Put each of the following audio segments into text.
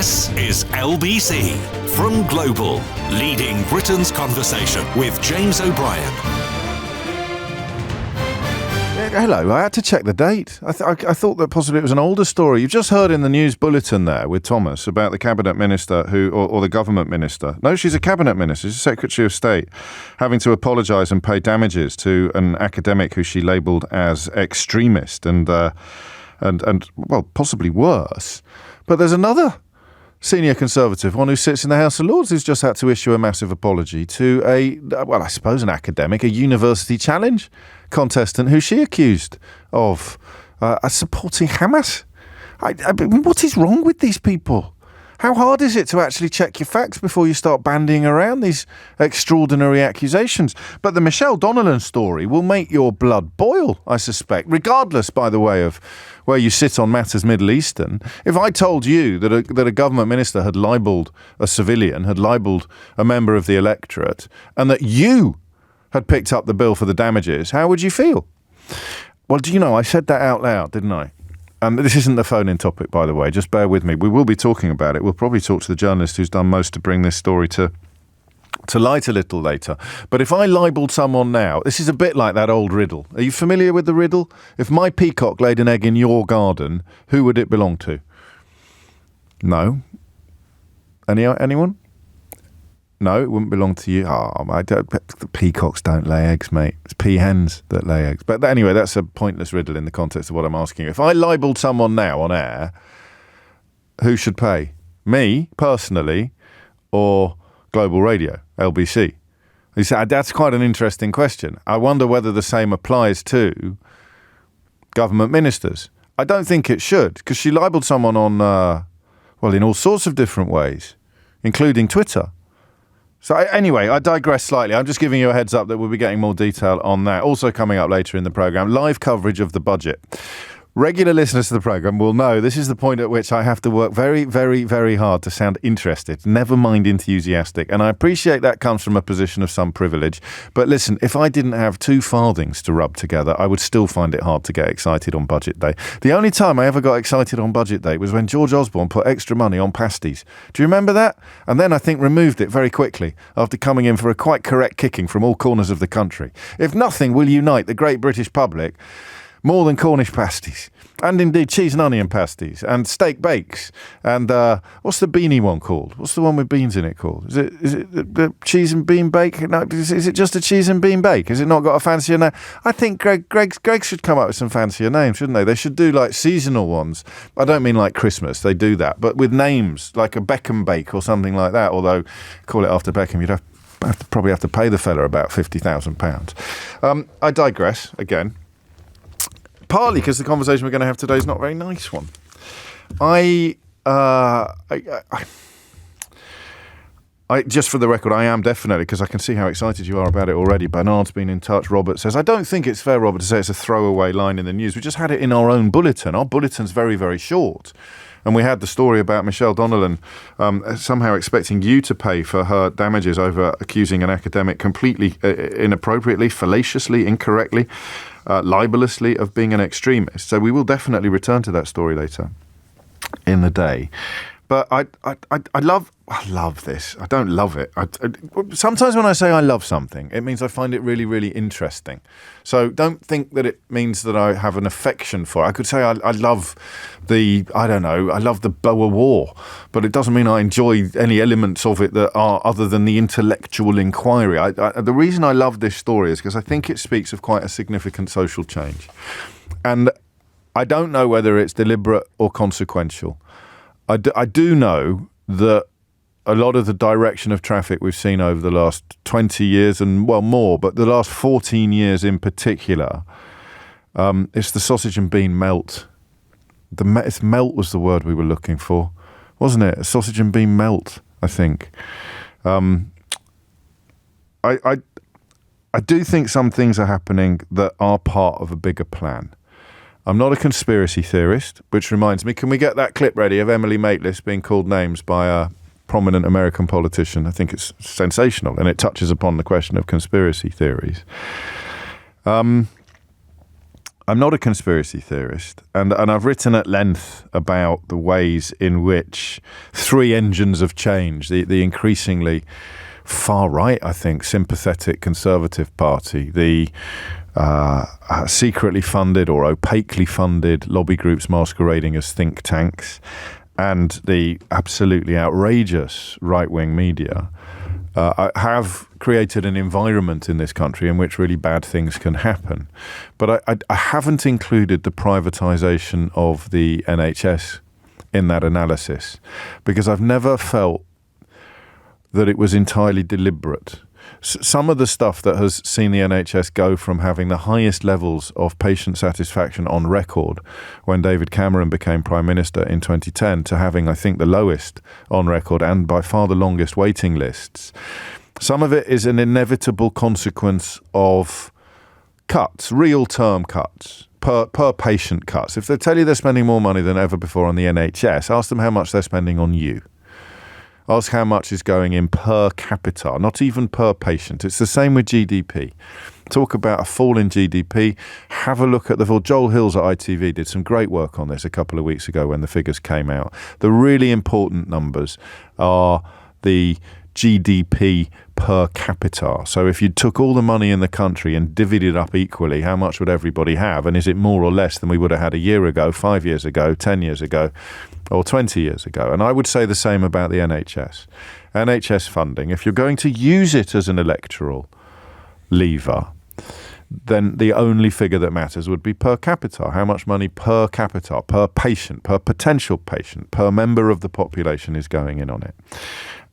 This is LBC from Global, leading Britain's conversation with James O'Brien. Hello, I had to check the date. I thought that possibly it was an older story. You've just heard in the news bulletin there with Thomas about the cabinet minister or the government minister. No, she's a cabinet minister. She's a Secretary of State having to apologise and pay damages to an academic who she labelled as extremist and well, possibly worse. But there's another senior Conservative, one who sits in the House of Lords, who's just had to issue a massive apology to I suppose an academic, a university challenge contestant who she accused of supporting Hamas. I mean, what is wrong with these people? How hard is it to actually check your facts before you start bandying around these extraordinary accusations? But the Michelle Donnellan story will make your blood boil, I suspect, regardless, by the way, of where you sit on matters Middle Eastern. If I told you that a government minister had libelled a civilian, had libelled a member of the electorate, and that you had picked up the bill for the damages, how would you feel? Well, do you know, I said that out loud, didn't I? This isn't the phone-in topic, by the way. Just bear with me. We will be talking about it. We'll probably talk to the journalist who's done most to bring this story to light a little later. But if I libelled someone now, this is a bit like that old riddle. Are you familiar with the riddle? If my peacock laid an egg in your garden, who would it belong to? No? Anyone? No, it wouldn't belong to you. The peacocks don't lay eggs, mate. It's peahens that lay eggs. But anyway, that's a pointless riddle in the context of what I'm asking you. If I libelled someone now on air, who should pay? Me, personally, or Global Radio, LBC? You say, that's quite an interesting question. I wonder whether the same applies to government ministers. I don't think it should, because she libelled someone on, in all sorts of different ways, including Twitter. So anyway, I digress slightly. I'm just giving you a heads up that we'll be getting more detail on that. Also coming up later in the programme, live coverage of the budget. Regular listeners to the programme will know this is the point at which I have to work very, very, very hard to sound interested, never mind enthusiastic. And I appreciate that comes from a position of some privilege. But listen, if I didn't have two farthings to rub together, I would still find it hard to get excited on budget day. The only time I ever got excited on budget day was when George Osborne put extra money on pasties. Do you remember that? And then I think removed it very quickly after coming in for a quite correct kicking from all corners of the country. If nothing will unite the great British public more than Cornish pasties, and indeed cheese and onion pasties, and steak bakes, and what's the beanie one called? What's the one with beans in it called? Is it the cheese and bean bake? No, is it just a cheese and bean bake? Has it not got a fancier name? I think Greg should come up with some fancier names, shouldn't they? They should do like seasonal ones. I don't mean like Christmas, they do that, but with names, like a Beckham bake or something like that, although call it after Beckham, you'd probably have to pay the fella about £50,000. I digress again. Partly because the conversation we're going to have today is not a very nice one. I just for the record, I am definitely, because I can see how excited you are about it already. Bernard's been in touch. Robert says, I don't think it's fair, Robert, to say it's a throwaway line in the news. We just had it in our own bulletin. Our bulletin's very, very short. And we had the story about Michelle Donnellan somehow expecting you to pay for her damages over accusing an academic completely inappropriately, fallaciously, incorrectly, libelously of being an extremist. So we will definitely return to that story later in the day. But I love this. I don't love it. Sometimes when I say I love something, it means I find it really, really interesting. So don't think that it means that I have an affection for it. I could say I love I love the Boer War, but it doesn't mean I enjoy any elements of it that are other than the intellectual inquiry. The reason I love this story is because I think it speaks of quite a significant social change. And I don't know whether it's deliberate or consequential. I do know that a lot of the direction of traffic we've seen over the last 20 years and, well, more, but the last 14 years in particular, it's the sausage and bean melt. Melt was the word we were looking for, wasn't it? Sausage and bean melt, I think. I do think some things are happening that are part of a bigger plan. I'm not a conspiracy theorist, which reminds me, can we get that clip ready of Emily Maitlis being called names by a prominent American politician? I think it's sensational, and it touches upon the question of conspiracy theories. I'm not a conspiracy theorist, and I've written at length about the ways in which three engines of change, the increasingly far right, I think, sympathetic Conservative Party, the secretly funded or opaquely funded lobby groups masquerading as think tanks, and the absolutely outrageous right-wing media, have created an environment in this country in which really bad things can happen. But I haven't included the privatization of the NHS in that analysis, because I've never felt that it was entirely deliberate. Some of the stuff that has seen the NHS go from having the highest levels of patient satisfaction on record when David Cameron became Prime Minister in 2010 to having, I think, the lowest on record and by far the longest waiting lists. Some of it is an inevitable consequence of cuts, real term cuts, per patient cuts. If they tell you they're spending more money than ever before on the NHS, ask them how much they're spending on you. Ask how much is going in per capita, not even per patient. It's the same with GDP. Talk about a fall in GDP. Have a look at Joel Hills at ITV did some great work on this a couple of weeks ago when the figures came out. The really important numbers are the GDP per capita. So if you took all the money in the country and divvied it up equally, how much would everybody have? And is it more or less than we would have had a year ago, 5 years ago, 10 years ago, or 20 years ago? And I would say the same about the NHS. NHS funding, if you're going to use it as an electoral lever, then the only figure that matters would be per capita. How much money per capita, per patient, per potential patient, per member of the population is going in on it.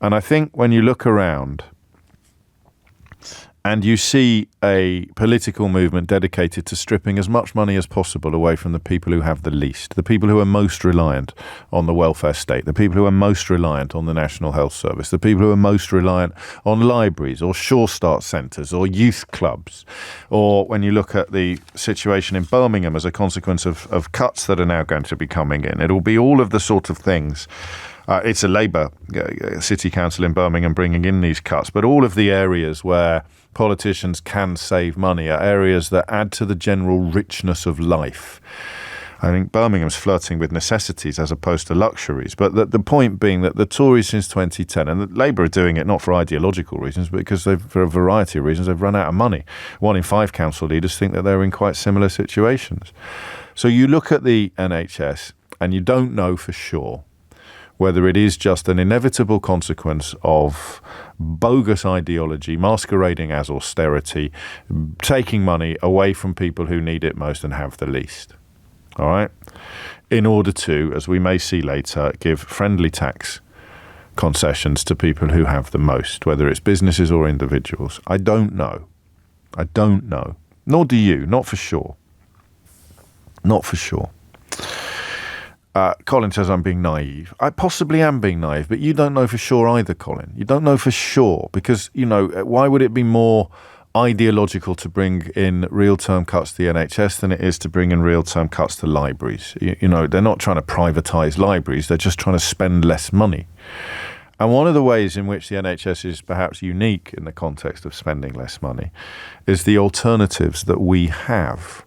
And I think when you look around and you see a political movement dedicated to stripping as much money as possible away from the people who have the least, the people who are most reliant on the welfare state, the people who are most reliant on the National Health Service, the people who are most reliant on libraries or Sure Start centres or youth clubs, or when you look at the situation in Birmingham as a consequence of cuts that are now going to be coming in, it'll be all of the sort of things. It's a Labour city council in Birmingham bringing in these cuts, but all of the areas where politicians can save money are areas that add to the general richness of life. I think Birmingham's flirting with necessities as opposed to luxuries. But the point being that the Tories since 2010, and the Labour are doing it not for ideological reasons, but because for a variety of reasons, they've run out of money. 1 in 5 council leaders think that they're in quite similar situations. So you look at the NHS and you don't know for sure whether it is just an inevitable consequence of bogus ideology masquerading as austerity, taking money away from people who need it most and have the least. All right? In order to, as we may see later, give friendly tax concessions to people who have the most, whether it's businesses or individuals. I don't know. Nor do you. Not for sure. Colin says I'm being naive. I possibly am being naive, but you don't know for sure either, Colin. You don't know for sure because, why would it be more ideological to bring in real-term cuts to the NHS than it is to bring in real-term cuts to libraries? They're not trying to privatise libraries. They're just trying to spend less money. And one of the ways in which the NHS is perhaps unique in the context of spending less money is the alternatives that we have.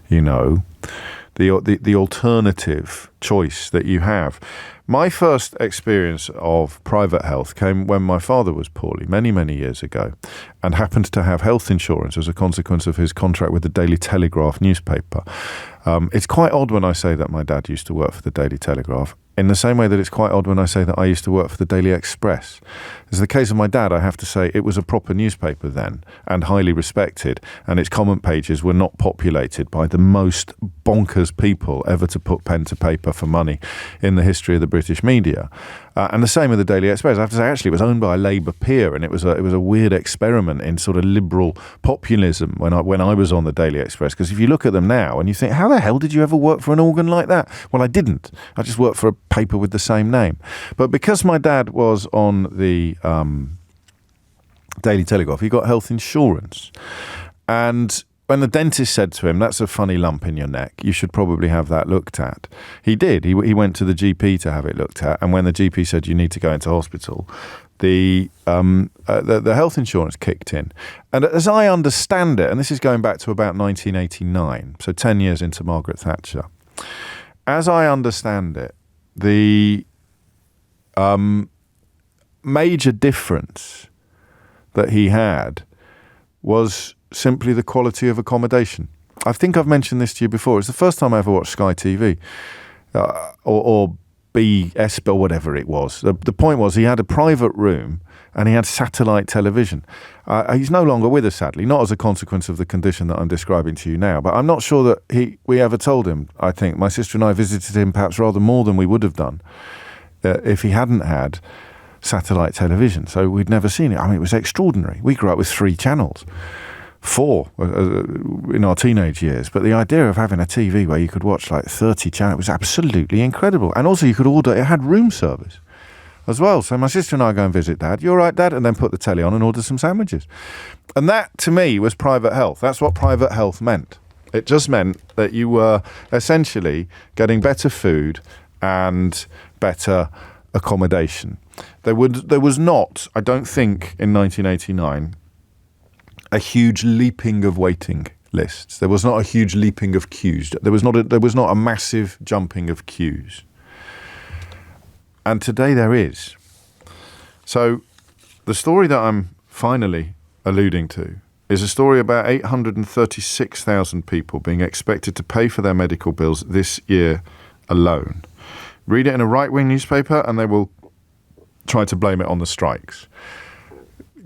The alternative choice that you have. My first experience of private health came when my father was poorly many, many years ago and happened to have health insurance as a consequence of his contract with the Daily Telegraph newspaper. It's quite odd when I say that my dad used to work for the Daily Telegraph, in the same way that it's quite odd when I say that I used to work for the Daily Express. As the case of my dad, I have to say it was a proper newspaper then and highly respected, and its comment pages were not populated by the most bonkers people ever to put pen to paper for money in the history of the British media. And the same with the Daily Express. I have to say, actually, it was owned by a Labour peer, and it was a weird experiment in sort of liberal populism when I was on the Daily Express. Because if you look at them now and you think, how the hell did you ever work for an organ like that? Well, I didn't. I just worked for a paper with the same name. But because my dad was on the Daily Telegraph, he got health insurance. And when the dentist said to him, that's a funny lump in your neck, you should probably have that looked at, he did. He went to the GP to have it looked at. And when the GP said you need to go into hospital, the health insurance kicked in. And as I understand it, and this is going back to about 1989, so 10 years into Margaret Thatcher, as I understand it, the major difference that he had was simply the quality of accommodation. I think I've mentioned this to you before. It's the first time I ever watched Sky TV or BS or whatever it was. The point was he had a private room and he had satellite television. He's no longer with us, sadly, not as a consequence of the condition that I'm describing to you now, but I'm not sure that we ever told him. I think my sister and I visited him perhaps rather more than we would have done if he hadn't had satellite television. So we'd never seen it. I mean, it was extraordinary. We grew up with 3 channels. 4 in our teenage years, but the idea of having a TV where you could watch like 30 channels was absolutely incredible. And also you could order, it had room service as well. So my sister and I go and visit Dad. You all right, Dad? And then put the telly on and order some sandwiches. And that to me was private health. That's what private health meant. It just meant that you were essentially getting better food and better accommodation. There was not, I don't think, in 1989, a huge leaping of waiting lists. There was not a huge leaping of queues. There was not a massive jumping of queues. And today there is. So the story that I'm finally alluding to is a story about 836,000 people being expected to pay for their medical bills this year alone. Read it in a right-wing newspaper and they will try to blame it on the strikes.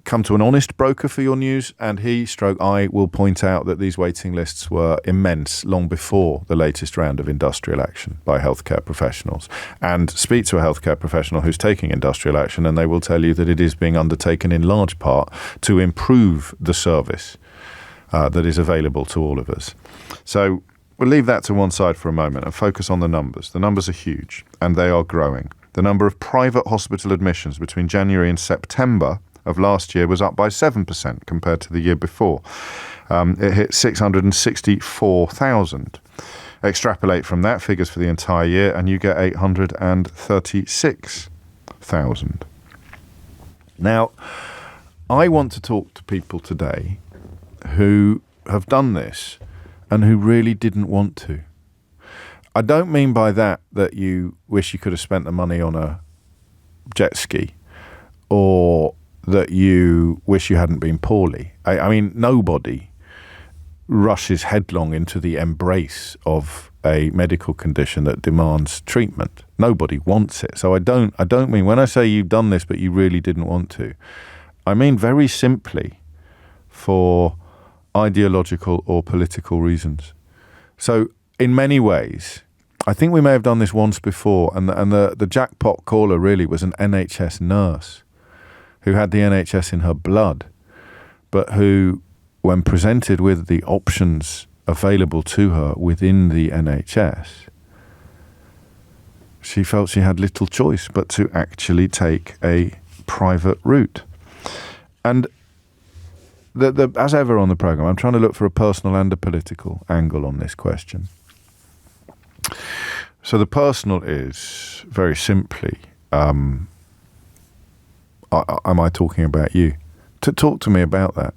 Come to an honest broker for your news, and I will point out that these waiting lists were immense long before the latest round of industrial action by healthcare professionals. And speak to a healthcare professional who's taking industrial action, and they will tell you that it is being undertaken in large part to improve the service that is available to all of us. So we'll leave that to one side for a moment and focus on the numbers. The numbers are huge, and they are growing. The number of private hospital admissions between January and September of last year was up by 7% compared to the year before. It hit 664,000. Extrapolate from that figures for the entire year and you get 836,000. Now, I want to talk to people today who have done this and who really didn't want to. I don't mean by that you wish you could have spent the money on a jet ski or that you wish you hadn't been poorly. I mean, nobody rushes headlong into the embrace of a medical condition that demands treatment. Nobody wants it. So I don't mean, when I say you've done this but you really didn't want to, I mean very simply for ideological or political reasons. So in many ways, I think we may have done this once before, and the jackpot caller really was an NHS nurse who had the NHS in her blood, but who, when presented with the options available to her within the NHS, she felt she had little choice but to actually take a private route. And as ever on the programme, I'm trying to look for a personal and a political angle on this question. So the personal is, very simply, am I talking about you? To talk to me about that.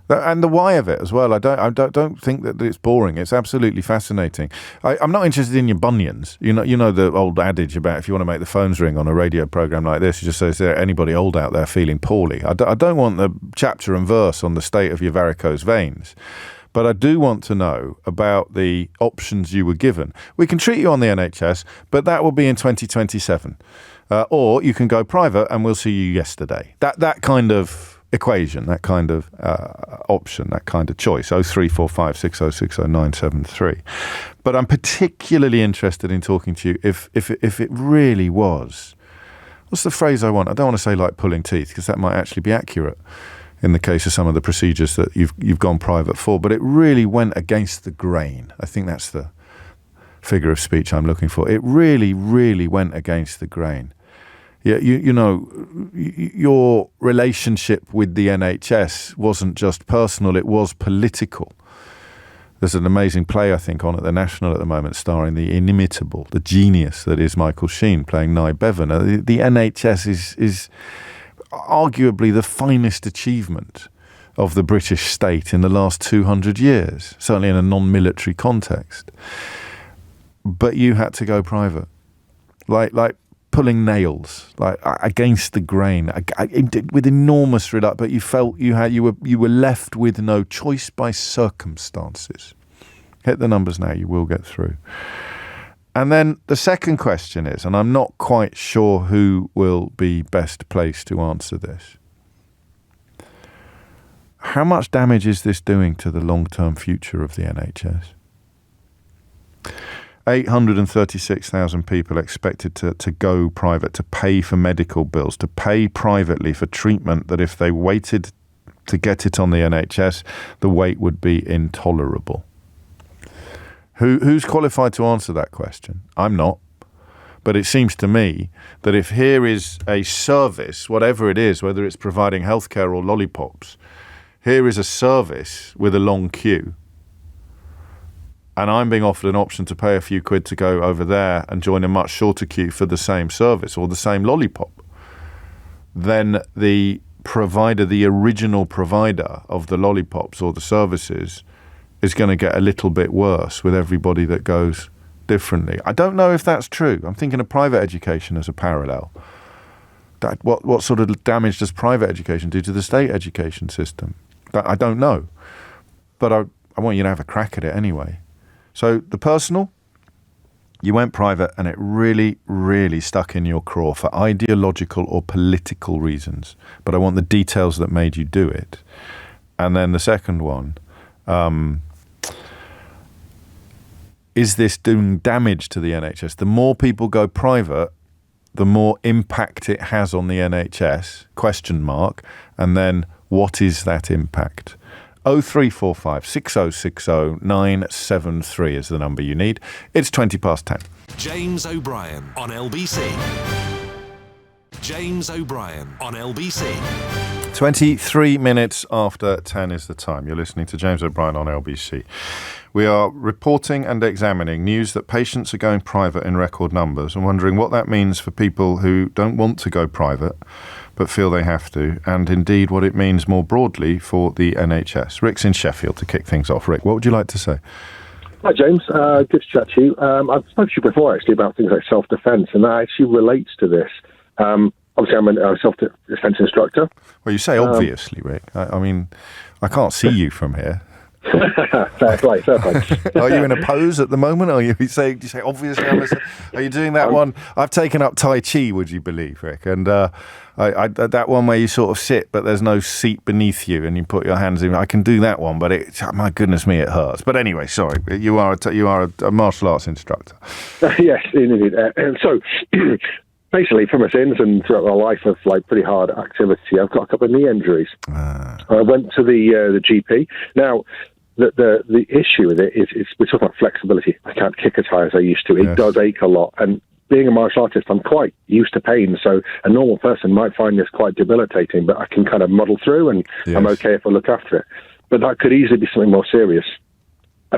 And the why of it as well. I don't think that it's boring. It's absolutely fascinating. I'm not interested in your bunions. You know the old adage about if you want to make the phones ring on a radio program like this, you just say, is there anybody old out there feeling poorly? I don't want the chapter and verse on the state of your varicose veins. But I do want to know about the options you were given. We can treat you on the NHS, but that will be in 2027. Or you can go private and we'll see you yesterday. That kind of equation, that kind of option, that kind of choice, 03456060973. But I'm particularly interested in talking to you if it really was, what's the phrase I want? I don't want to say like pulling teeth, because that might actually be accurate in the case of some of the procedures that you've gone private for, but it really went against the grain. I think that's the figure of speech I'm looking for. It really, really went against the grain. Yeah, you know, your relationship with the NHS wasn't just personal, it was political. There's an amazing play, I think, on at the National at the moment, starring the inimitable, the genius that is Michael Sheen, playing Nye Bevan. The NHS is arguably the finest achievement of the British state in the last 200 years, certainly in a non-military context. But you had to go private, like pulling nails, like against the grain, with enormous reduction. But you felt you were left with no choice by circumstances. Hit the numbers now, you will get through. And then the second question is, and I'm not quite sure who will be best placed to answer this, how much damage is this doing to the long-term future of the NHS? 836,000 people expected to go private, to pay for medical bills, to pay privately for treatment that if they waited to get it on the NHS, the wait would be intolerable. Who's qualified to answer that question? I'm not. But it seems to me that if here is a service, whatever it is, whether it's providing healthcare or lollipops, here is a service with a long queue, and I'm being offered an option to pay a few quid to go over there and join a much shorter queue for the same service or the same lollipop, then the provider, the original provider of the lollipops or the services, is going to get a little bit worse with everybody that goes differently. I don't know if that's true. I'm thinking of private education as a parallel. What sort of damage does private education do to the state education system? I don't know. But I want you to have a crack at it anyway. So the personal, you went private and it really, really stuck in your craw for ideological or political reasons. But I want the details that made you do it. And then the second one, is this doing damage to the NHS? The more people go private, the more impact it has on the NHS, question mark, and then what is that impact? 0345 6060 973 is the number you need. It's 20 past 10. James O'Brien on LBC. James O'Brien on LBC. 23 minutes after 10 is the time. You're listening to James O'Brien on LBC. We are reporting and examining news that patients are going private in record numbers and wondering what that means for people who don't want to go private but feel they have to, and indeed what it means more broadly for the NHS. Rick's in Sheffield to kick things off. Rick, what would you like to say? Hi, James. Good to chat to you. I've spoken to you before, actually, about things like self-defence, and that actually relates to this. Obviously, I'm a self-defence instructor. Well, you say obviously, Rick. I mean, I can't see you from here. Fair play. Are you in a pose at the moment? Do you say obviously? Are you doing that one? I've taken up Tai Chi, would you believe, Rick? And that one where you sort of sit, but there's no seat beneath you, and you put your hands in. I can do that one, but my goodness me, it hurts. But anyway, sorry, you are a martial arts instructor. Yes, indeed. So. Basically, from my sins and throughout my life of pretty hard activity, I've got a couple of knee injuries. I went to the GP. Now, the issue with it is we're talking about flexibility. I can't kick as high as I used to. It does ache a lot. And being a martial artist, I'm quite used to pain. So a normal person might find this quite debilitating, but I can kind of muddle through, and I'm okay if I look after it. But that could easily be something more serious.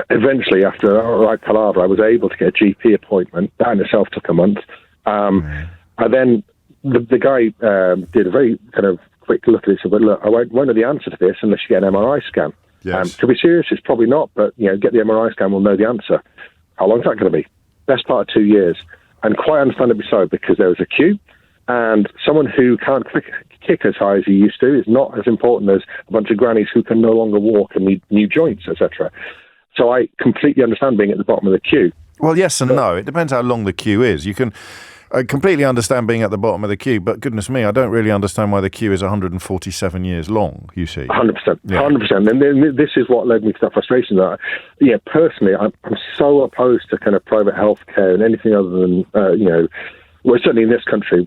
Eventually, after a right palaver, I was able to get a GP appointment. That in itself took a month. And then the guy did a very kind of quick look at it and said, well, look, I won't know the answer to this unless you get an MRI scan. Yes. To be serious, it's probably not, but get the MRI scan, we'll know the answer. How long is that going to be? Best part of 2 years. And quite understandably so, because there was a queue, and someone who can't kick as high as he used to is not as important as a bunch of grannies who can no longer walk and need new joints, etc. So I completely understand being at the bottom of the queue. Well, yes and no. It depends how long the queue is. I completely understand being at the bottom of the queue, but goodness me, I don't really understand why the queue is 147 years long, you see. 100%. Yeah. 100%. And then this is what led me to that frustration. That, personally, I'm so opposed to kind of private healthcare and anything other than, well, certainly in this country,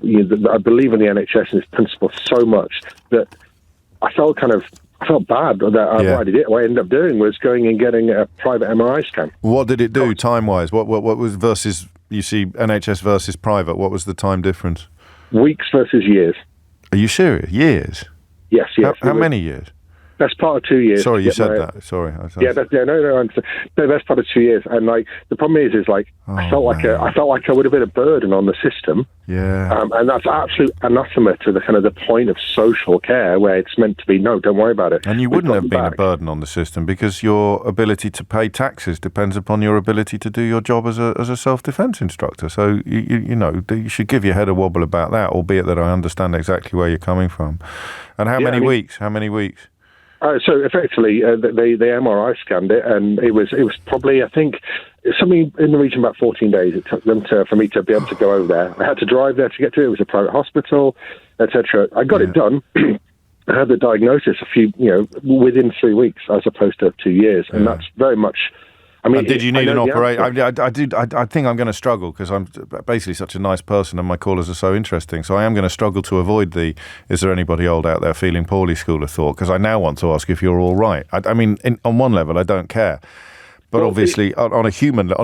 I believe in the NHS and its principles so much that I felt bad that what I did. What I ended up doing was going and getting a private MRI scan. What did it do time-wise? What was versus... You see NHS versus private. What was the time difference? Weeks versus years. Are you serious? Years? Yes. How many years? best part of 2 years. Sorry, you said that. Sorry. No, I understand. The best part of 2 years, and like the problem is I felt like I would have been a burden on the system. Yeah. And that's absolute anathema to the kind of the point of social care where it's meant to be. No, don't worry about it. And you wouldn't have been a burden on the system because your ability to pay taxes depends upon your ability to do your job as a self-defense instructor. So you should give your head a wobble about that, albeit that I understand exactly where you're coming from. And how many weeks? How many weeks? So effectively, they MRI scanned it, and it was probably, I think, something in the region of about 14 days. It took them for me to be able to go over there. I had to drive there to get to it. It was a private hospital, etc. I got it done. I had the diagnosis within 3 weeks as opposed to 2 years, and that's very much. I mean, did you need an operation? I think I'm going to struggle because I'm basically such a nice person and my callers are so interesting. So I am going to struggle to avoid is there anybody old out there feeling poorly school of thought? Because I now want to ask if you're all right. I mean, on one level, I don't care. But obviously, on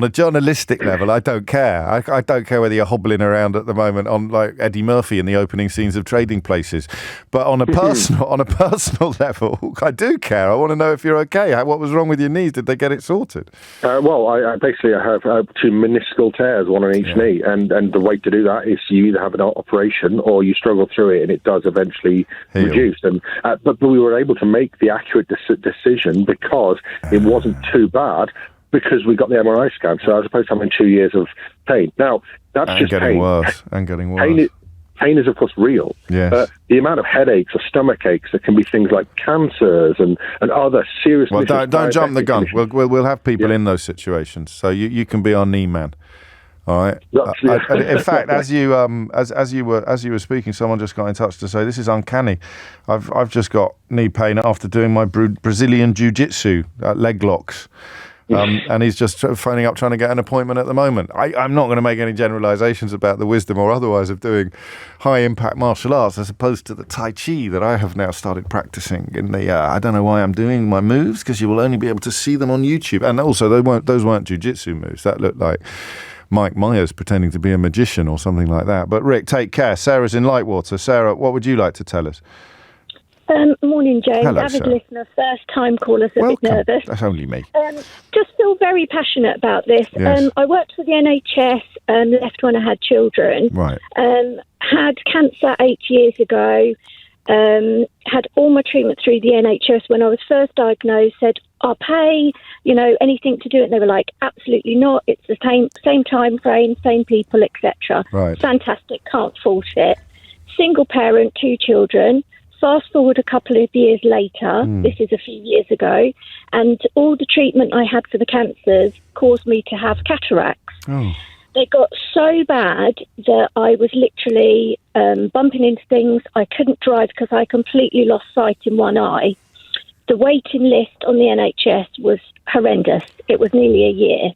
a journalistic level, I don't care. I don't care whether you're hobbling around at the moment on like Eddie Murphy in the opening scenes of Trading Places. But on a personal level, I do care. I want to know if you're okay. What was wrong with your knees? Did they get it sorted? I have 2 meniscal tears, one on each knee, and the way to do that is you either have an operation or you struggle through it, and it does eventually reduce. And but we were able to make the accurate decision because it wasn't too bad. Because we got the MRI scan, so as opposed to having 2 years of pain. Now, that's just getting pain. Worse. And getting worse. Pain is, of course, real. Yes. The amount of headaches or stomach aches, there can be things like cancers and other serious... Well, don't jump the gun. We'll have people in those situations, so you can be our knee man. All right. In fact, as you were speaking, someone just got in touch to say this is uncanny. I've just got knee pain after doing my Brazilian jiu-jitsu leg locks. And he's just phoning up trying to get an appointment at the moment. I'm not going to make any generalizations about the wisdom or otherwise of doing high-impact martial arts as opposed to the Tai Chi that I have now started practicing. I don't know why I'm doing my moves because you will only be able to see them on YouTube. And also, those weren't jiu-jitsu moves. That looked like Mike Myers pretending to be a magician or something like that. But Rick, take care. Sarah's in Lightwater. Sarah, what would you like to tell us? Morning, James. Hello, Avid Sarah. listener, first time caller, so a bit nervous. That's only me. Just feel very passionate about this. Yes. I worked for the NHS, left when I had children. Right. Had cancer 8 years ago. Had all my treatment through the NHS. When I was first diagnosed, said, I'll pay, anything to do it. And they were like, absolutely not. It's the same time frame, same people, etc. Right. Fantastic. Can't fault it. Single parent, 2 children. Fast forward a couple of years later, this is a few years ago, and all the treatment I had for the cancers caused me to have cataracts. Oh. They got so bad that I was literally bumping into things. I couldn't drive because I completely lost sight in one eye. The waiting list on the NHS was horrendous. It was nearly a year.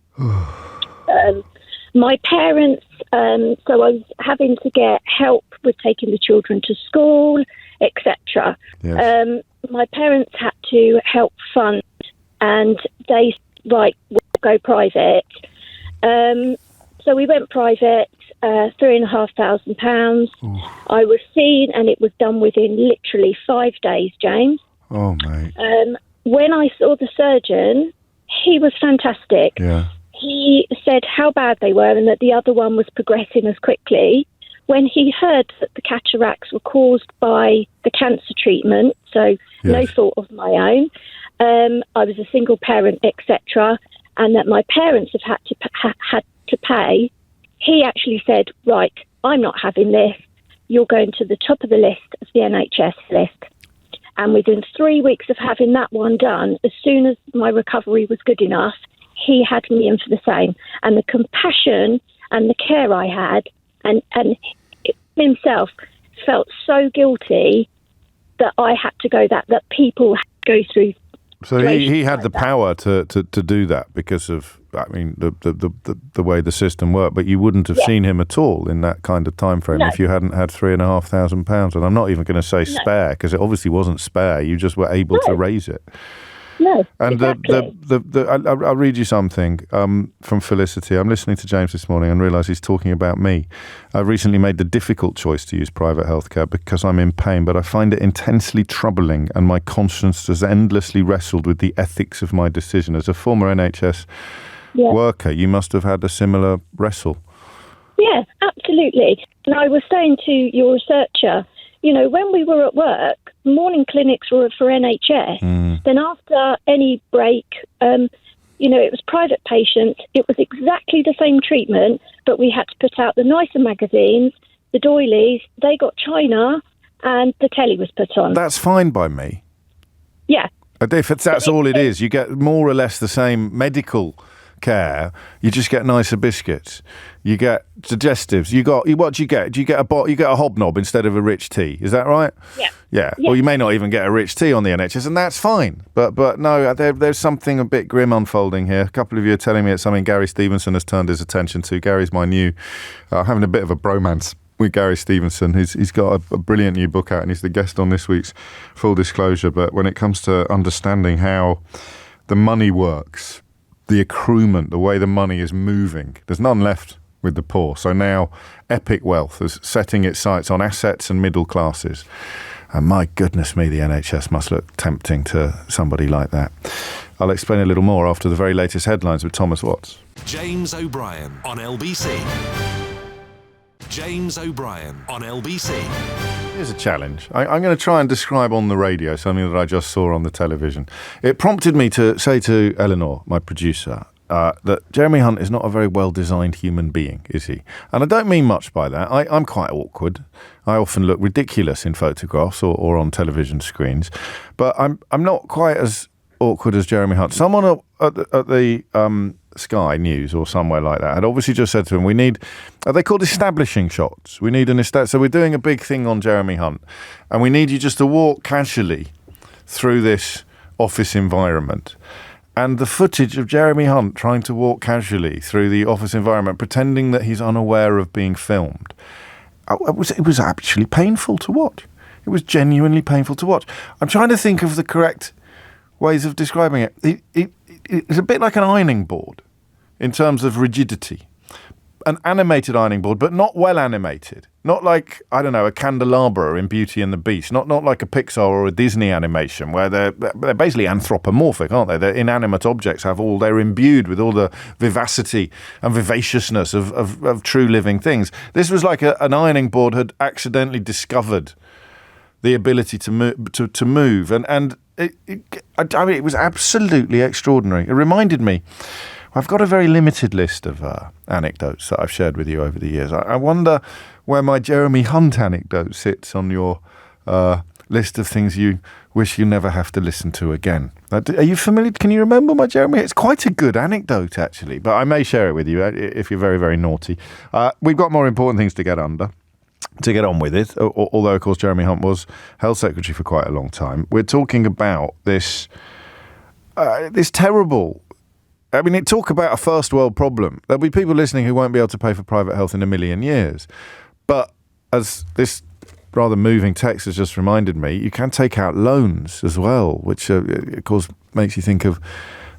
My parents, so I was having to get help with taking the children to school, etc. Yes. My parents had to help fund, and they we'll go private. So we went private, £3,500. I was seen, and it was done within literally 5 days, James. Oh, mate. When I saw the surgeon, he was fantastic. Yeah. He said how bad they were and that the other one was progressing as quickly. When he heard that the cataracts were caused by the cancer treatment, so no fault of my own, I was a single parent, etc., and that my parents have had to pay, he actually said, right, I'm not having this. You're going to the top of the list of the NHS list. And within 3 weeks of having that one done, as soon as my recovery was good enough, he had me in for the same. And the compassion and the care I had, and himself felt so guilty that I had to go that people go through. So he had the power to do that because of, I mean, the way the system worked. But you wouldn't have seen him at all in that kind of time frame if you hadn't had £3,500. And I'm not even going to say spare, because it obviously wasn't spare. You just were able to raise it. No, And exactly. I'll read you something from Felicity. I'm listening to James this morning and realise he's talking about me. I've recently made the difficult choice to use private healthcare because I'm in pain, but I find it intensely troubling and my conscience has endlessly wrestled with the ethics of my decision. As a former NHS worker, you must have had a similar wrestle. Yeah, absolutely. And I was saying to your researcher, when we were at work, morning clinics were for NHS. Then after any break, it was private patients. It was exactly the same treatment, but we had to put out the nicer magazines, the doilies. They got China, and the telly was put on. That's fine by me. Yeah. If that's all it is, you get more or less the same medical care. You just get nicer biscuits. You get digestives. What do you get? Do you get a hobnob instead of a rich tea? Is that right? Yeah. Or you may not even get a rich tea on the NHS, and that's fine. But no, there's something a bit grim unfolding here. A couple of you are telling me it's something Gary Stevenson has turned his attention to. Gary's my new, having a bit of a bromance with Gary Stevenson. He's got a brilliant new book out, and he's the guest on this week's Full Disclosure. But when it comes to understanding how the money works, the accruement, the way the money is moving, there's none left with the poor. So now Epic Wealth is setting its sights on assets and middle classes. And my goodness me, the NHS must look tempting to somebody like that. I'll explain a little more after the very latest headlines with Thomas Watts. James O'Brien on LBC. James O'Brien on LBC. Here's a challenge. I'm going to try and describe on the radio something that I just saw on the television. It prompted me to say to Eleanor, my producer, that Jeremy Hunt is not a very well-designed human being, is he? And I don't mean much by that. I'm quite awkward. I often look ridiculous in photographs or on television screens. But I'm not quite as awkward as Jeremy Hunt. Someone at the Sky News or somewhere like that had obviously just said to him, we need, they're called establishing shots. We need so we're doing a big thing on Jeremy Hunt, and we need you just to walk casually through this office environment. And the footage of Jeremy Hunt trying to walk casually through the office environment, pretending that he's unaware of being filmed, it was actually painful to watch. It was genuinely painful to watch. I'm trying to think of the correct ways of describing it. It's a bit like an ironing board in terms of rigidity. An animated ironing board, but not well animated. Not like, I don't know, a candelabra in Beauty and the Beast. Not like a Pixar or a Disney animation where they're basically anthropomorphic, aren't they? They're inanimate objects, they're imbued with all the vivacity and vivaciousness of true living things. This was like an ironing board had accidentally discovered the ability to move. And it was absolutely extraordinary. It reminded me, I've got a very limited list of anecdotes that I've shared with you over the years. I wonder where my Jeremy Hunt anecdote sits on your list of things you wish you never have to listen to again. Are you familiar? Can you remember my Jeremy? It's quite a good anecdote, actually, but I may share it with you if you're very, very naughty. We've got more important things to get on with it, although, of course, Jeremy Hunt was Health Secretary for quite a long time. We're talking about this terrible... talk about a first world problem. There'll be people listening who won't be able to pay for private health in a million years. But as this rather moving text has just reminded me, you can take out loans as well, which, of course, makes you think of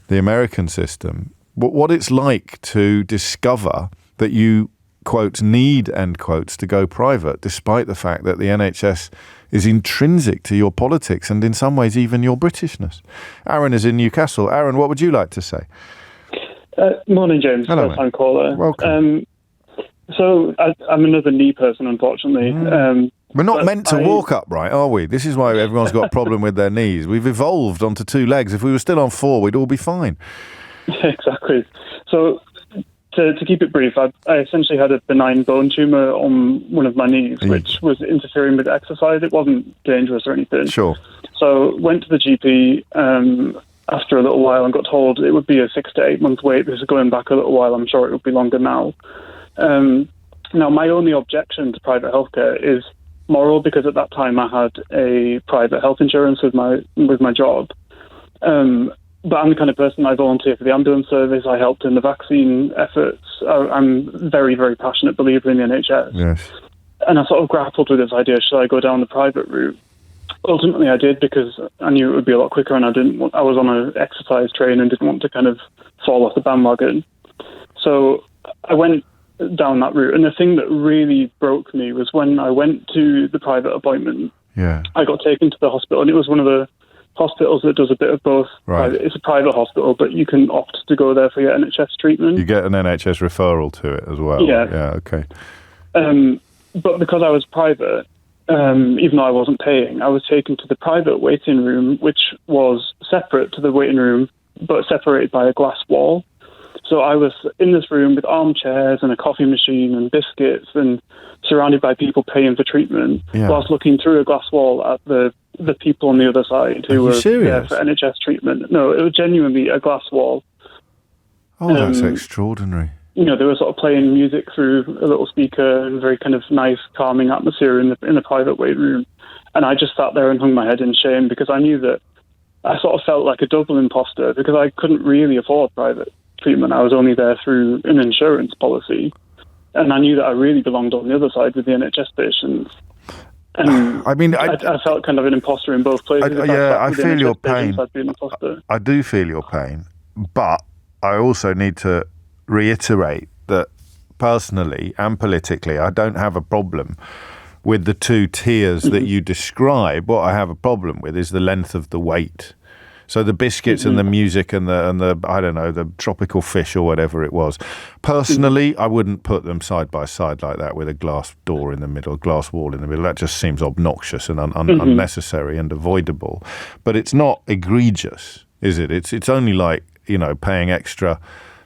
the American system. What it's like to discover that you, quotes, need, end quotes, to go private, despite the fact that the NHS is intrinsic to your politics and in some ways even your Britishness. Aaron is in Newcastle. Aaron, what would you like to say? Morning, James. Hello, first-time caller. Welcome. So I'm another knee person, unfortunately. We're not meant to walk upright, are we? This is why everyone's got a problem with their knees. We've evolved onto two legs. If we were still on four, we'd all be fine. Exactly. So to keep it brief, I essentially had a benign bone tumour on one of my knees, which was interfering with exercise. It wasn't dangerous or anything. Sure. So went to the GP after a little while and got told it would be a 6 to 8 month wait. This is going back a little while. I'm sure it would be longer now. Now, my only objection to private healthcare is moral, because at that time I had a private health insurance with my job. But I'm the kind of person, I volunteer for the ambulance service. I helped in the vaccine efforts. I'm a very, very passionate believer in the NHS. Yes. And I sort of grappled with this idea, should I go down the private route? ultimately I did, because I knew it would be a lot quicker, and I was on an exercise train and didn't want to kind of fall off the bandwagon. So I went down that route. And the thing that really broke me was when I went to the private appointment. Yeah. I got taken to the hospital, and it was one of the hospitals that does a bit of both. Right. It's a private hospital, but you can opt to go there for your NHS treatment. You get an NHS referral to it as well. Yeah. Yeah, okay. But because I was private, even though I wasn't paying, I was taken to the private waiting room, which was separate to the waiting room, but separated by a glass wall. So I was in this room with armchairs and a coffee machine and biscuits, and surrounded by people paying for treatment, whilst looking through a glass wall at the people on the other side who were there for NHS treatment. No, it was genuinely a glass wall. Oh, that's extraordinary. You know, they were sort of playing music through a little speaker, and very kind of nice, calming atmosphere in the private waiting room. And I just sat there and hung my head in shame, because I knew that I sort of felt like a double imposter, because I couldn't really afford private treatment. I was only there through an insurance policy, and I knew that I really belonged on the other side with the NHS patients. And I mean, I felt kind of an imposter in both places. I feel your pain. I'd be an imposter. I do feel your pain, but I also need to reiterate that personally and politically, I don't have a problem with the two tiers that you describe. What I have a problem with is the length of the wait. So the biscuits and the music and the I don't know, the tropical fish or whatever it was. Personally, I wouldn't put them side by side like that with a glass door in the middle, glass wall in the middle. That just seems obnoxious and unnecessary and avoidable. But it's not egregious, is it? It's only like, you know, paying extra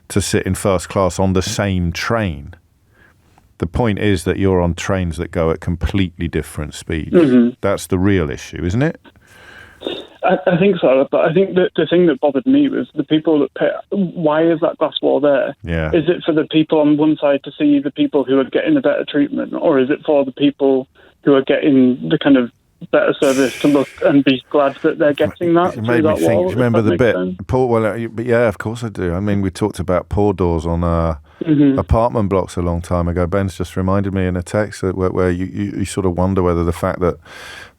to sit in first class on the same train. The point is that you're on trains that go at completely different speeds. That's the real issue, isn't it? I think so, but I think that the thing that bothered me was the people that pay. Why is that glass wall there? Yeah. Is it for the people on one side to see the people who are getting the better treatment, or is it for the people who are getting the kind of better service to look and be glad that they're getting that? It made me think. Do you remember the bit? Poor, but yeah, of course I do. I mean, we talked about poor doors on apartment blocks a long time ago. Ben's just reminded me in a text that where you sort of wonder whether the fact that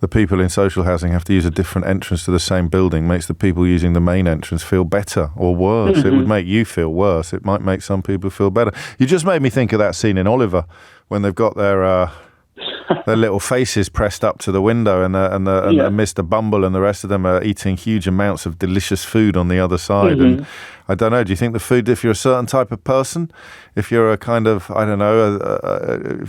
the people in social housing have to use a different entrance to the same building makes the people using the main entrance feel better or worse. It would make you feel worse. It might make some people feel better. You just made me think of that scene in Oliver when they've got their little faces pressed up to the window, and Mr. Bumble and the rest of them are eating huge amounts of delicious food on the other side. And I don't know, do you think the food, if you're a certain type of person, if you're a kind of, I don't know,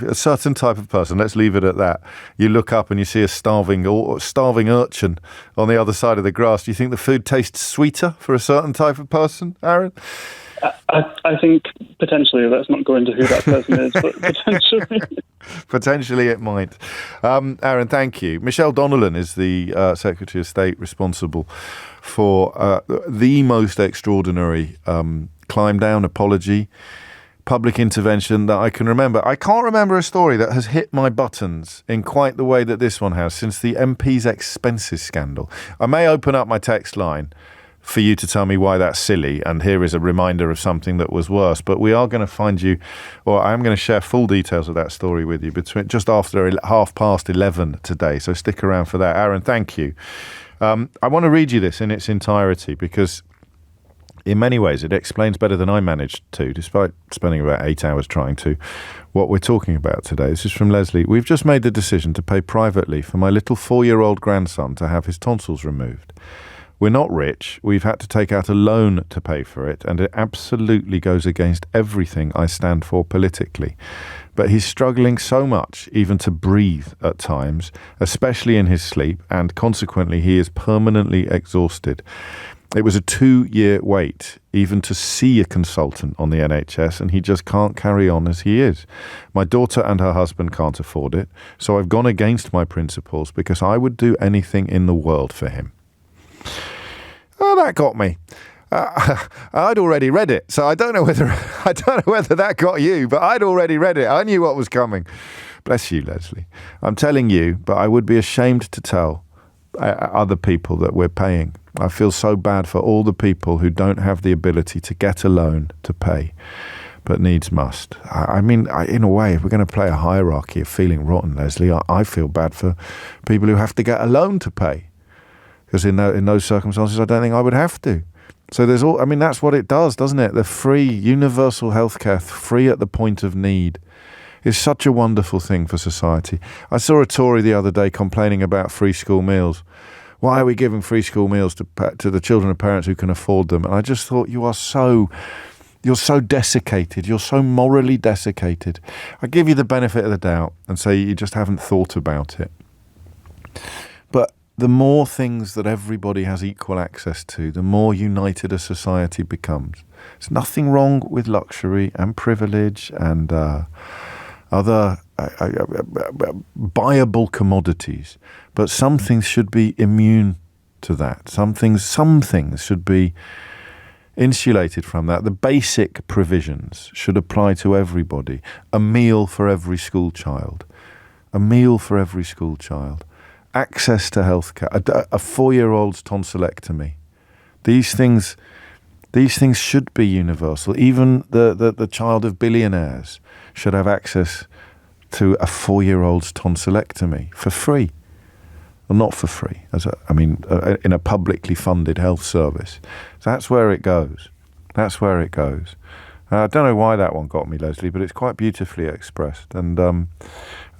a certain type of person, let's leave it at that, you look up and you see a starving urchin on the other side of the grass, do you think the food tastes sweeter for a certain type of person, Aaron? I think potentially, let's not go into who that person is, but potentially. Potentially it might. Aaron, thank you. Michelle Donnellan is the Secretary of State responsible for the most extraordinary climb down apology, public intervention that I can remember. I can't remember a story that has hit my buttons in quite the way that this one has since the MP's expenses scandal. I may open up my text line for you to tell me why that's silly, and here is a reminder of something that was worse. But we are going to find you, or I'm going to share full details of that story with you between just after 11:30 today. So stick around for that. Aaron, thank you. I want to read you this in its entirety because in many ways it explains better than I managed to, despite spending about 8 hours trying to, what we're talking about today. This is from Leslie. We've just made the decision to pay privately for my little 4-year-old grandson to have his tonsils removed. We're not rich, we've had to take out a loan to pay for it, and it absolutely goes against everything I stand for politically. But he's struggling so much, even to breathe at times, especially in his sleep, and consequently he is permanently exhausted. It was a 2-year wait, even to see a consultant on the NHS, and he just can't carry on as he is. My daughter and her husband can't afford it, so I've gone against my principles because I would do anything in the world for him. Oh, that got me. I'd already read it, so I don't know whether that got you, but I'd already read it. I knew what was coming. Bless you, Leslie. I'm telling you, but I would be ashamed to tell other people that we're paying. I feel so bad for all the people who don't have the ability to get a loan to pay. but needs must. I mean, in a way, if we're going to play a hierarchy of feeling rotten, Leslie, I feel bad for people who have to get a loan to pay. Because in those circumstances, I don't think I would have to. So that's what it does, doesn't it? The free, universal healthcare, free at the point of need, is such a wonderful thing for society. I saw a Tory the other day complaining about free school meals. Why are we giving free school meals to the children of parents who can afford them? And I just thought, you're so desiccated. You're so morally desiccated. I give you the benefit of the doubt and say you just haven't thought about it. But the more things that everybody has equal access to, the more united a society becomes. There's nothing wrong with luxury and privilege and other buyable commodities, but some things should be immune to that. Some things should be insulated from that. The basic provisions should apply to everybody. A meal for every school child. A meal for every school child. Access to healthcare. A 4-year-old's tonsillectomy. These things should be universal. Even the child of billionaires should have access to a 4-year-old's tonsillectomy for free. Well, not for free, in a publicly funded health service. So that's where it goes. That's where it goes. I don't know why that one got me, Leslie, but it's quite beautifully expressed and an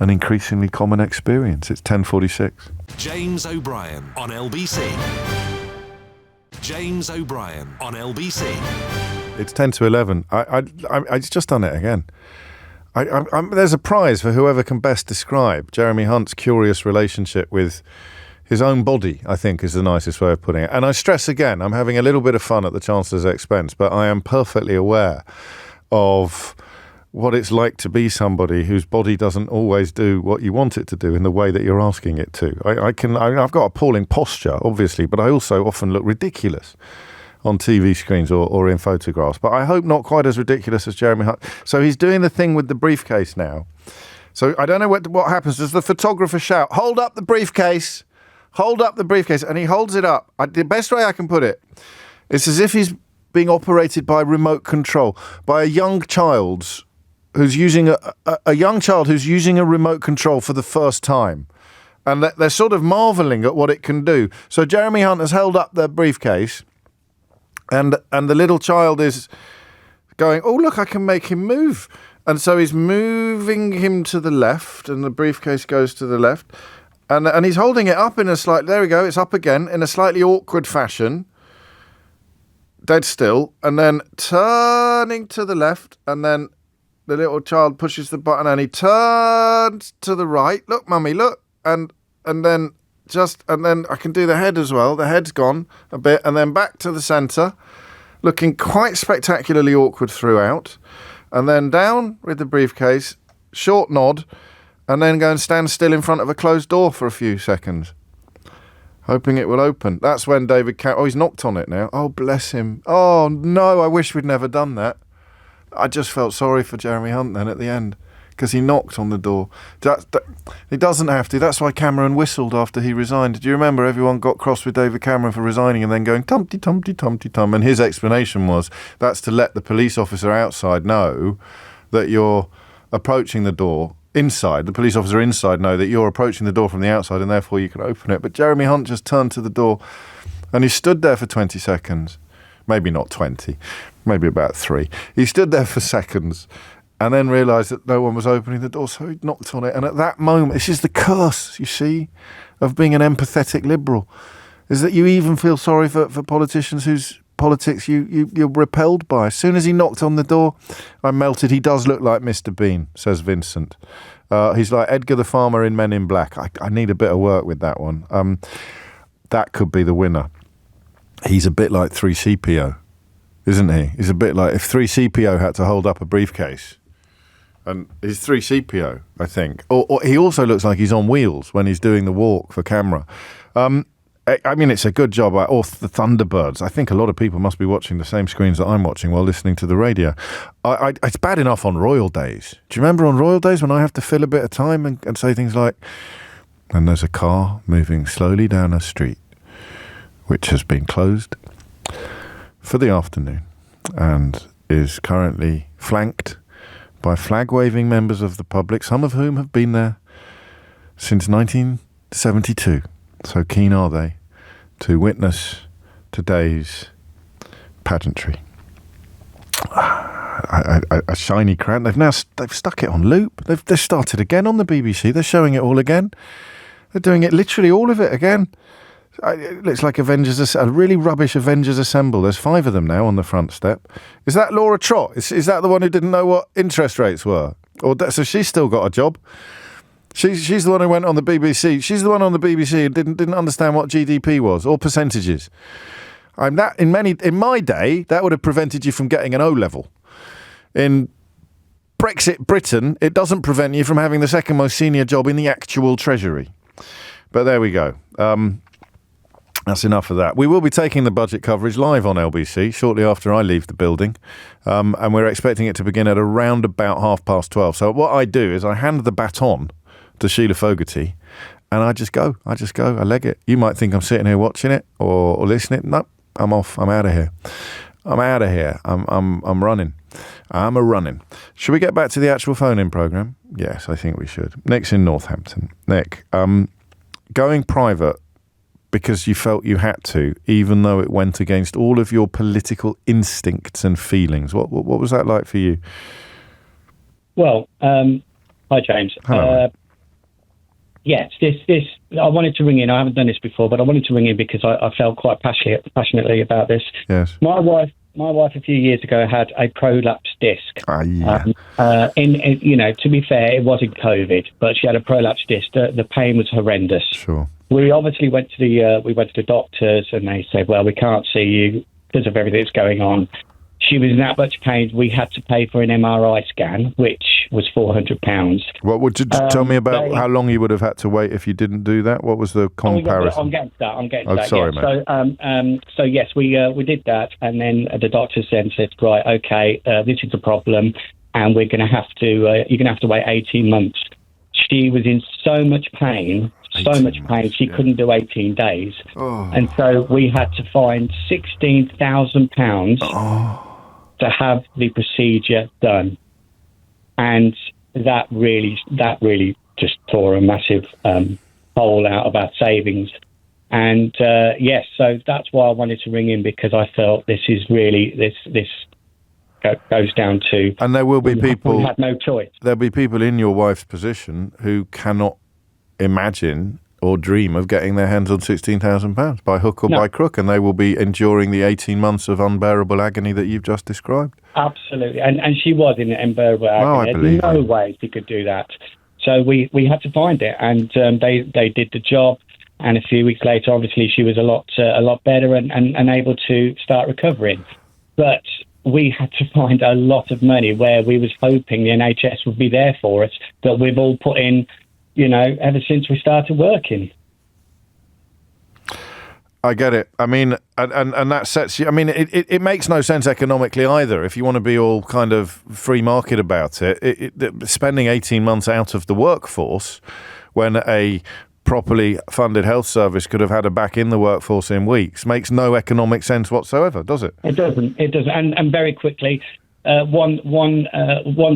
increasingly common experience. It's 10:46. James O'Brien on LBC. James O'Brien on LBC. It's 10 to 11. I just done it again. There's a prize for whoever can best describe Jeremy Hunt's curious relationship with his own body, I think is the nicest way of putting it. And I stress again, I'm having a little bit of fun at the Chancellor's expense, but I am perfectly aware of what it's like to be somebody whose body doesn't always do what you want it to do in the way that you're asking it to. I've got appalling posture, obviously, but I also often look ridiculous on TV screens or in photographs. But I hope not quite as ridiculous as Jeremy Hunt. So he's doing the thing with the briefcase now. So I don't know what happens. Does the photographer shout, "Hold up the briefcase, hold up the briefcase," and he holds it up. The best way I can put it, it's as if he's being operated by remote control, by a young child who's using a remote control for the first time. And they're sort of marvelling at what it can do. So Jeremy Hunt has held up the briefcase, and the little child is going, "Oh, look, I can make him move." And so he's moving him to the left, and the briefcase goes to the left. And he's holding it up there we go, it's up again, in a slightly awkward fashion. Dead still. And then turning to the left, and then the little child pushes the button and he turns to the right. "Look, mummy, look." And then I can do the head as well. The head's gone a bit, and then back to the centre, looking quite spectacularly awkward throughout. And then down with the briefcase, short nod, and then go and stand still in front of a closed door for a few seconds, hoping it will open. That's when he's knocked on it now. Oh, bless him. Oh, no, I wish we'd never done that. I just felt sorry for Jeremy Hunt then at the end, because he knocked on the door. He doesn't have to. That's why Cameron whistled after he resigned. Do you remember everyone got cross with David Cameron for resigning and then going tumty tumty tumty tum? And his explanation was that's to let the police officer outside know that you're approaching the door inside. The police officer inside know that you're approaching the door from the outside and therefore you can open it. But Jeremy Hunt just turned to the door and he stood there for 20 seconds. Maybe not 20, maybe about 3. He stood there for seconds and then realised that no one was opening the door, so he knocked on it. And at that moment, this is the curse, you see, of being an empathetic liberal, is that you even feel sorry for politicians whose politics you're repelled by. As soon as he knocked on the door, I melted. He does look like Mr. Bean, says Vincent. He's like Edgar the Farmer in Men in Black. I need a bit of work with that one. That could be the winner. He's a bit like 3CPO, isn't he? He's a bit like if 3CPO had to hold up a briefcase. And he's 3CPO, I think. Or he also looks like he's on wheels when he's doing the walk for camera. I mean, it's a good job. Or the Thunderbirds. I think a lot of people must be watching the same screens that I'm watching while listening to the radio. It's bad enough on Royal Days. Do you remember on Royal Days when I have to fill a bit of time and say things like, "And there's a car moving slowly down a street, which has been closed for the afternoon and is currently flanked by flag-waving members of the public, some of whom have been there since 1972. So keen are they to witness today's pageantry. A shiny crown. They've stuck it on loop. They've started again on the BBC. They're showing it all again. They're doing it literally all of it again. It looks like a really rubbish Avengers Assemble. There's 5 of them now on the front step. Is that Laura Trott? Is that the one who didn't know what interest rates were? So she's still got a job. She's the one who went on the BBC. She's the one on the BBC who didn't understand what GDP was or percentages. In my day, that would have prevented you from getting an O level. In Brexit Britain, it doesn't prevent you from having the second most senior job in the actual Treasury. But there we go. That's enough of that. We will be taking the budget coverage live on LBC shortly after I leave the building. And we're expecting it to begin at around about 12:30. So what I do is I hand the baton to Sheila Fogarty and I just go. I leg it. You might think I'm sitting here watching it or listening. No, I'm off. I'm out of here. I'm running. I'm running. Should we get back to the actual phone-in programme? Yes, I think we should. Nick's in Northampton. Nick, going private because you felt you had to, even though it went against all of your political instincts and feelings. What was that like for you? Well, hi, James. Hello. Yes, this. I wanted to ring in. I haven't done this before, but I wanted to ring in because I felt quite passionately about this. Yes. My wife a few years ago had a prolapse disc. Yeah. To be fair, it wasn't COVID, but she had a prolapse disc. The pain was horrendous. Sure. We obviously went to the doctors, and they said, "Well, we can't see you because of everything that's going on." She was in that much pain. We had to pay for an MRI scan, which was £400. What would you tell me about how long you would have had to wait if you didn't do that? What was the comparison? I'm getting to that. Oh, sorry, mate. So yes, we did that, and then the doctors then said, right, okay, this is the problem, and we're going to have to you're going to have to wait 18 months. She was in so much pain. She couldn't do 18 days. Oh. And so we had to find £16,000 to have the procedure done. And that really just tore a massive hole out of our savings. And yes, so that's why I wanted to ring in, because I felt this is really, this goes down to... And there will be people... We had no choice. There'll be people in your wife's position who cannot imagine or dream of getting their hands on £16,000 by hook or by crook, and they will be enduring the 18 months of unbearable agony that you've just described. Absolutely, and she was in unbearable agony. There's no way she could do that. So we had to find it, and they did the job. And a few weeks later, obviously, she was a lot better and able to start recovering. But we had to find a lot of money where we was hoping the NHS would be there for us, that we've all put in, ever since we started working. I get it. I mean, and that sets you... I mean, it makes no sense economically either. If you want to be all kind of free market about it, spending 18 months out of the workforce when a properly funded health service could have had her back in the workforce in weeks makes no economic sense whatsoever, does it? It doesn't. And very quickly, one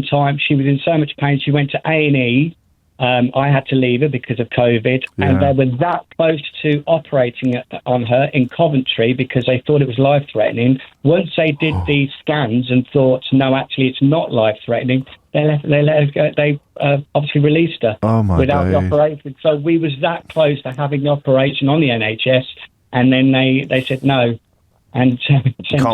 time she was in so much pain, she went to A&E. I had to leave her because of COVID, and they were that close to operating on her in Coventry because they thought it was life-threatening. Once they did the scans and thought, no, actually, it's not life-threatening, they let her go. They obviously released her without the operation. So we was that close to having the operation on the NHS, and then they said no. And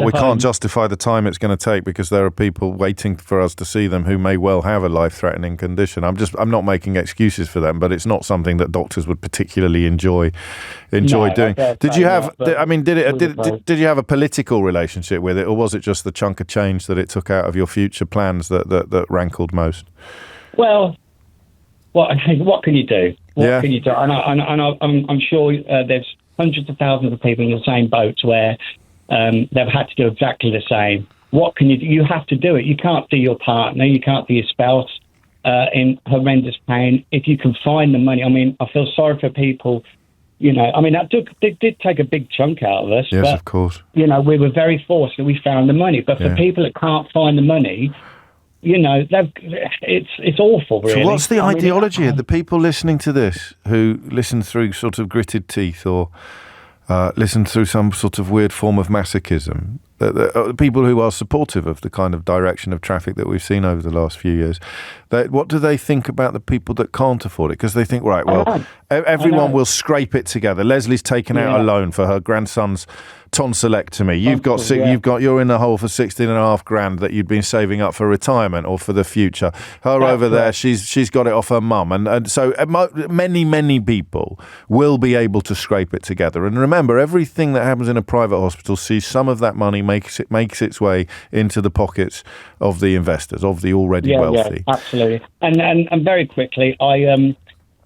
we can't justify the time it's going to take because there are people waiting for us to see them who may well have a life-threatening condition. I'm not making excuses for them, but it's not something that doctors would particularly enjoy doing. Did you have? Did you have a political relationship with it, or was it just the chunk of change that it took out of your future plans that rankled most? Well, what can you do? What can you do? And I'm sure there's hundreds of thousands of people in the same boat where they've had to do exactly the same. What can you do? You have to do it. You can't see your partner, you can't see your spouse in horrendous pain. If you can find the money, I mean, I feel sorry for people. That did take a big chunk out of us. Yes, but, of course. We were very fortunate that we found the money. But for people that can't find the money, it's awful, really. So what's the ideology of the people listening to this who listen through sort of gritted teeth or listen through some sort of weird form of masochism? The people who are supportive of the kind of direction of traffic that we've seen over the last few years, what do they think about the people that can't afford it? Because they think, right, well, everyone will scrape it together. Leslie's taken out a loan for her grandson's tonsillectomy. You're in the hole for 16.5 grand that you'd been saving up for retirement or for the future. There, she's got it off her mum, and so many people will be able to scrape it together. And remember, everything that happens in a private hospital sees some of that money makes its way into the pockets of the investors, of the already wealthy. Yeah, absolutely. And very quickly, I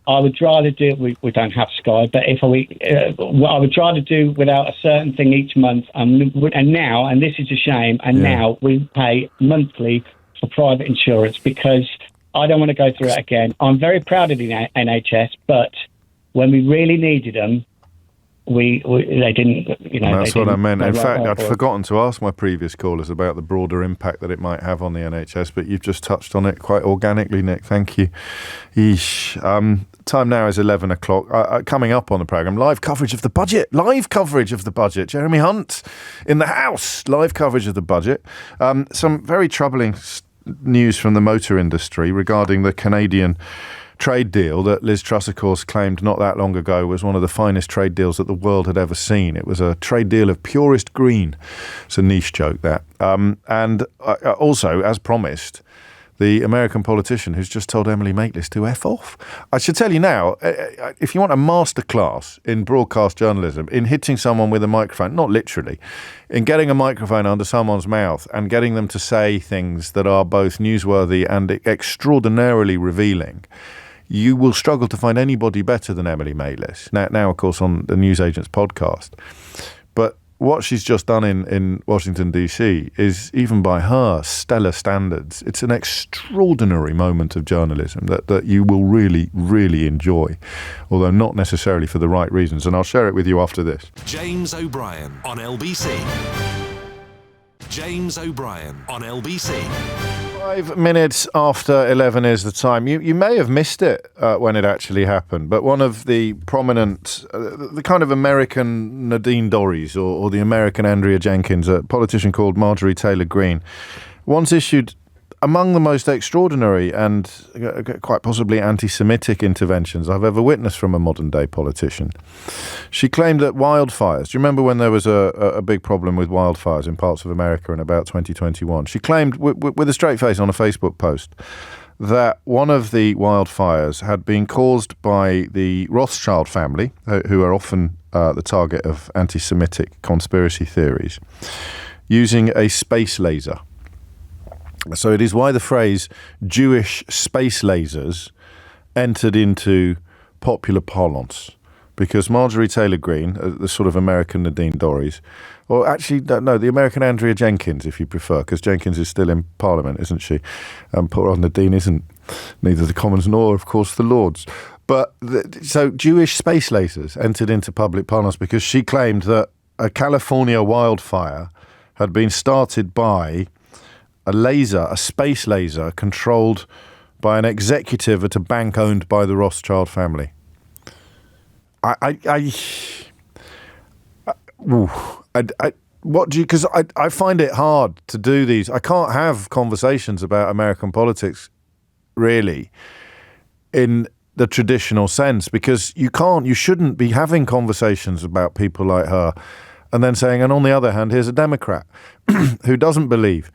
would rather do. We don't have Sky, but I would rather do without a certain thing each month. And now, and this is a shame. And now we pay monthly for private insurance because I don't want to go through it again. I'm very proud of the NHS, but when we really needed them, they didn't. That's what I meant. In fact, I'd forgotten to ask my previous callers about the broader impact that it might have on the NHS, but you've just touched on it quite organically, Nick. Thank you. Yeesh. Time now is 11 o'clock. Coming up on the programme, live coverage of the budget. Jeremy Hunt in the house. Live coverage of the budget. Some very troubling news from the motor industry regarding the Canadian trade deal that Liz Truss, of course, claimed not that long ago was one of the finest trade deals that the world had ever seen. It was a trade deal of purest green. It's a niche joke, that. And also, as promised, the American politician who's just told Emily Maitlis to F off. I should tell you now, if you want a masterclass in broadcast journalism, in hitting someone with a microphone, not literally, in getting a microphone under someone's mouth and getting them to say things that are both newsworthy and extraordinarily revealing, you will struggle to find anybody better than Emily Maitlis. Now, of course, on the Newsagents podcast. But what she's just done in Washington, D.C. is, even by her stellar standards, it's an extraordinary moment of journalism that you will really, really enjoy, although not necessarily for the right reasons. And I'll share it with you after this. James O'Brien on LBC. James O'Brien on LBC. 5 minutes after 11 is the time. You may have missed it when it actually happened, but one of the prominent, the kind of American Nadine Dorries or the American Andrea Jenkins, a politician called Marjorie Taylor Greene, once issued among the most extraordinary and quite possibly anti-Semitic interventions I've ever witnessed from a modern-day politician. She claimed that wildfires, do you remember when there was a big problem with wildfires in parts of America in about 2021? She claimed with a straight face on a Facebook post that one of the wildfires had been caused by the Rothschild family, who are often the target of anti-Semitic conspiracy theories, using a space laser. So it is why the phrase Jewish space lasers entered into popular parlance, because Marjorie Taylor Greene, the sort of American Nadine Dorries, or actually, no, the American Andrea Jenkins, if you prefer, because Jenkins is still in Parliament, isn't she? Poor old Nadine isn't, neither the Commons nor, of course, the Lords. But so Jewish space lasers entered into public parlance because she claimed that a California wildfire had been started by a space laser controlled by an executive at a bank owned by the Rothschild family. Because I find it hard to do these. I can't have conversations about American politics, really, in the traditional sense, because you shouldn't be having conversations about people like her and then saying, and on the other hand, here's a Democrat who doesn't believe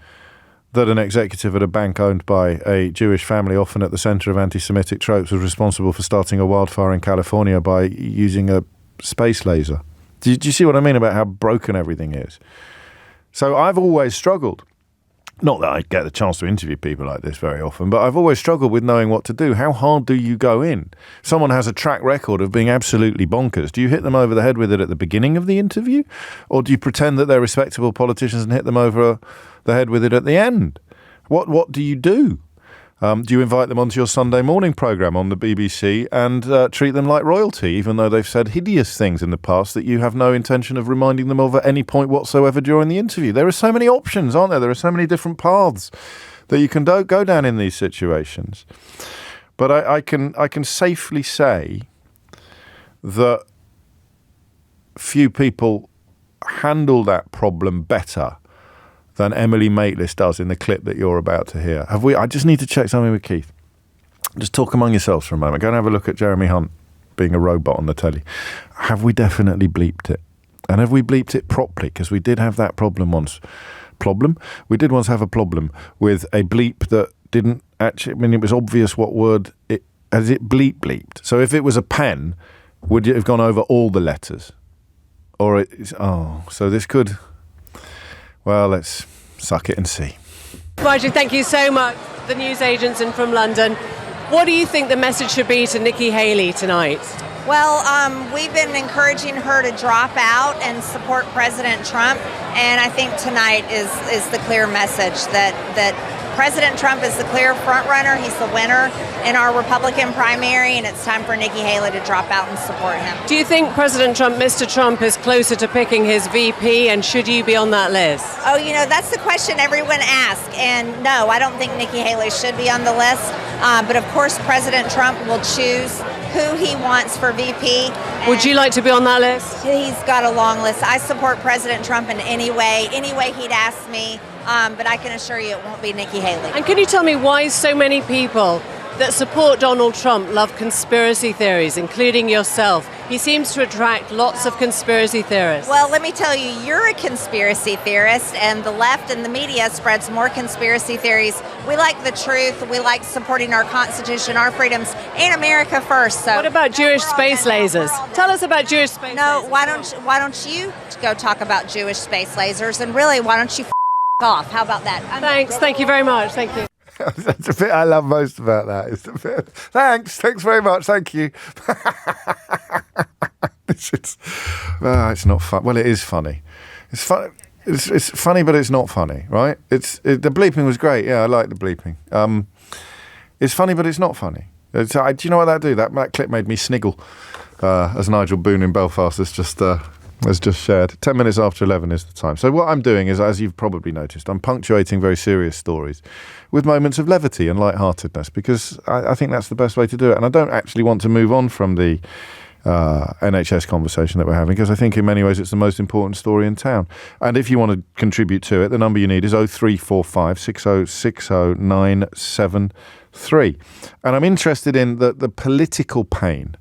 that an executive at a bank owned by a Jewish family, often at the centre of anti-Semitic tropes, was responsible for starting a wildfire in California by using a space laser. Do you see what I mean about how broken everything is? So I've always struggled. Not that I get the chance to interview people like this very often, but I've always struggled with knowing what to do. How hard do you go in? Someone has a track record of being absolutely bonkers. Do you hit them over the head with it at the beginning of the interview? Or do you pretend that they're respectable politicians and hit them over the head with it at the end? What do you do? Do you invite them onto your Sunday morning programme on the BBC and treat them like royalty, even though they've said hideous things in the past that you have no intention of reminding them of at any point whatsoever during the interview? There are so many options, aren't there? There are so many different paths that you can go down in these situations. But I can safely say that few people handle that problem better than Emily Maitlis does in the clip that you're about to hear. I just need to check something with Keith. Just talk among yourselves for a moment. Go and have a look at Jeremy Hunt being a robot on the telly. Have we definitely bleeped it? And have we bleeped it properly? Because we did have that problem once. We did once have a problem with a bleep that didn't actually, I mean, it was obvious what word it bleeped. So if it was a pen, would it have gone over all the letters? Or so this could, well, let's suck it and see. Marjorie, thank you so much. The news agents and from London. What do you think the message should be to Nikki Haley tonight? Well, we've been encouraging her to drop out and support President Trump, and I think tonight is the clear message that President Trump is the clear front runner. He's the winner in our Republican primary, and it's time for Nikki Haley to drop out and support him. Do you think President Trump, Mr. Trump, is closer to picking his VP, and should you be on that list? Oh, that's the question everyone asks, and no, I don't think Nikki Haley should be on the list, but of course President Trump will choose who he wants for VP. Would you like to be on that list? He's got a long list. I support President Trump in any way he'd ask me, but I can assure you it won't be Nikki Haley. And can you tell me why so many people that support Donald Trump love conspiracy theories, including yourself? He seems to attract lots of conspiracy theorists. Well, let me tell you, you're a conspiracy theorist, and the left and the media spreads more conspiracy theories. We like the truth. We like supporting our Constitution, our freedoms, and America first. So, what about Jewish space lasers? Tell us about Jewish space lasers. No, why don't you go talk about Jewish space lasers? And really, why don't you off? How about that? Thanks. Thank you very much. Thank you. That's the bit I love most about that. It's the bit, thanks very much, thank you. It's not fun. Well, it is funny. It's funny. It's funny, but it's not funny, right? The bleeping was great. Yeah, I like the bleeping. It's funny, but it's not funny. Do you know what that do? That clip made me sniggle, as Nigel Boone in Belfast has just shared. 10 minutes after 11 is the time. So what I'm doing is, as you've probably noticed, I'm punctuating very serious stories with moments of levity and lightheartedness, because I think that's the best way to do it. And I don't actually want to move on from the NHS conversation that we're having, because I think in many ways it's the most important story in town. And if you want to contribute to it, the number you need is 0345 6060 973. And I'm interested in the political pain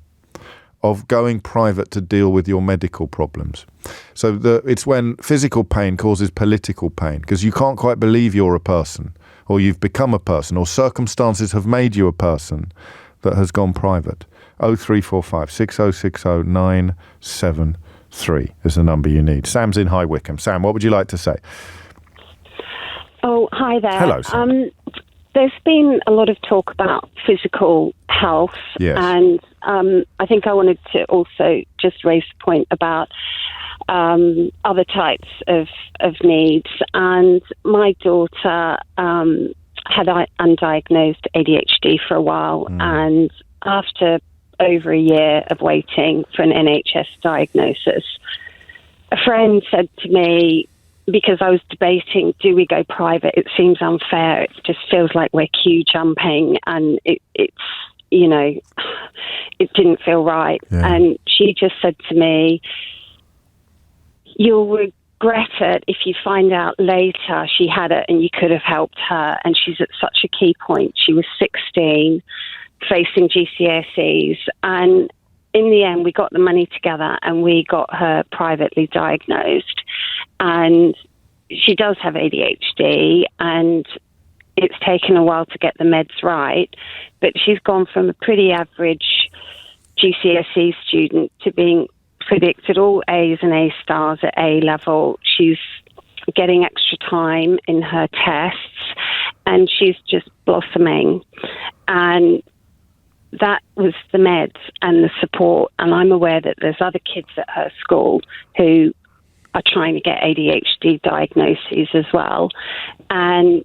of going private to deal with your medical problems. So it's when physical pain causes political pain, because you can't quite believe you're a person, or you've become a person, or circumstances have made you a person that has gone private. 0345 6060 973 is the number you need. Sam's in High Wycombe. Sam, what would you like to say? Oh, hi there. Hello, Sam. There's been a lot of talk about physical health, yes. And I think I wanted to also just raise the point about other types of needs. And my daughter had undiagnosed ADHD for a while, and after over a year of waiting for an NHS diagnosis, a friend said to me, because I was debating, do we go private? It seems unfair. It just feels like we're queue jumping, and it didn't feel right. Yeah. And she just said to me, you'll regret it if you find out later she had it and you could have helped her. And she's at such a key point. She was 16, facing GCSEs, and in the end we got the money together and we got her privately diagnosed. And she does have ADHD, and it's taken a while to get the meds right, but she's gone from a pretty average GCSE student to being predicted all A's and A stars at A level. She's getting extra time in her tests, and she's just blossoming. And that was the meds and the support. And I'm aware that there's other kids at her school who are trying to get ADHD diagnoses as well. And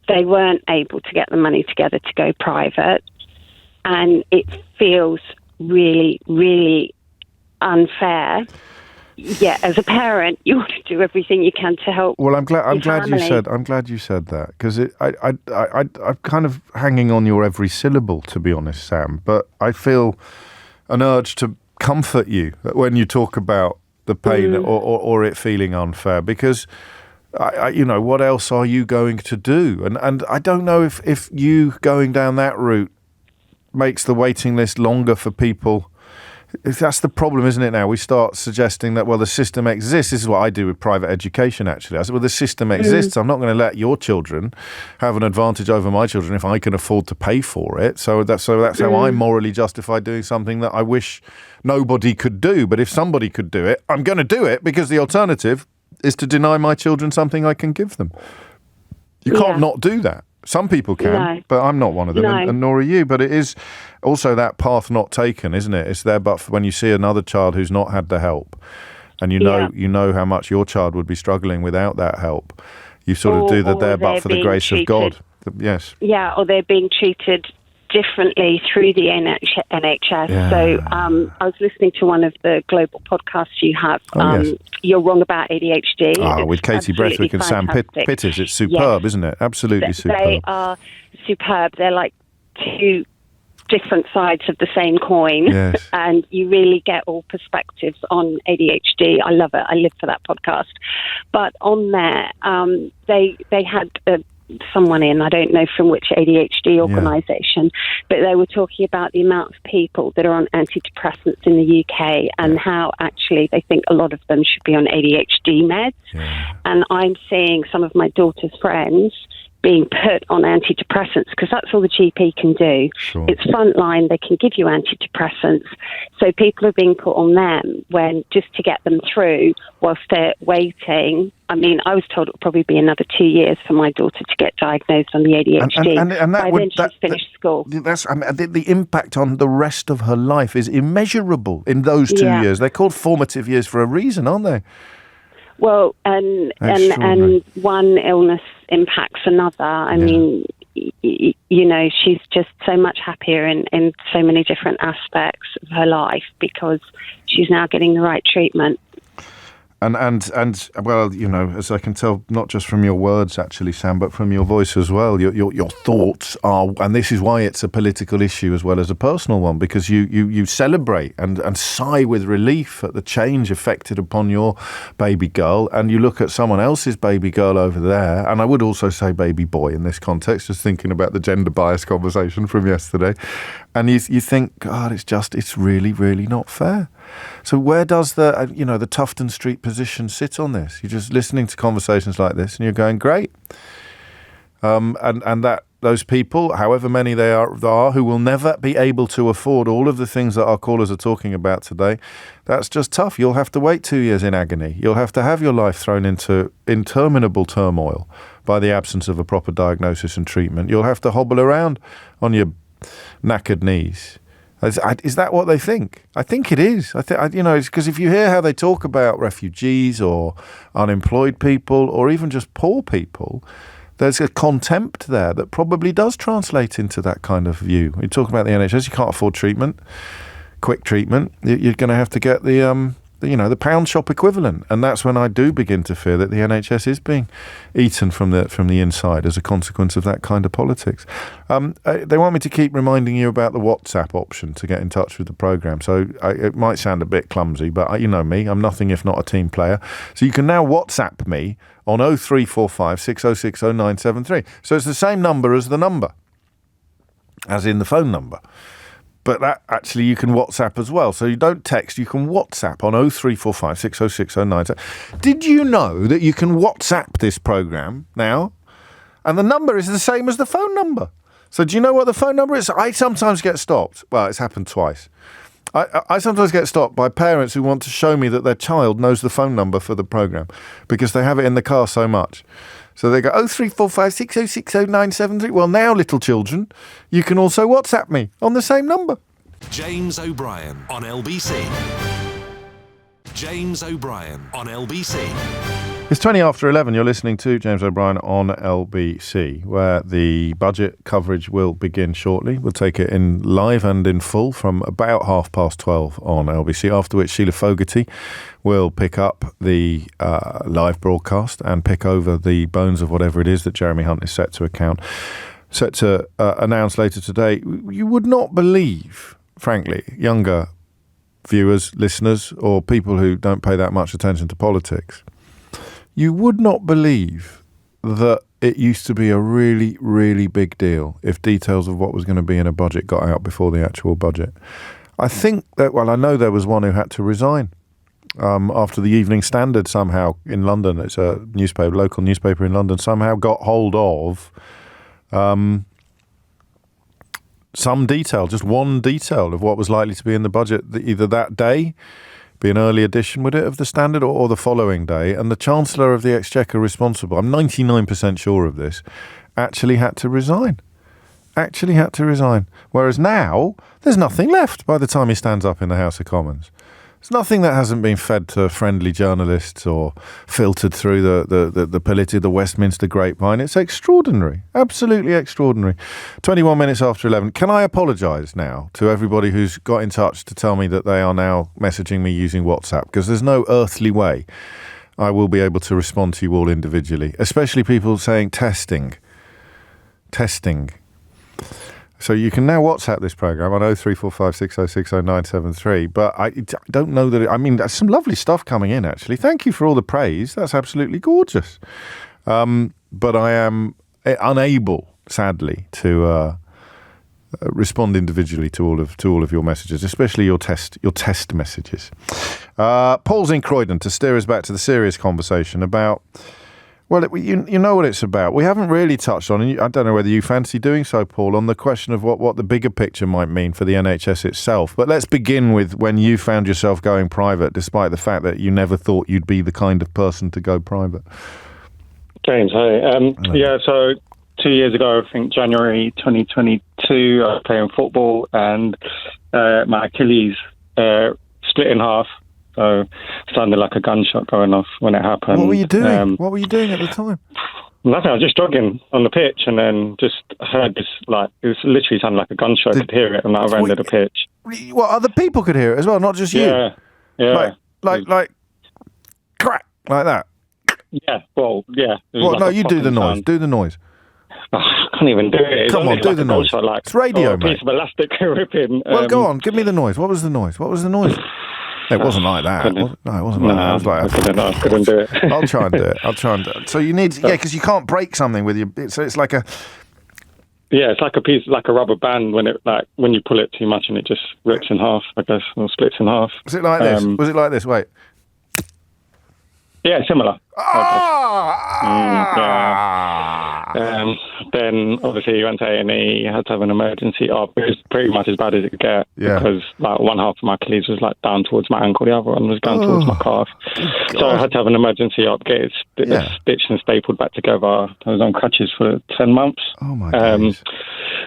they weren't able to get the money together to go private. And it feels really, really unfair as a parent, you want to do everything you can to help. Well, I'm glad family. you said that, because I'm kind of hanging on your every syllable, to be honest, Sam. But I feel an urge to comfort you when you talk about the pain or it feeling unfair, because what else are you going to do? And I don't know if you going down that route makes the waiting list longer for people. That's the problem, isn't it, now? We start suggesting that, well, the system exists. This is what I do with private education, actually. I said, well, the system exists. I'm not going to let your children have an advantage over my children if I can afford to pay for it. So that's how I'm morally justified doing something that I wish nobody could do. But if somebody could do it, I'm going to do it, because the alternative is to deny my children something I can give them. You can't not do that. Some people can, but I'm not one of them, and nor are you. But it is also that path not taken, isn't it? It's there, but when you see another child who's not had the help, and you know how much your child would be struggling without that help, you sort of do the there but for the grace of God. Yes. Yeah, or they're being treated differently through the NHS. Yeah. So I was listening to one of the global podcasts you have. You're Wrong About ADHD. With Katie Brethwick and Sam Pittis. It's superb, isn't it? Absolutely superb. They are superb. They're like two different sides of the same coin. Yes. And you really get all perspectives on ADHD. I love it. I live for that podcast. But on there, they had someone in, I don't know from which ADHD organisation, but they were talking about the amount of people that are on antidepressants in the UK and how actually they think a lot of them should be on ADHD meds. Yeah. And I'm seeing some of my daughter's friends being put on antidepressants because that's all the GP can do. Sure. It's frontline, they can give you antidepressants. So people are being put on them when just to get them through whilst they're waiting. I mean, I was told it would probably be another 2 years for my daughter to get diagnosed on the ADHD. And that then she's finished school. The impact on the rest of her life is immeasurable in those 2 years. They're called formative years for a reason, aren't they? Well, and one illness impacts another. I mean, she's just so much happier in so many different aspects of her life because she's now getting the right treatment. And well, as I can tell, not just from your words, actually, Sam, but from your voice as well, your thoughts are, and this is why it's a political issue as well as a personal one, because you celebrate and sigh with relief at the change affected upon your baby girl, and you look at someone else's baby girl over there, and I would also say baby boy in this context, just thinking about the gender bias conversation from yesterday, and you think, God, it's really, really not fair. So where does the Tufton Street position sit on this? You're just listening to conversations like this and you're going, great. And that those people, however many there are, who will never be able to afford all of the things that our callers are talking about today, that's just tough. You'll have to wait 2 years in agony. You'll have to have your life thrown into interminable turmoil by the absence of a proper diagnosis and treatment. You'll have to hobble around on your knackered knees. Is that what they think? I think it is. It's because if you hear how they talk about refugees or unemployed people or even just poor people, there's a contempt there that probably does translate into that kind of view. You talk about the NHS, you can't afford treatment, quick treatment. You're going to have to get the pound shop equivalent, and that's when I do begin to fear that the NHS is being eaten from the inside as a consequence of that kind of politics. They want me to keep reminding you about the WhatsApp option to get in touch with the programme. So it might sound a bit clumsy, but you know me, I'm nothing if not a team player. So you can now WhatsApp me on 0345 606 0973. So it's the same number as the number, as in the phone number. But that actually you can WhatsApp as well. So you don't text, you can WhatsApp on 0345 606 0973. Did you know that you can WhatsApp this programme now? And the number is the same as the phone number. So do you know what the phone number is? I sometimes get stopped. Well, it's happened twice. I sometimes get stopped by parents who want to show me that their child knows the phone number for the programme because they have it in the car so much. So they go, 0345 606 0973. Well, now, little children, you can also WhatsApp me on the same number. James O'Brien on LBC. James O'Brien on LBC. It's 20 after 11. You're listening to James O'Brien on LBC, where the budget coverage will begin shortly. We'll take it in live and in full from about 12:30 on LBC, after which Sheila Fogarty will pick up the live broadcast and pick over the bones of whatever it is that Jeremy Hunt is set to announce later today. You would not believe, frankly, younger viewers, listeners, or people who don't pay that much attention to politics, you would not believe that it used to be a really, really big deal if details of what was going to be in a budget got out before the actual budget. I think that, I know there was one who had to resign after the Evening Standard somehow in London, it's a local newspaper in London, somehow got hold of some detail, just one detail of what was likely to be in the budget either that day, be an early edition, would it, of the Standard, or the following day, and the Chancellor of the Exchequer responsible, I'm 99% sure of this, actually had to resign. Whereas now, there's nothing left by the time he stands up in the House of Commons. There's nothing that hasn't been fed to friendly journalists or filtered through the Westminster grapevine. It's extraordinary, absolutely extraordinary. 21 minutes after 11. Can I apologise now to everybody who's got in touch to tell me that they are now messaging me using WhatsApp? Because there's no earthly way I will be able to respond to you all individually, especially people saying testing. So you can now WhatsApp this programme on 03456060973, but I don't know that... there's some lovely stuff coming in, actually. Thank you for all the praise. That's absolutely gorgeous. But I am unable, sadly, to respond individually to all of your messages, especially your test messages. Paul's in Croydon to steer us back to the serious conversation about... Well, you know what it's about. We haven't really touched on, and I don't know whether you fancy doing so, Paul, on the question of what the bigger picture might mean for the NHS itself. But let's begin with when you found yourself going private, despite the fact that you never thought you'd be the kind of person to go private. James, hi. So 2 years ago, I think January 2022, I was playing football and my Achilles split in half. So it sounded like a gunshot going off when it happened. What were you doing? What were you doing at the time? Nothing. I was just jogging on the pitch and then just heard this, it was literally sounded like a gunshot. I could hear it on the other end of the pitch. Well, other people could hear it as well, not just you? Yeah. Like crack, like that? Yeah, well, yeah. Well, no, you do the noise. Do the noise. Oh, I can't even do it. Come on, do the noise. It's radio, mate. A piece of elastic ripping. Well, go on, give me the noise. What was the noise? It wasn't like that. No, it wasn't like that. It was like I couldn't do it. I'll try and do it. So you need, because you can't break something with your. So it's like a. Yeah, it's like a piece, like a rubber band when you pull it too much and it just rips in half, I guess, or splits in half. Was it like this? Was it like this? Wait. Yeah, similar. Then obviously you went to A&E, you had to have an emergency op. It was pretty much as bad as it could get because one half of my Achilles was down towards my ankle, the other one was down towards my calf. So I had to have an emergency op, get it stitched and stapled back together. I was on crutches for 10 months. Oh my God.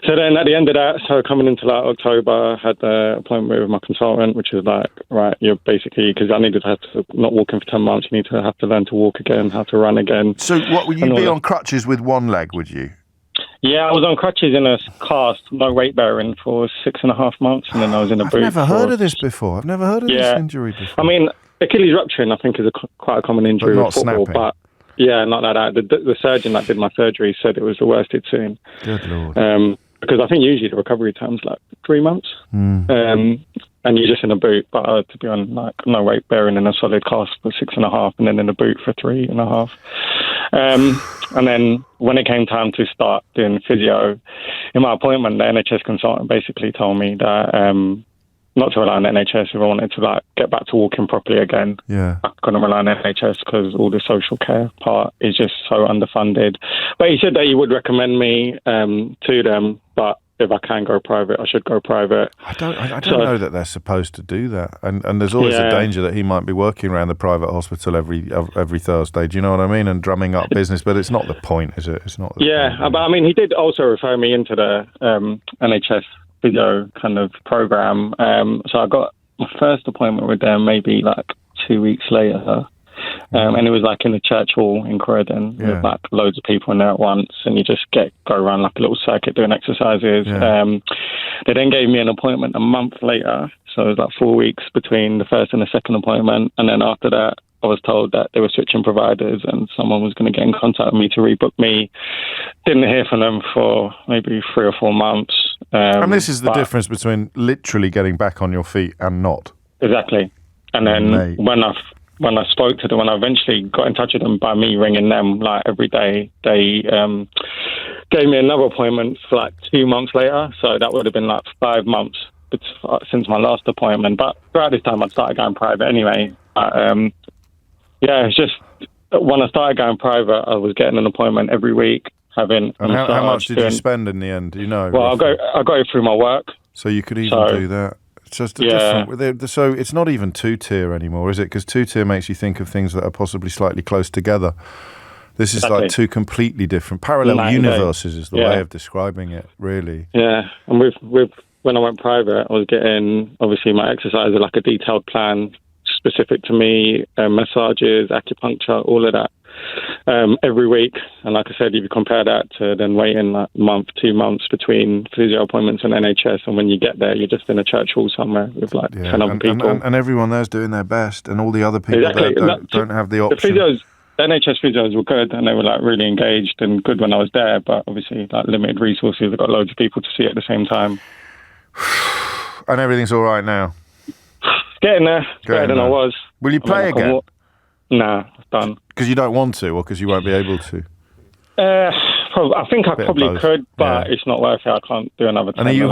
So then at the end of that, coming into October, I had the appointment with my consultant, which was right, you're basically, because I needed to have to not walking for 10 months, you need to have to learn to walk again, how to run again. So what would you be on crutches with one leg, would you? Yeah, I was on crutches in a cast, no weight bearing, for 6.5 months, and then I was in a boot. I've never heard of this before. I've never heard of this injury before. Achilles rupturing, I think, is quite a common injury with football, but yeah, not like that. The surgeon that did my surgery said it was the worst he'd seen. Good Lord. Because I think usually the recovery time's 3 months, and you're just in a boot. But to be on no weight bearing in a solid cast for 6.5, and then in a boot for 3.5. And then when it came time to start doing physio, in my appointment, the NHS consultant basically told me that not to rely on the NHS if I wanted to get back to walking properly again. Yeah, I couldn't rely on the NHS because all the social care part is just so underfunded. But he said that he would recommend me to them, but if I can go private, I should go private. I don't know that they're supposed to do that, and there's always a danger that he might be working around the private hospital every Thursday. Do you know what I mean? And drumming up business, but it's not the point, is it? It's not. But he did also refer me into the NHS physio kind of program. So I got my first appointment with them maybe 2 weeks later. And it was like in a church hall in Croydon with like loads of people in there at once, and you just go around like a little circuit doing exercises. They then gave me an appointment a month later, so it was like 4 weeks between the first and the second appointment, and then after that I was told that they were switching providers and someone was going to get in contact with me to rebook me. Didn't hear from them for maybe 3 or 4 months. And this is the difference between literally getting back on your feet and not. Exactly. And then when I spoke to them, when I eventually got in touch with them by me ringing them like every day, they gave me another appointment for like 2 months later. So that would have been like 5 months since my last appointment. But throughout this time, I started going private anyway. It's just when I started going private, I was getting an appointment every week. Having and how much did you spend in the end? Do you know? Well, I got it through my work. So you could even do that. It's just different. So it's not even 2-tier anymore, is it? Because 2-tier makes you think of things that are possibly slightly close together. This is like two completely different parallel universes. Is the way of describing it, really. Yeah, and with when I went private, I was getting obviously my exercise like a detailed plan specific to me, massages, acupuncture, all of that. Every week, and like I said, if you compare that to then waiting like a month, 2 months between physio appointments and NHS, and when you get there, you're just in a church hall somewhere with like 10 other people. And everyone there's doing their best, and all the other people there don't have the option. The NHS physios were good, and they were like really engaged and good when I was there, but obviously like limited resources. They've got loads of people to see at the same time. And everything's all right now? Getting there. Better than I was. Will you play again? Nah, it's done. Because you don't want to, or because you won't be able to? I think I probably could, but it's not worth it. I can't do another 10. And are you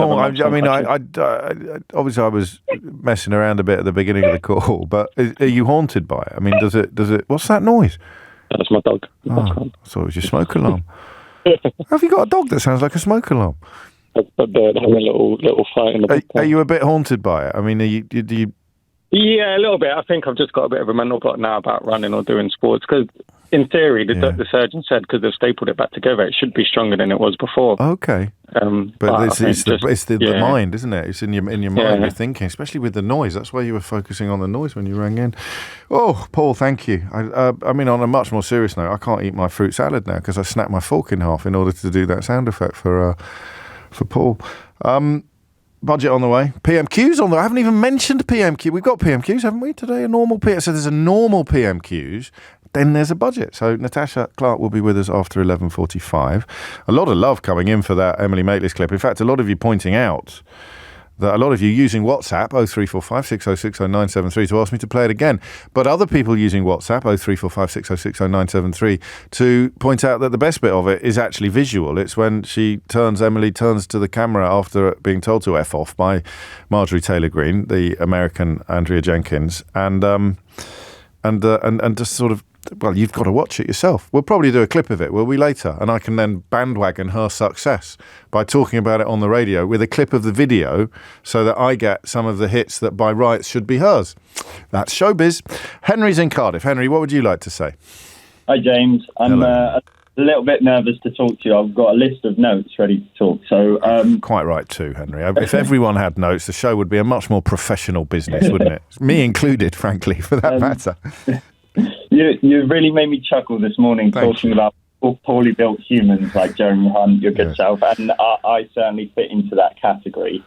obviously I was messing around a bit at the beginning of the call, but are you haunted by it? I mean, does it? What's that noise? That's my dog. Oh, I thought it was your smoke alarm. Have you got a dog that sounds like a smoke alarm? But they're having a little fight in the background. Are you a bit haunted by it? I mean, do you? Yeah, a little bit. I think I've just got a bit of a mental block now about running or doing sports because, in theory, the surgeon said because they've stapled it back together, it should be stronger than it was before. Okay, but it's the mind, isn't it? It's in your mind. You're thinking, especially with the noise. That's why you were focusing on the noise when you rang in. Oh, Paul, thank you. I mean, on a much more serious note, I can't eat my fruit salad now because I snapped my fork in half in order to do that sound effect for Paul. Budget on the way. PMQs on the way. I haven't even mentioned PMQ. We've got PMQs, haven't we, today? A normal PM. So there's a normal PMQs, then there's a budget. So Natasha Clark will be with us after 11:45. A lot of love coming in for that Emily Maitlis clip. In fact, a lot of you pointing out that a lot of you using WhatsApp, 0345 606 0973, to ask me to play it again. But other people using WhatsApp, 0345 606 0973, to point out that the best bit of it is actually visual. It's when Emily turns to the camera after being told to F off by Marjorie Taylor Greene, the American Andrea Jenkins, and just sort of, well, you've got to watch it yourself. We'll probably do a clip of it, will we, later? And I can then bandwagon her success by talking about it on the radio with a clip of the video so that I get some of the hits that by rights should be hers. That's showbiz. Henry's in Cardiff. Henry, what would you like to say? Hi, James. I'm a little bit nervous to talk to you. I've got a list of notes ready to talk. So quite right too, Henry. If everyone had notes, the show would be a much more professional business, wouldn't it? Me included, frankly, for that matter. You really made me chuckle this morning talking about poorly built humans like Jeremy Hunt, your good self, and I certainly fit into that category.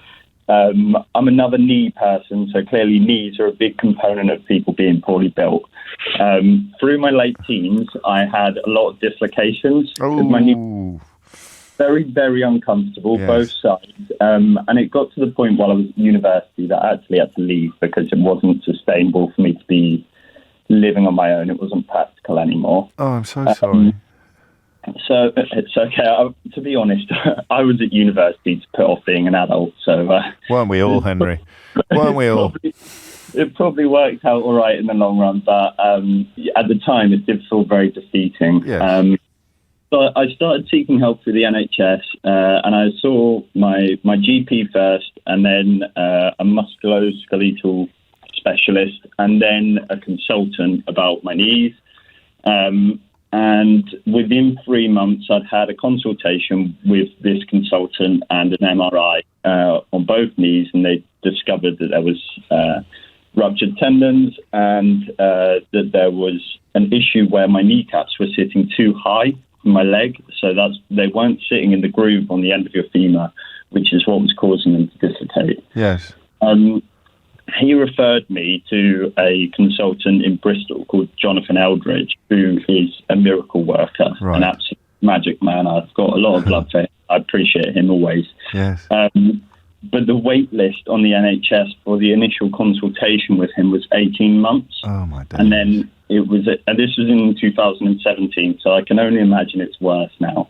I'm another knee person, so clearly knees are a big component of people being poorly built. Through my late teens, I had a lot of dislocations because my knee very, very uncomfortable, both sides. And it got to the point while I was at university that I actually had to leave because it wasn't sustainable for me to be living on my own. It wasn't practical anymore. Oh, I'm so sorry. So it's okay. To be honest, I was at university to put off being an adult. So weren't we all, Henry? Weren't we all? It probably worked out all right in the long run, but at the time it did feel very defeating. Yes. So I started seeking help through the NHS, and I saw my GP first, and then a musculoskeletal specialist, and then a consultant about my knees. And within 3 months, I'd had a consultation with this consultant and an MRI on both knees, and they discovered that there was ruptured tendons, and that there was an issue where my kneecaps were sitting too high in my leg, so they weren't sitting in the groove on the end of your femur, which is what was causing them to dislocate. Yes. He referred me to a consultant in Bristol called Jonathan Eldridge, who is a miracle worker, an absolute magic man. I've got a lot of love for him. I appreciate him always. Yes. But the wait list on the NHS for the initial consultation with him was 18 months. Oh, my days. And then it was, and this was in 2017, so I can only imagine it's worse now.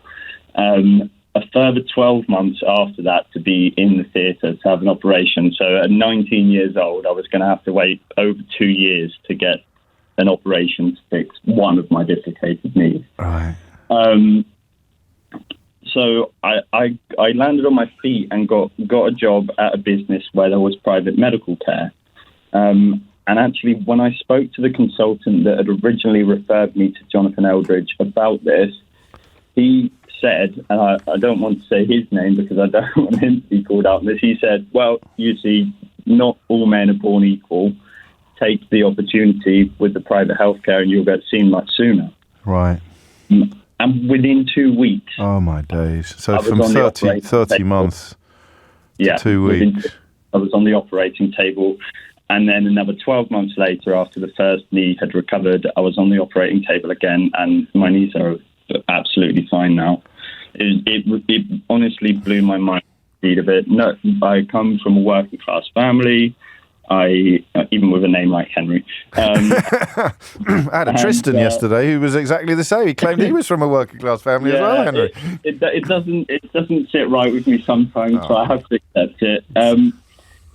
A further 12 months after that to be in the theatre to have an operation. So at 19 years old, I was going to have to wait over 2 years to get an operation to fix one of my dislocated knees. Right. So I landed on my feet and got a job at a business where there was private medical care. And actually, when I spoke to the consultant that had originally referred me to Jonathan Eldridge about this, he said, and I don't want to say his name because I don't want him to be called out on this, he said, well, you see, not all men are born equal. Take the opportunity with the private healthcare and you'll get seen much sooner. Right. And within 2 weeks... Oh, my days. So from 30 months to 2 weeks. I was on the operating table. And then another 12 months later, after the first knee had recovered, I was on the operating table again, and my knees are absolutely fine now. It honestly blew my mind a bit. No, I come from a working class family. Even with a name like Henry. I had a Tristan yesterday who was exactly the same. He claimed he was from a working class family as well, Henry. It doesn't sit right with me sometimes, so I have to accept it.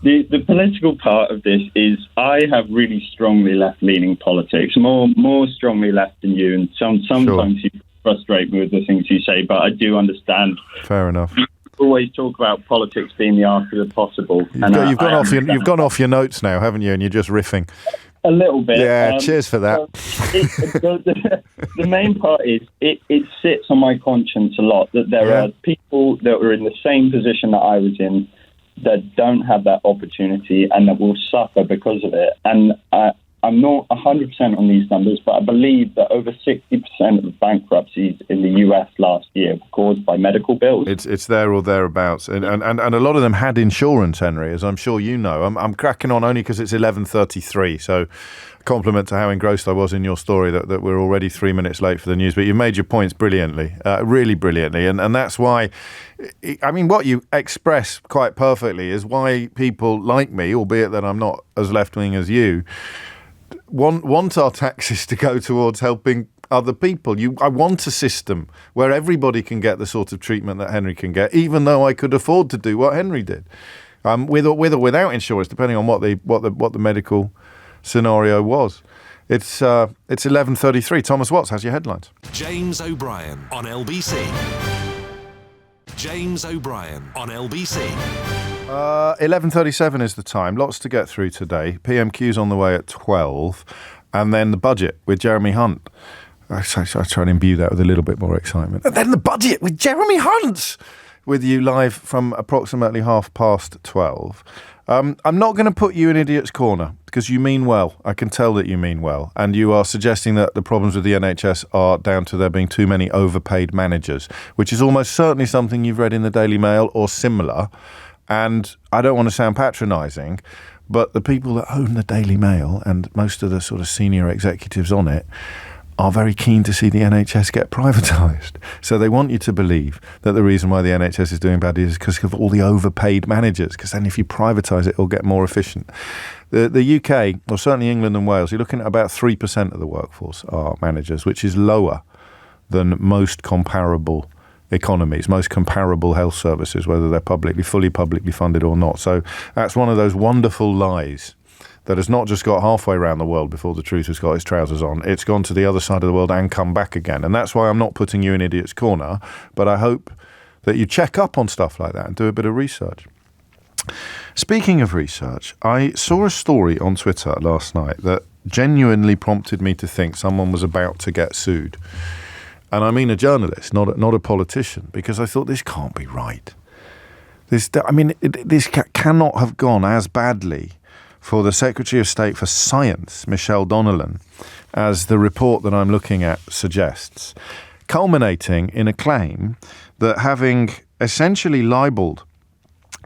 The political part of this is I have really strongly left-leaning politics, more strongly left than you, and sometimes you frustrate me with the things you say, but I do understand. Fair enough. You always talk about politics being the art of the possible. You've gone off your notes now, haven't you? And you're just riffing. A little bit. Yeah, cheers for that. The main part is it sits on my conscience a lot that there are people that were in the same position that I was in that don't have that opportunity and that will suffer because of it. And I'm not 100% on these numbers, but I believe that over 60% of bankruptcies in the US last year were caused by medical bills. It's there or thereabouts. And a lot of them had insurance, Henry, as I'm sure you know. I'm cracking on only because it's 11:33, so compliment to how engrossed I was in your story that we're already 3 minutes late for the news. But you made your points brilliantly, really brilliantly. And that's why, I mean, what you express quite perfectly is why people like me, albeit that I'm not as left-wing as you, want our taxes to go towards helping other people. I want a system where everybody can get the sort of treatment that Henry can get, even though I could afford to do what Henry did, with or without insurance, depending on what the medical scenario was. It's 11:33. Thomas Watts has your headlines. James O'Brien on LBC. James O'Brien on LBC. 11:37 is the time. Lots to get through today. PMQ's on the way at 12. And then the budget with Jeremy Hunt. I try and imbue that with a little bit more excitement. And then the budget with Jeremy Hunt with you live from approximately 12:30. I'm not going to put you in Idiot's Corner because you mean well. I can tell that you mean well. And you are suggesting that the problems with the NHS are down to there being too many overpaid managers, which is almost certainly something you've read in the Daily Mail or similar. And I don't want to sound patronising, but the people that own the Daily Mail and most of the sort of senior executives on it are very keen to see the NHS get privatised. So they want you to believe that the reason why the NHS is doing bad is because of all the overpaid managers, because then if you privatise it, it'll get more efficient. The UK, or certainly England and Wales, you're looking at about 3% of the workforce are managers, which is lower than most comparable economies, most comparable health services, whether they're fully publicly funded or not. So that's one of those wonderful lies that has not just got halfway around the world before the truth has got its trousers on. It's gone to the other side of the world and come back again. And that's why I'm not putting you in Idiot's Corner, but I hope that you check up on stuff like that and do a bit of research. Speaking of research, I saw a story on Twitter last night that genuinely prompted me to think someone was about to get sued. And I mean a journalist, not a politician, because I thought this can't be right. This cannot have gone as badly for the Secretary of State for Science, Michelle Donnellan, as the report that I'm looking at suggests, culminating in a claim that having essentially libelled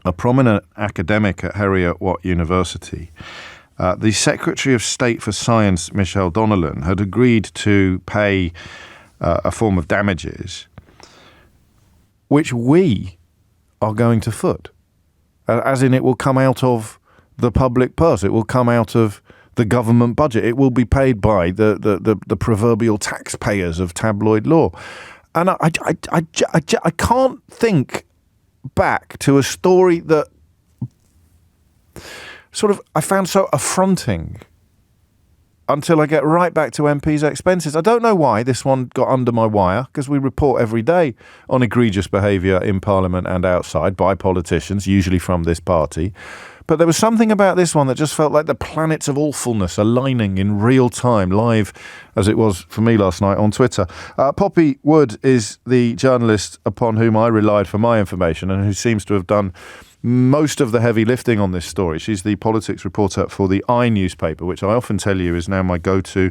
a prominent academic at Heriot-Watt University, the Secretary of State for Science, Michelle Donnellan, had agreed to pay a form of damages, which we are going to foot. As in, it will come out of the public purse. It will come out of the government budget. It will be paid by the proverbial taxpayers of tabloid law. And I can't think back to a story that sort of I found so affronting until I get right back to MP's expenses. I don't know why this one got under my wire, because we report every day on egregious behaviour in Parliament and outside by politicians, usually from this party. But there was something about this one that just felt like the planets of awfulness aligning in real time, live as it was for me last night on Twitter. Poppy Wood is the journalist upon whom I relied for my information and who seems to have done most of the heavy lifting on this story. She's the politics reporter for the I newspaper, which I often tell you is now my go-to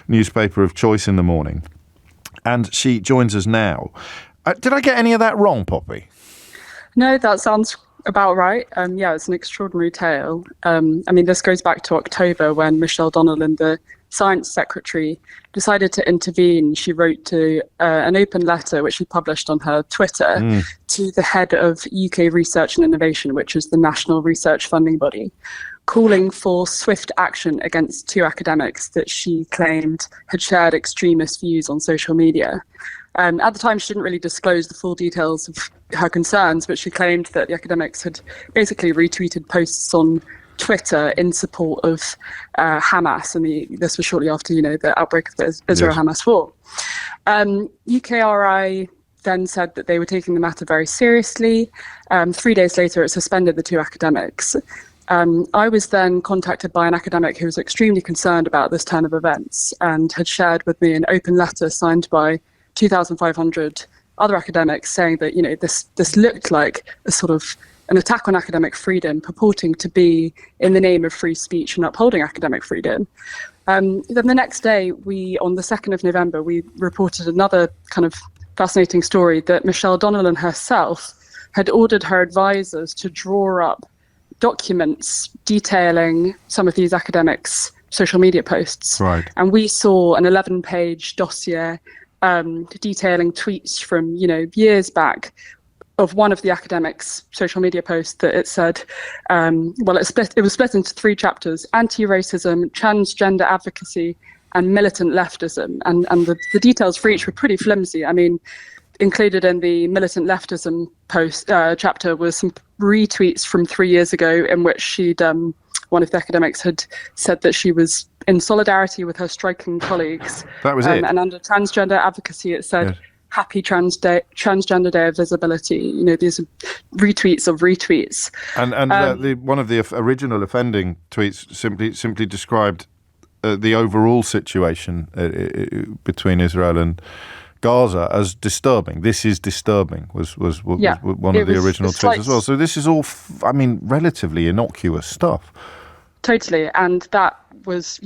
newspaper of choice in the morning. And she joins us now. Did I get any of that wrong, Poppy? No, that sounds about right. Yeah, it's an extraordinary tale. I mean, this goes back to October when Michelle Donnellan, the Science Secretary, decided to intervene. She wrote to an open letter, which she published on her Twitter, to the head of UK Research and Innovation, which is the national research funding body, calling for swift action against two academics that she claimed had shared extremist views on social media. At the time, she didn't really disclose the full details of her concerns, but she claimed that the academics had basically retweeted posts on Twitter in support of Hamas, and this was shortly after, the outbreak of the Israel-Hamas war. UKRI then said that they were taking the matter very seriously. 3 days later, it suspended the two academics. I was then contacted by an academic who was extremely concerned about this turn of events and had shared with me an open letter signed by 2,500 other academics saying that, this looked like a sort of an attack on academic freedom, purporting to be in the name of free speech and upholding academic freedom. Then the next day, on the 2nd of November, we reported another kind of fascinating story that Michelle Donnellan herself had ordered her advisors to draw up documents detailing some of these academics' social media posts. Right. And we saw an 11-page dossier detailing tweets from, years back of one of the academics' social media posts that it said, it was split into 3 chapters: anti-racism, transgender advocacy, and militant leftism. And the details for each were pretty flimsy. I mean, included in the militant leftism post chapter was some retweets from 3 years ago in which one of the academics had said that she was in solidarity with her striking colleagues. That was it. And under transgender advocacy, it said, Happy Transgender Day of Visibility. These are retweets of retweets. And one of the original offending tweets simply described the overall situation between Israel and Gaza as disturbing. This is disturbing was one of the original tweets as well. So this is all, relatively innocuous stuff. Totally. And that was,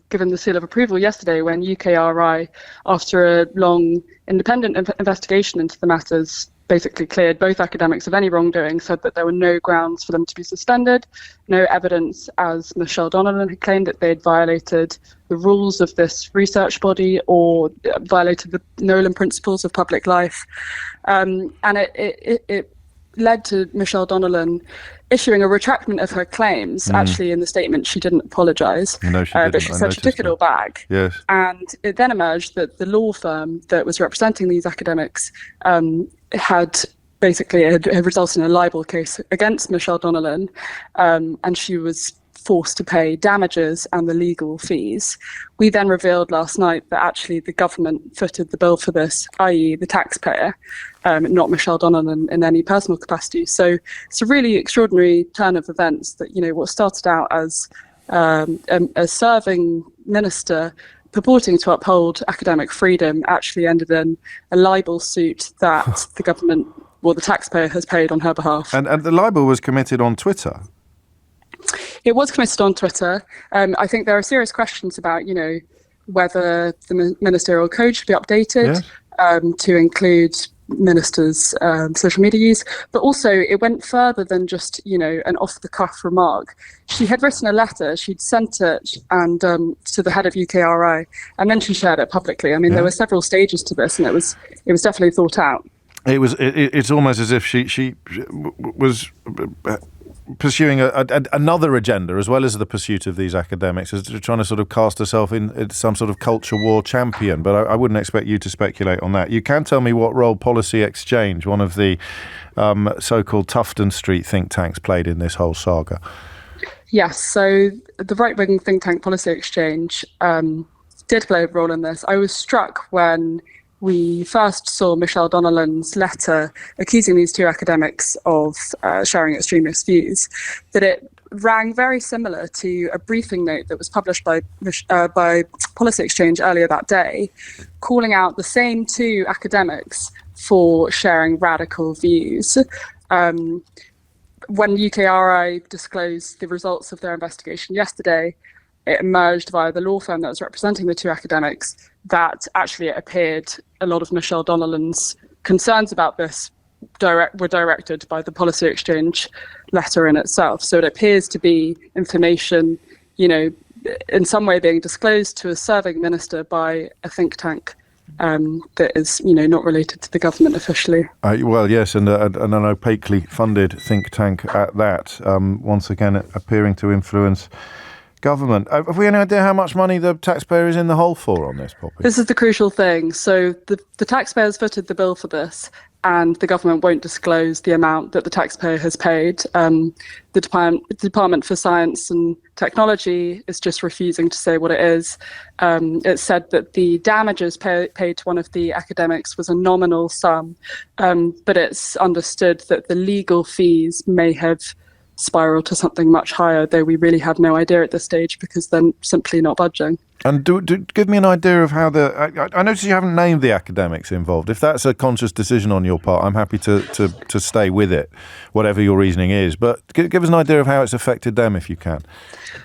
given the seal of approval yesterday when UKRI, after a long independent investigation into the matters, basically cleared both academics of any wrongdoing, said that there were no grounds for them to be suspended, no evidence, as Michelle Donnellan had claimed, that they had violated the rules of this research body or violated the Nolan principles of public life. And it led to Michelle Donnellan issuing a retractment of her claims. Actually, in the statement, she didn't apologise. No, she didn't. But she said she took it all back. Yes. And it then emerged that the law firm that was representing these academics had resulted in a libel case against Michelle Donnellan, and she was forced to pay damages and the legal fees. We then revealed last night that actually the government footed the bill for this, i.e. the taxpayer, not Michelle Donnellan in any personal capacity. So it's a really extraordinary turn of events that, what started out as a serving minister purporting to uphold academic freedom actually ended in a libel suit that the government, the taxpayer, has paid on her behalf. And the libel was committed on Twitter. It was committed on Twitter. I think there are serious questions about, whether the ministerial code should be updated to include ministers' social media use, but also it went further than just an off-the-cuff remark. She had written a letter, she'd sent it and to the head of UKRI, and then she shared it publicly. I mean, there were several stages to this, and it was definitely thought out. It's almost as if she was pursuing another agenda as well as the pursuit of these academics, as trying to sort of cast herself in some sort of culture war champion. But I wouldn't expect you to speculate on that. You can tell me what role Policy Exchange, one of the so-called Tufton Street think tanks, played in this whole saga. Yes, so the right-wing think tank Policy Exchange did play a role in this. I was struck when we first saw Michelle Donnellan's letter accusing these two academics of sharing extremist views, that it rang very similar to a briefing note that was published by Policy Exchange earlier that day, calling out the same two academics for sharing radical views. When UKRI disclosed the results of their investigation yesterday, it emerged via the law firm that was representing the two academics that actually it appeared a lot of Michelle Donnellan's concerns about this were directed by the Policy Exchange letter in itself. So it appears to be information, in some way being disclosed to a serving minister by a think tank that is, not related to the government officially. Well, yes, and an opaquely funded think tank at that, once again appearing to influence government. Have we any idea how much money the taxpayer is in the hole for on this, Poppy? This is the crucial thing. So the taxpayers footed the bill for this, and the government won't disclose the amount that the taxpayer has paid. The Department for Science and Technology is just refusing to say what it is. It said that the damages paid to one of the academics was a nominal sum, but it's understood that the legal fees may have spiral to something much higher, though we really have no idea at this stage because they're simply not budging. And do give me an idea of how I notice you haven't named the academics involved. If that's a conscious decision on your part, I'm happy to stay with it, whatever your reasoning is. But give us an idea of how it's affected them, if you can.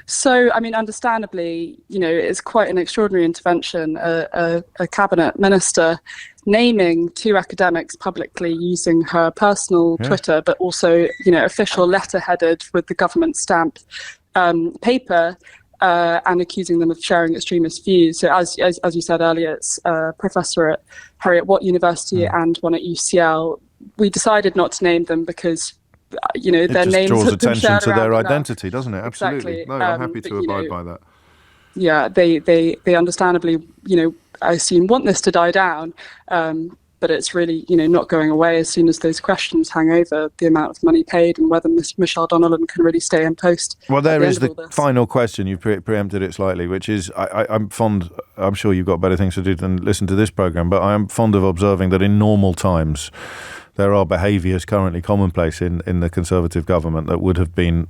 So, I mean, understandably, it's quite an extraordinary intervention. A cabinet minister naming two academics publicly using her personal Twitter, but also, official letter-headed with the government stamp paper, and accusing them of sharing extremist views. So as you said earlier, it's a professor at Heriot-Watt University and one at UCL. We decided not to name them because, their names draws attention to their identity, doesn't it? Absolutely. Exactly. No, I'm happy to abide by that. Yeah, they understandably, I assume want this to die down, but it's really, not going away as soon as those questions hang over the amount of money paid and whether Michelle Donnellan can really stay in post. Well, there is the final question. You preempted it slightly, which is I'm sure you've got better things to do than listen to this programme, but I am fond of observing that in normal times there are behaviours currently commonplace in the Conservative government that would have been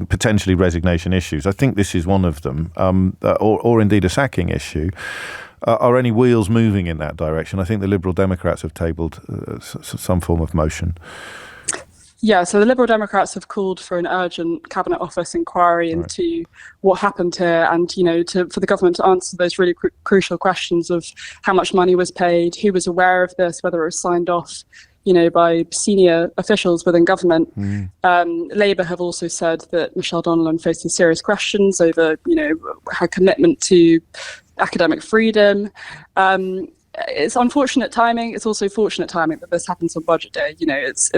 potentially resignation issues. I think this is one of them, or indeed a sacking issue. Are any wheels moving in that direction? I think the Liberal Democrats have tabled some form of motion. Yeah, so the Liberal Democrats have called for an urgent Cabinet Office inquiry into what happened here and, for the government to answer those really crucial questions of how much money was paid, who was aware of this, whether it was signed off, by senior officials within government. Labour have also said that Michelle Donnellan faces serious questions over, her commitment to academic freedom. It's unfortunate timing. It's also fortunate timing that this happens on budget day. It's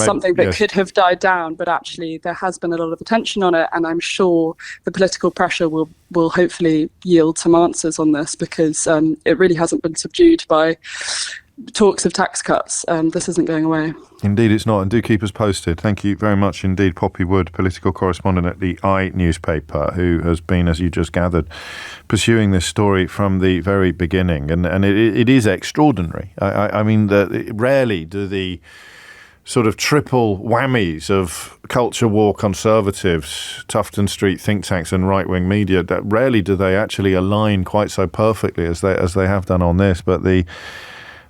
something that could have died down, but actually there has been a lot of attention on it, and I'm sure the political pressure will hopefully yield some answers on this because it really hasn't been subdued by talks of tax cuts. This isn't going away. Indeed it's not, and do keep us posted. Thank you very much indeed, Poppy Wood, political correspondent at the I newspaper, who has been, as you just gathered, pursuing this story from the very beginning, and it is extraordinary. I mean, rarely do the sort of triple whammies of culture war conservatives, Tufton Street think tanks and right-wing media, that rarely do they actually align quite so perfectly as they have done on this. But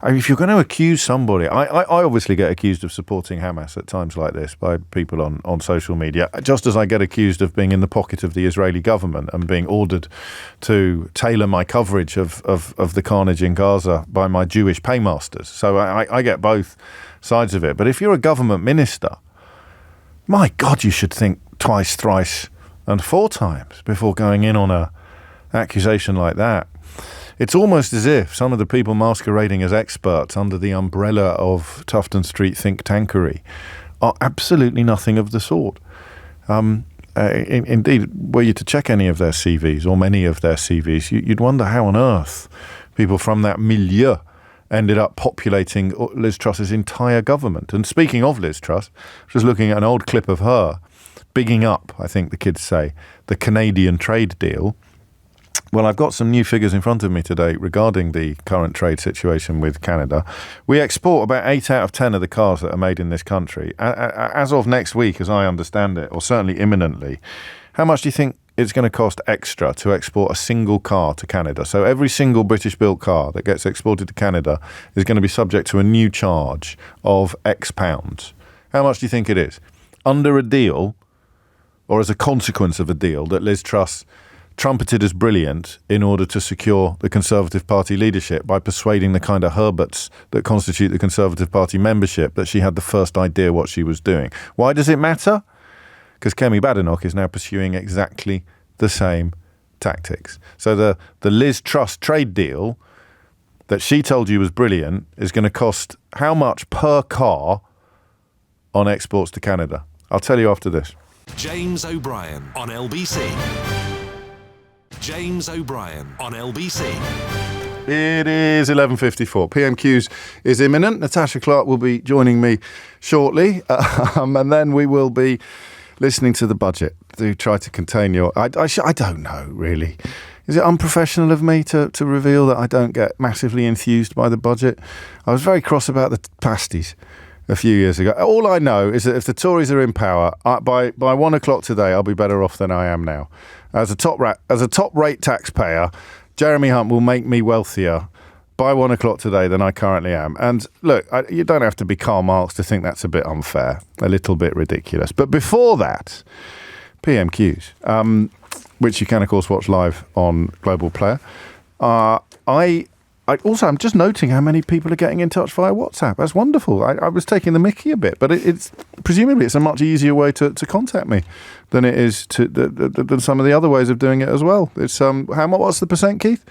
I mean, if you're going to accuse somebody, I obviously get accused of supporting Hamas at times like this by people on social media, just as I get accused of being in the pocket of the Israeli government and being ordered to tailor my coverage of the carnage in Gaza by my Jewish paymasters. So I get both sides of it. But if you're a government minister, my God, you should think twice, thrice, and 4 times before going in on a accusation like that. It's almost as if some of the people masquerading as experts under the umbrella of Tufton Street think tankery are absolutely nothing of the sort. Indeed, were you to check any of their CVs or many of their CVs, you'd wonder how on earth people from that milieu ended up populating Liz Truss's entire government. And speaking of Liz Truss, just looking at an old clip of her bigging up, I think the kids say, the Canadian trade deal. Well, I've got some new figures in front of me today regarding the current trade situation with Canada. We export about 8 out of 10 of the cars that are made in this country. As of next week, as I understand it, or certainly imminently, how much do you think it's going to cost extra to export a single car to Canada? So every single British-built car that gets exported to Canada is going to be subject to a new charge of X pounds. How much do you think it is? Under a deal, or as a consequence of a deal that Liz Truss trumpeted as brilliant in order to secure the Conservative Party leadership by persuading the kind of Herberts that constitute the Conservative Party membership that she had the first idea what she was doing. Why does it matter? Because Kemi Badenoch is now pursuing exactly the same tactics. So the Liz Truss trade deal that she told you was brilliant is going to cost how much per car on exports to Canada? I'll tell you after this. James O'Brien on LBC. James O'Brien on LBC. It is 11:54. PMQs is imminent. Natasha Clark will be joining me shortly, and then we will be listening to the budget to try to contain your... I don't know, really. Is it unprofessional of me to reveal that I don't get massively enthused by the budget? I was very cross about the pasties a few years ago. All I know is that if the Tories are in power, by 1 o'clock today, I'll be better off than I am now. As a top-rate taxpayer, Jeremy Hunt will make me wealthier by 1 o'clock today than I currently am. And look, you don't have to be Karl Marx to think that's a bit unfair, a little bit ridiculous. But before that, PMQs, which you can, of course, watch live on Global Player. I'm just noting how many people are getting in touch via WhatsApp. That's wonderful. I was taking the mickey a bit, but it's presumably it's a much easier way to contact me than it is than some of the other ways of doing it as well. It's what's the percent, Keith?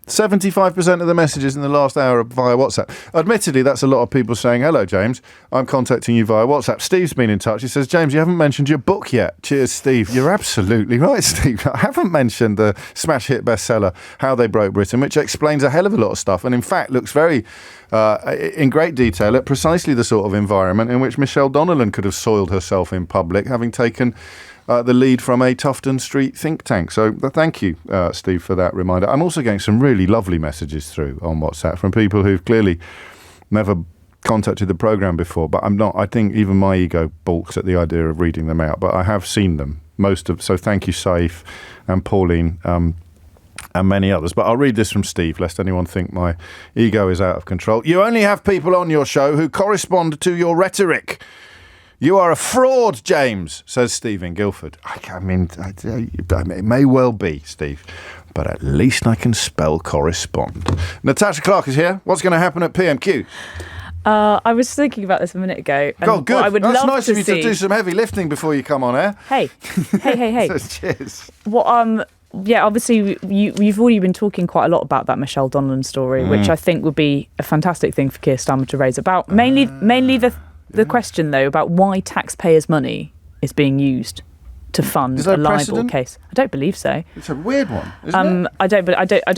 75% of the messages in the last hour are via WhatsApp. Admittedly, that's a lot of people saying, hello, James, I'm contacting you via WhatsApp. Steve's been in touch. He says, James, you haven't mentioned your book yet. Cheers, Steve. You're absolutely right, Steve. I haven't mentioned the smash hit bestseller, How They Broke Britain, which explains a hell of a lot of stuff and, in fact, looks very in great detail at precisely the sort of environment in which Michelle Donnellan could have soiled herself in public, having taken the lead from a Tufton Street think tank. So thank you, Steve, for that reminder. I'm also getting some really lovely messages through on WhatsApp from people who've clearly never contacted the programme before, but I think even my ego balks at the idea of reading them out, but I have seen them, so thank you, Saif and Pauline, and many others. But I'll read this from Steve, lest anyone think my ego is out of control. You only have people on your show who correspond to your rhetoric. You are a fraud, James, says Steve in Guildford. I mean, it may well be, Steve, but at least I can spell correspond. Natasha Clark is here. What's going to happen at PMQ? I was thinking about this a minute ago. Oh, good. I would That's love nice of you to do some heavy lifting before you come on air. Hey. Cheers. Yeah, obviously, you've already been talking quite a lot about that Michelle Donnellan story, which I think would be a fantastic thing for Keir Starmer to raise about. Mainly the question, though, about why taxpayers' money is being used to fund a libel case. I don't believe so. It's a weird one, isn't it? I don't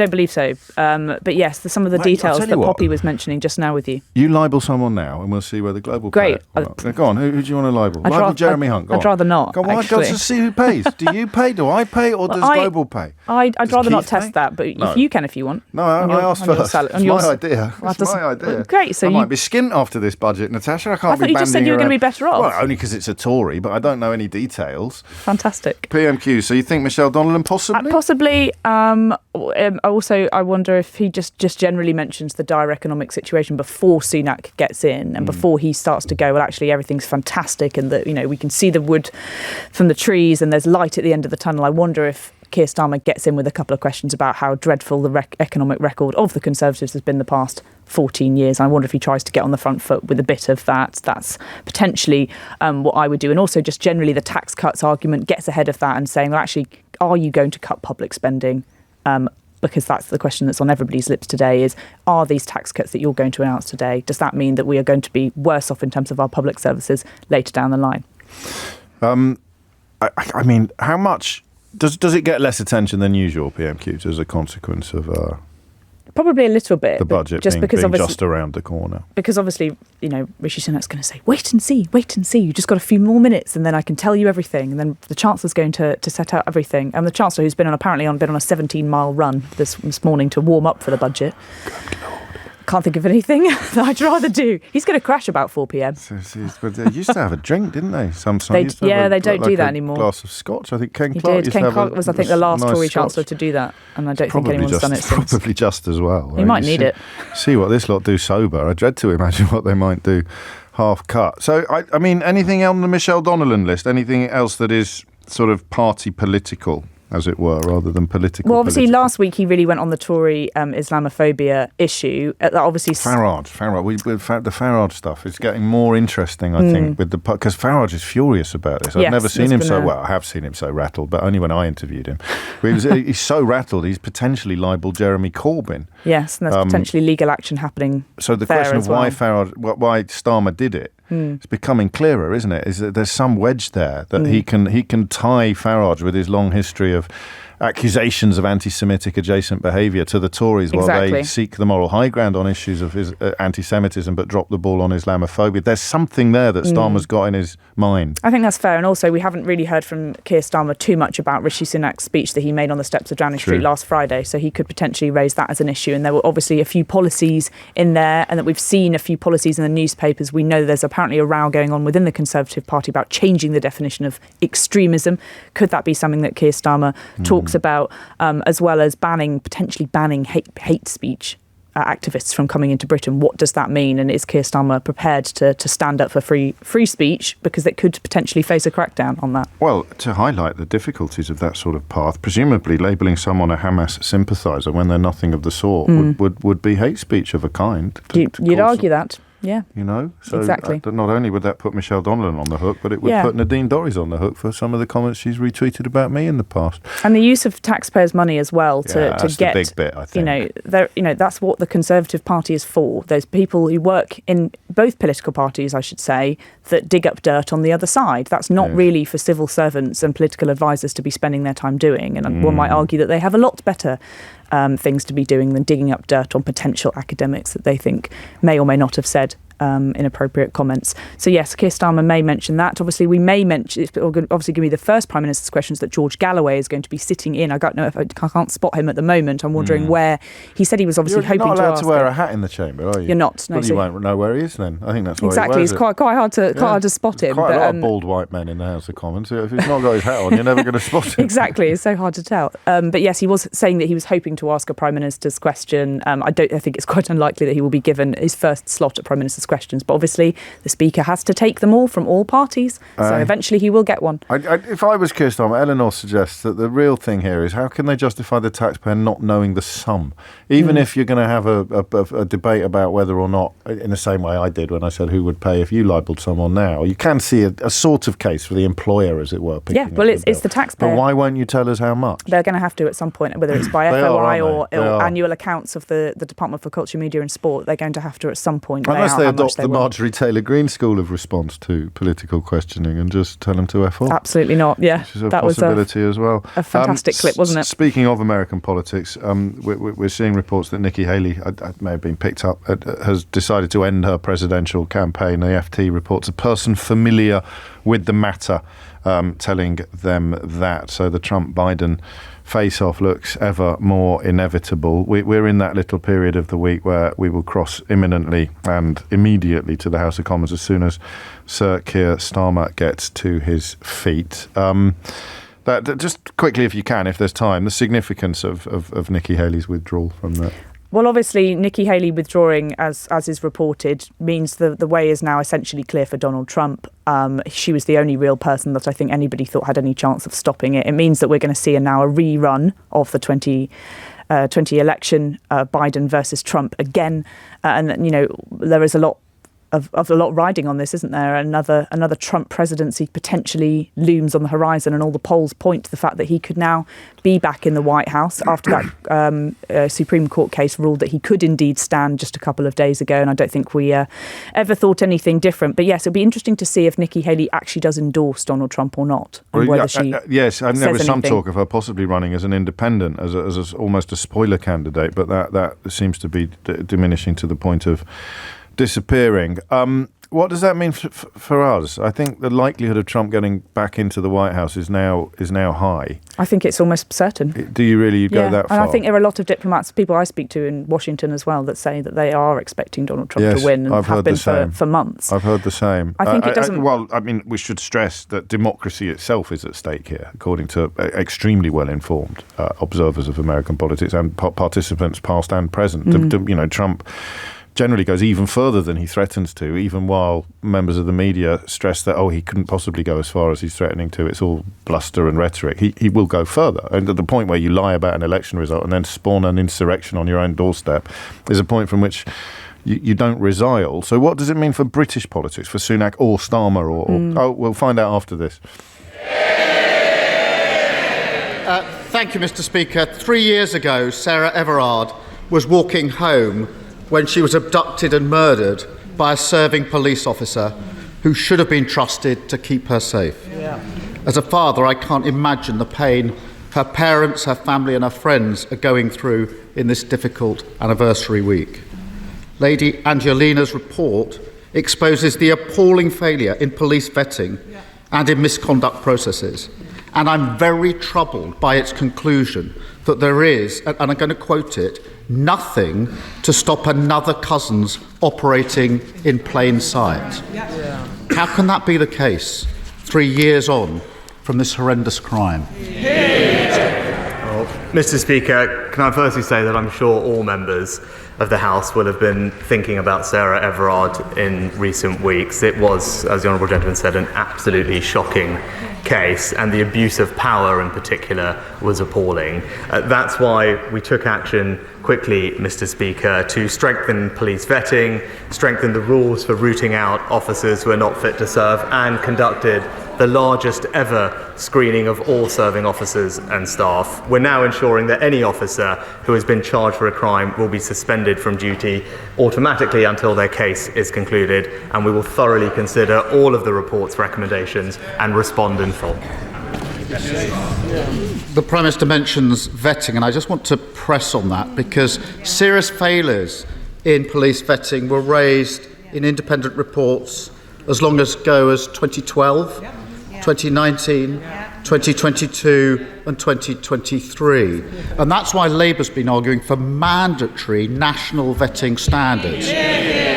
believe so. But yes, some of the details that Poppy was mentioning just now with you. You libel someone now, and we'll see where the global. Great. Go on. Who do you want to libel? Libel Jeremy Hunt. I'd rather not. Go on. I've got to see who pays. Do you pay? Do I pay? Or does Global pay? I'd rather not test that, but if you can, if you want. No, I asked first. It's my idea. It's my idea. Great. So I might be skint after this budget, Natasha. I thought you just said you were going to be better off. Well, only because it's a Tory, but I don't know any details. fantastic. PMQ. So you think Michelle Donnellan possibly? Possibly. Also, I wonder if he just generally mentions the dire economic situation before Sunak gets in and before he starts to go, well, actually, everything's fantastic and that, we can see the wood from the trees and there's light at the end of the tunnel. I wonder if Keir Starmer gets in with a couple of questions about how dreadful the economic record of the Conservatives has been the past 14 years. I wonder if he tries to get on the front foot with a bit of that. That's potentially what I would do. And also just generally the tax cuts argument gets ahead of that and saying, well, actually, are you going to cut public spending? Because that's the question that's on everybody's lips today is, are these tax cuts that you're going to announce today, does that mean that we are going to be worse off in terms of our public services later down the line? I mean, how much... Does it get less attention than usual, PMQ, as a consequence of probably a little bit the budget just being just around the corner? Because obviously, Rishi Sunak's going to say, wait and see. You just got a few more minutes and then I can tell you everything. And then the Chancellor's going to set out everything. And the Chancellor, who's been on a 17-mile run this morning to warm up for the budget. Can't think of anything that I'd rather do. He's going to crash about 4 p.m. But they used to have a drink, didn't they? Sometimes. They don't do that anymore. Glass of scotch. I think Ken he Clarke did. Ken Clarke was, I think, the last Tory Chancellor to do that, and I don't think anyone's done it since. Probably just as well. He might need it. See what this lot do sober. I dread to imagine what they might do half cut. So, I mean, anything on the Michelle Donnellan list? Anything else that is sort of party political, as it were, rather than political? Well, obviously, last week he really went on the Tory Islamophobia issue. Obviously, Farage. The Farage stuff is getting more interesting, I think, because Farage is furious about this. I've never seen him so well. I have seen him so rattled, but only when I interviewed him. He's so rattled, he's potentially libelled Jeremy Corbyn. Yes, and there's potentially legal action happening. So the question of why Starmer did it. It's becoming clearer, isn't it? Is that there's some wedge there that he can tie Farage with his long history of accusations of anti-Semitic adjacent behaviour to the Tories while they seek the moral high ground on issues of his anti-Semitism but drop the ball on Islamophobia. There's something there that Starmer's got in his mind. I think that's fair. And also, we haven't really heard from Keir Starmer too much about Rishi Sunak's speech that he made on the steps of Downing Street last Friday. So he could potentially raise that as an issue. And there were obviously a few policies in there, and that we've seen a few policies in the newspapers. We know there's apparently a row going on within the Conservative Party about changing the definition of extremism. Could that be something that Keir Starmer talks about, as well as potentially banning hate speech activists from coming into Britain? What does that mean? And is Keir Starmer prepared to stand up for free speech, because it could potentially face a crackdown on that? Well, to highlight the difficulties of that sort of path, presumably labelling someone a Hamas sympathiser when they're nothing of the sort would be hate speech of a kind. You'd argue that. Yeah. So exactly. Not only would that put Michelle Donnellan on the hook, but it would put Nadine Dorries on the hook for some of the comments she's retweeted about me in the past. And the use of taxpayers' money as well to get the big bit, I think. That's what the Conservative Party is for. There's people who work in both political parties, I should say, that dig up dirt on the other side. That's not really for civil servants and political advisors to be spending their time doing. And one might argue that they have a lot better things to be doing than digging up dirt on potential academics that they think may or may not have said inappropriate comments. So yes, Keir Starmer may mention that. Obviously, we may mention, it's obviously going to be the first Prime Minister's questions that George Galloway is going to be sitting in. I don't know if I can't spot him at the moment. I'm wondering where he said he was obviously hoping to ask. You're not allowed to wear a hat in the chamber, are you? You're not. No, well, you won't know where he is then. I think that's why exactly. It's quite hard to spot him. Quite a lot of bald white men in the House of Commons. So if he's not got his hat on, you're never going to spot him. Exactly. It's so hard to tell. But yes, he was saying that he was hoping to ask a Prime Minister's question. I think it's quite unlikely that he will be given his first slot at Prime Minister's questions. But obviously, the Speaker has to take them all from all parties, so eventually he will get one. If I was Keir Starmer, Eleanor suggests that the real thing here is how can they justify the taxpayer not knowing the sum? Even if you're going to have a debate about whether or not, in the same way I did when I said who would pay if you libelled someone now, you can see a sort of case for the employer, as it were. It's the taxpayer. But why won't you tell us how much? They're going to have to at some point, whether it's by FOI or annual accounts of the Department for Culture, Media and Sport, they're going to have to at some point. Unless they adopt the Marjorie Taylor Greene school of response to political questioning and just tell them to F off. Absolutely not, yeah. Which is a possibility as well. A fantastic clip, wasn't it? Speaking of American politics, we're seeing reports that Nikki Haley, may have been picked up, has decided to end her presidential campaign. The FT reports a person familiar with the matter telling them that. So the Trump-Biden face-off looks ever more inevitable. We're in that little period of the week where we will cross imminently and immediately to the House of Commons as soon as Sir Keir Starmer gets to his feet. Just quickly, if you can, if there's time, the significance of Nikki Haley's withdrawal from that. Well, obviously, Nikki Haley withdrawing, as is reported, means the way is now essentially clear for Donald Trump. She was the only real person that I think anybody thought had any chance of stopping it. It means that we're going to see now a rerun of the 2020 election, Biden versus Trump again. And, you know, there is a lot of a lot riding on this, isn't there? Another Trump presidency potentially looms on the horizon, and all the polls point to the fact that he could now be back in the White House after that Supreme Court case ruled that he could indeed stand just a couple of days ago, and I don't think we ever thought anything different. But yes, it'll be interesting to see if Nikki Haley actually does endorse Donald Trump or not, and whether she yes, I know there was some anything. talk of her possibly running as an independent, as almost a spoiler candidate, but that seems to be diminishing to the point of disappearing. What does that mean for us? I think the likelihood of Trump getting back into the White House is now high. I think it's almost certain. Do you really go that far? And I think there are a lot of diplomats, people I speak to in Washington as well, that say that they are expecting Donald Trump to win and have been for months. I've heard the same. I think it doesn't... Well, I mean, we should stress that democracy itself is at stake here, according to extremely well-informed observers of American politics and participants past and present. You know, Trump generally goes even further than he threatens to, even while members of the media stress that, he couldn't possibly go as far as he's threatening to. It's all bluster and rhetoric. He will go further. And at the point where you lie about an election result and then spawn an insurrection on your own doorstep is a point from which you don't resile. So what does it mean for British politics, for Sunak or Starmer? Or we'll find out after this. Thank you, Mr. Speaker. 3 years ago, Sarah Everard was walking home when she was abducted and murdered by a serving police officer who should have been trusted to keep her safe. Yeah. As a father, I can't imagine the pain her parents, her family and her friends are going through in this difficult anniversary week. Lady Angelina's report exposes the appalling failure in police vetting and in misconduct processes. And I'm very troubled by its conclusion that there is, and I'm going to quote it, nothing to stop another cousin's operating in plain sight. How can that be the case 3 years on from this horrendous crime? Well, Mr. Speaker, can I firstly say that I'm sure all members of the House will have been thinking about Sarah Everard in recent weeks. It was, as the Honourable Gentleman said, an absolutely shocking case, and the abuse of power in particular was appalling. That's why we took action quickly, Mr. Speaker, to strengthen police vetting, strengthen the rules for rooting out officers who are not fit to serve, and conducted the largest ever screening of all serving officers and staff. We're now ensuring that any officer who has been charged for a crime will be suspended from duty automatically until their case is concluded, and we will thoroughly consider all of the report's recommendations and respond in full. The Prime Minister mentions vetting, and I just want to press on that because serious failures in police vetting were raised in independent reports as long ago as 2012, 2019, 2022 and 2023. And that's why Labour's been arguing for mandatory national vetting standards,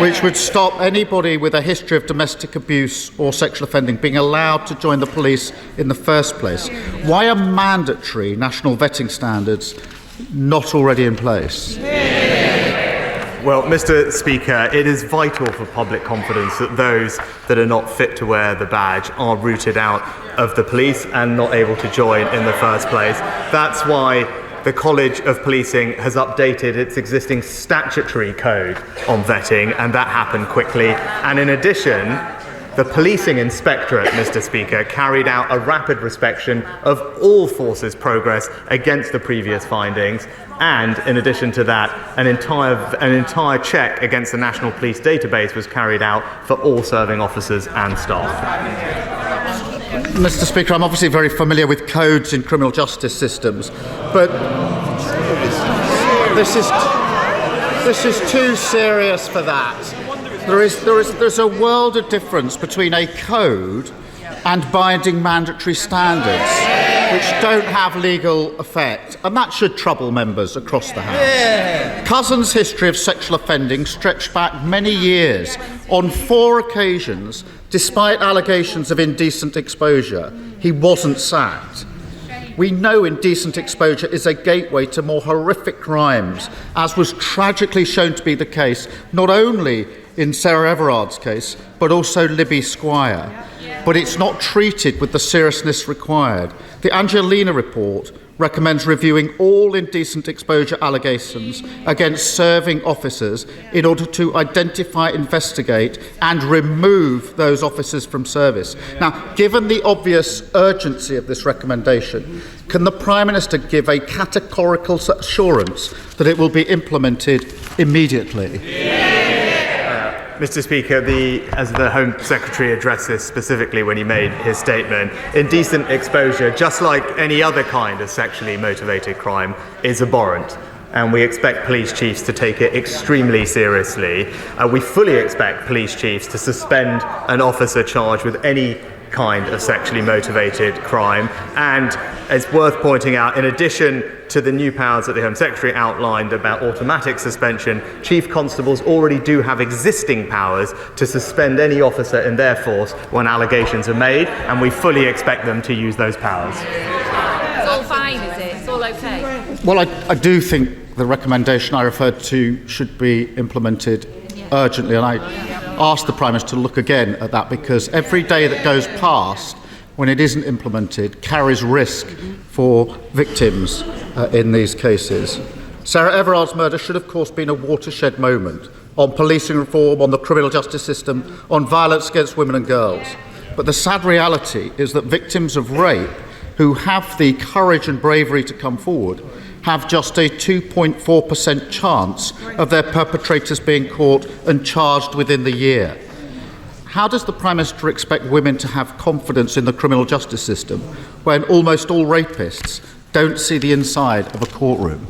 which would stop anybody with a history of domestic abuse or sexual offending being allowed to join the police in the first place. Why are mandatory national vetting standards not already in place? Well, Mr. Speaker, it is vital for public confidence that those that are not fit to wear the badge are rooted out of the police and not able to join in the first place. That's why the College of Policing has updated its existing statutory code on vetting, and that happened quickly. And in addition, the Policing Inspectorate, Mr. Speaker, carried out a rapid inspection of all forces' progress against the previous findings. And in addition to that, an entire check against the National Police Database was carried out for all serving officers and staff. Mr. Speaker, I'm obviously very familiar with codes in criminal justice systems, but this is too serious for that. There's a world of difference between a code and binding mandatory standards, which don't have legal effect, and that should trouble members across the House. Cousin's history of sexual offending stretched back many years. On 4 occasions, despite allegations of indecent exposure, he wasn't sacked. We know indecent exposure is a gateway to more horrific crimes, as was tragically shown to be the case not only in Sarah Everard's case, but also Libby Squire. But it's not treated with the seriousness required. The Angelina report recommends reviewing all indecent exposure allegations against serving officers in order to identify, investigate and remove those officers from service. Now, given the obvious urgency of this recommendation, can the Prime Minister give a categorical assurance that it will be implemented immediately? Mr. Speaker, as the Home Secretary addressed this specifically when he made his statement, indecent exposure, just like any other kind of sexually motivated crime, is abhorrent. And we expect police chiefs to take it extremely seriously. We fully expect police chiefs to suspend an officer charged with any kind of sexually motivated crime. And it's worth pointing out, in addition to the new powers that the Home Secretary outlined about automatic suspension, Chief Constables already do have existing powers to suspend any officer in their force when allegations are made, and we fully expect them to use those powers. It's all fine, is it? It's all okay? Well, I do think the recommendation I referred to should be implemented urgently, and I ask the Prime Minister to look again at that, because every day that goes past when it isn't implemented carries risk for victims in these cases. Sarah Everard's murder should, of course, been a watershed moment on policing reform, on the criminal justice system, on violence against women and girls. But the sad reality is that victims of rape who have the courage and bravery to come forward have just a 2.4% chance of their perpetrators being caught and charged within the year. How does the Prime Minister expect women to have confidence in the criminal justice system when almost all rapists don't see the inside of a courtroom?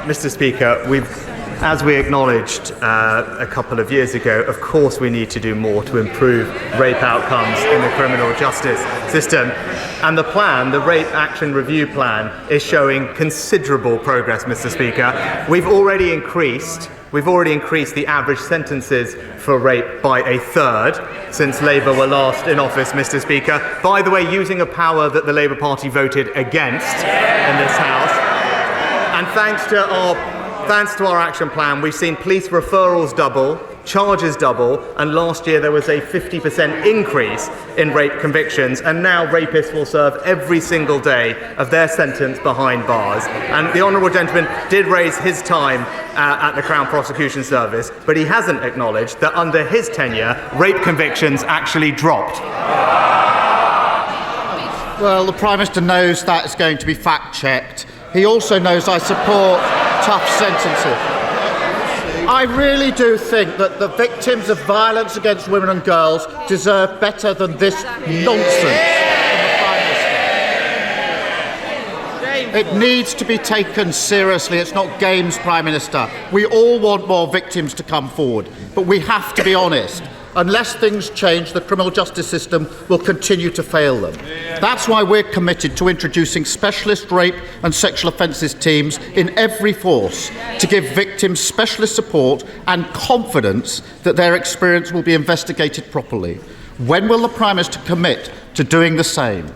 Mr. Speaker, as we acknowledged a couple of years ago, of course we need to do more to improve rape outcomes in the criminal justice system. And the plan, the Rape Action Review Plan, is showing considerable progress, Mr. Speaker. We've already increased the average sentences for rape by a third since Labour were last in office, Mr. Speaker. By the way, using a power that the Labour Party voted against in this House. And thanks to our action plan, we've seen police referrals double, charges double, and last year there was a 50% increase in rape convictions, and now rapists will serve every single day of their sentence behind bars. And the honourable gentleman did raise his time at the Crown Prosecution Service, but he hasn't acknowledged that under his tenure, rape convictions actually dropped. Well, the Prime Minister knows that is going to be fact-checked. He also knows I support tough sentences. I really do think that the victims of violence against women and girls deserve better than this nonsense from the Prime Minister. It needs to be taken seriously. It's not games, Prime Minister. We all want more victims to come forward, but we have to be honest. Unless things change, the criminal justice system will continue to fail them. That's why we're committed to introducing specialist rape and sexual offences teams in every force to give victims specialist support and confidence that their experience will be investigated properly. When will the Prime Minister commit to doing the same?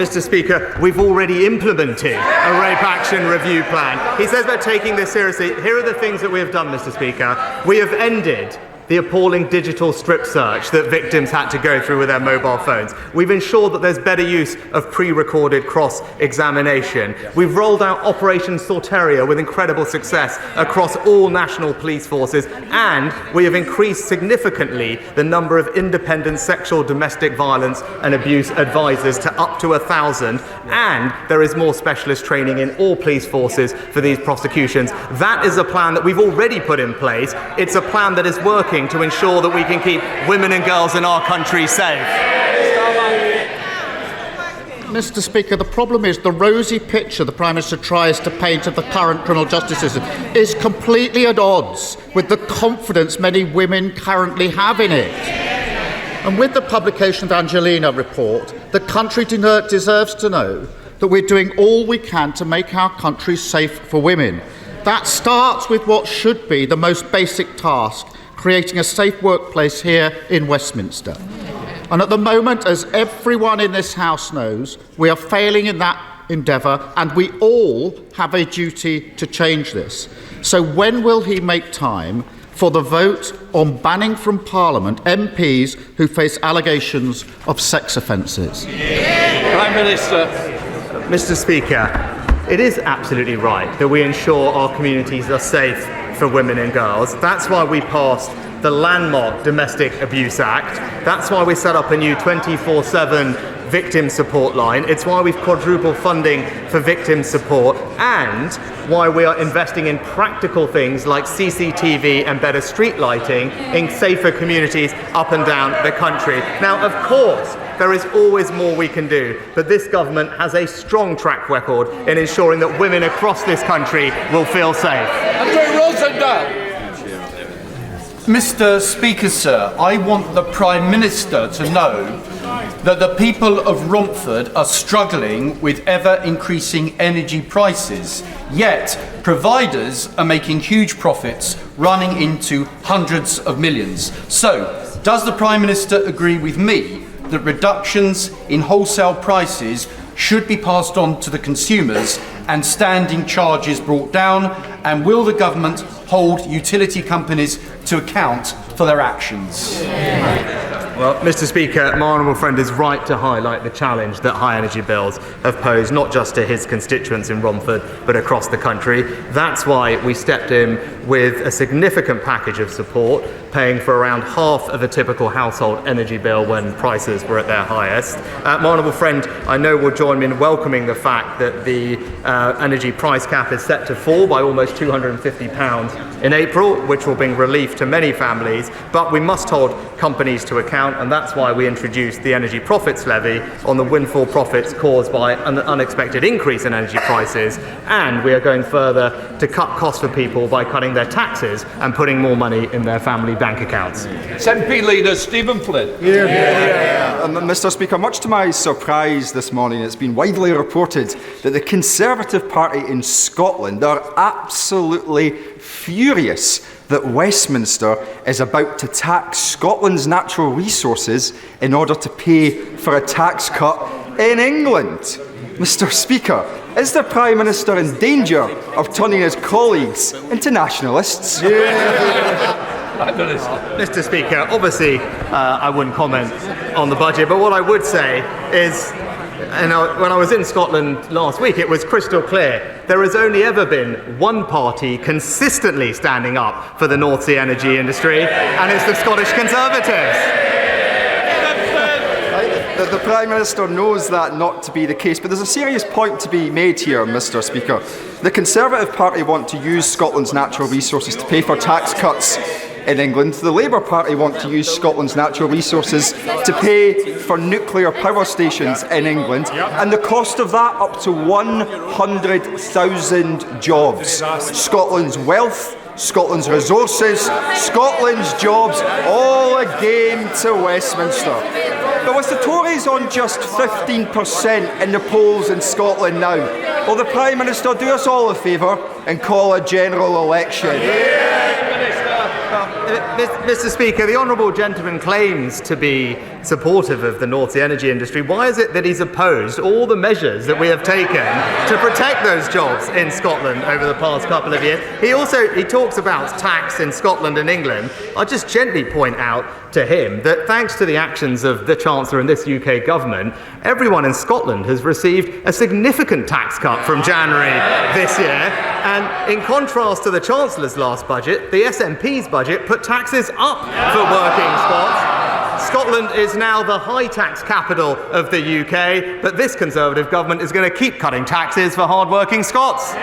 Mr. Speaker, we've already implemented a Rape Action Review Plan. He says we're taking this seriously. Here are the things that we have done, Mr. Speaker. We have ended the appalling digital strip search that victims had to go through with their mobile phones. We've ensured that there's better use of pre-recorded cross-examination. We've rolled out Operation Sorteria with incredible success across all national police forces, and we have increased significantly the number of independent sexual domestic violence and abuse advisors to up to 1,000, and there is more specialist training in all police forces for these prosecutions. That is a plan that we've already put in place. It's a plan that is working to ensure that we can keep women and girls in our country safe. Mr. Speaker, the problem is the rosy picture the Prime Minister tries to paint of the current criminal justice system is completely at odds with the confidence many women currently have in it. And with the publication of the Angelina report, the country deserves to know that we're doing all we can to make our country safe for women. That starts with what should be the most basic task, creating a safe workplace here in Westminster. And at the moment, as everyone in this House knows, we are failing in that endeavour, and we all have a duty to change this. So when will he make time for the vote on banning from Parliament MPs who face allegations of sex offences? Prime Minister. Mr. Speaker, it is absolutely right that we ensure our communities are safe for women and girls. That's why we passed the landmark Domestic Abuse Act. That's why we set up a new 24/7 victim support line. It's why we've quadrupled funding for victim support, and why we are investing in practical things like CCTV and better street lighting in safer communities up and down the country. Now, of course, there is always more we can do, but this government has a strong track record in ensuring that women across this country will feel safe. Mr. Speaker, sir, I want the Prime Minister to know that the people of Romford are struggling with ever-increasing energy prices, yet providers are making huge profits, running into hundreds of millions. So, does the Prime Minister agree with me that reductions in wholesale prices should be passed on to the consumers and standing charges brought down? And will the government hold utility companies to account for their actions? Well, Mr. Speaker, my honourable friend is right to highlight the challenge that high energy bills have posed, not just to his constituents in Romford, but across the country. That's why we stepped in with a significant package of support, paying for around half of a typical household energy bill when prices were at their highest. My honourable friend, I know, will join me in welcoming the fact that the energy price cap is set to fall by almost £250 in April, which will bring relief to many families, but we must hold companies to account, and that's why we introduced the energy profits levy on the windfall profits caused by an unexpected increase in energy prices, and we are going further to cut costs for people by cutting their taxes and putting more money in their family bank accounts. SNP Leader Stephen Flynn. Mr. Speaker, much to my surprise this morning, it's been widely reported that the Conservative Party in Scotland are absolutely furious that Westminster is about to tax Scotland's natural resources in order to pay for a tax cut in England. Mr. Speaker, is the Prime Minister in danger of turning his colleagues into nationalists? Mr. Speaker, obviously I wouldn't comment on the budget, but what I would say is, when I was in Scotland last week, it was crystal clear. There has only ever been one party consistently standing up for the North Sea energy industry, and it's the Scottish Conservatives. The Prime Minister knows that not to be the case, but there's a serious point to be made here, Mr. Speaker. The Conservative Party want to use Scotland's natural resources to pay for tax cuts in England. The Labour Party want to use Scotland's natural resources to pay for nuclear power stations in England, and the cost of that up to 100,000 jobs. Scotland's wealth, Scotland's resources, Scotland's jobs, all again to Westminster. But with the Tories on just 15% in the polls in Scotland now, will the Prime Minister do us all a favour and call a general election? Mr. Speaker, the honourable gentleman claims to be supportive of the North Sea energy industry. Why is it that he's opposed all the measures that we have taken to protect those jobs in Scotland over the past couple of years? He talks about tax in Scotland and England. I'll just gently point out to him that thanks to the actions of the Chancellor and this UK government, everyone in Scotland has received a significant tax cut from January this year. And in contrast to the Chancellor's last budget, the SNP's budget put taxes up for working Scots. Scotland is now the high tax capital of the UK, but this Conservative government is going to keep cutting taxes for hard-working Scots.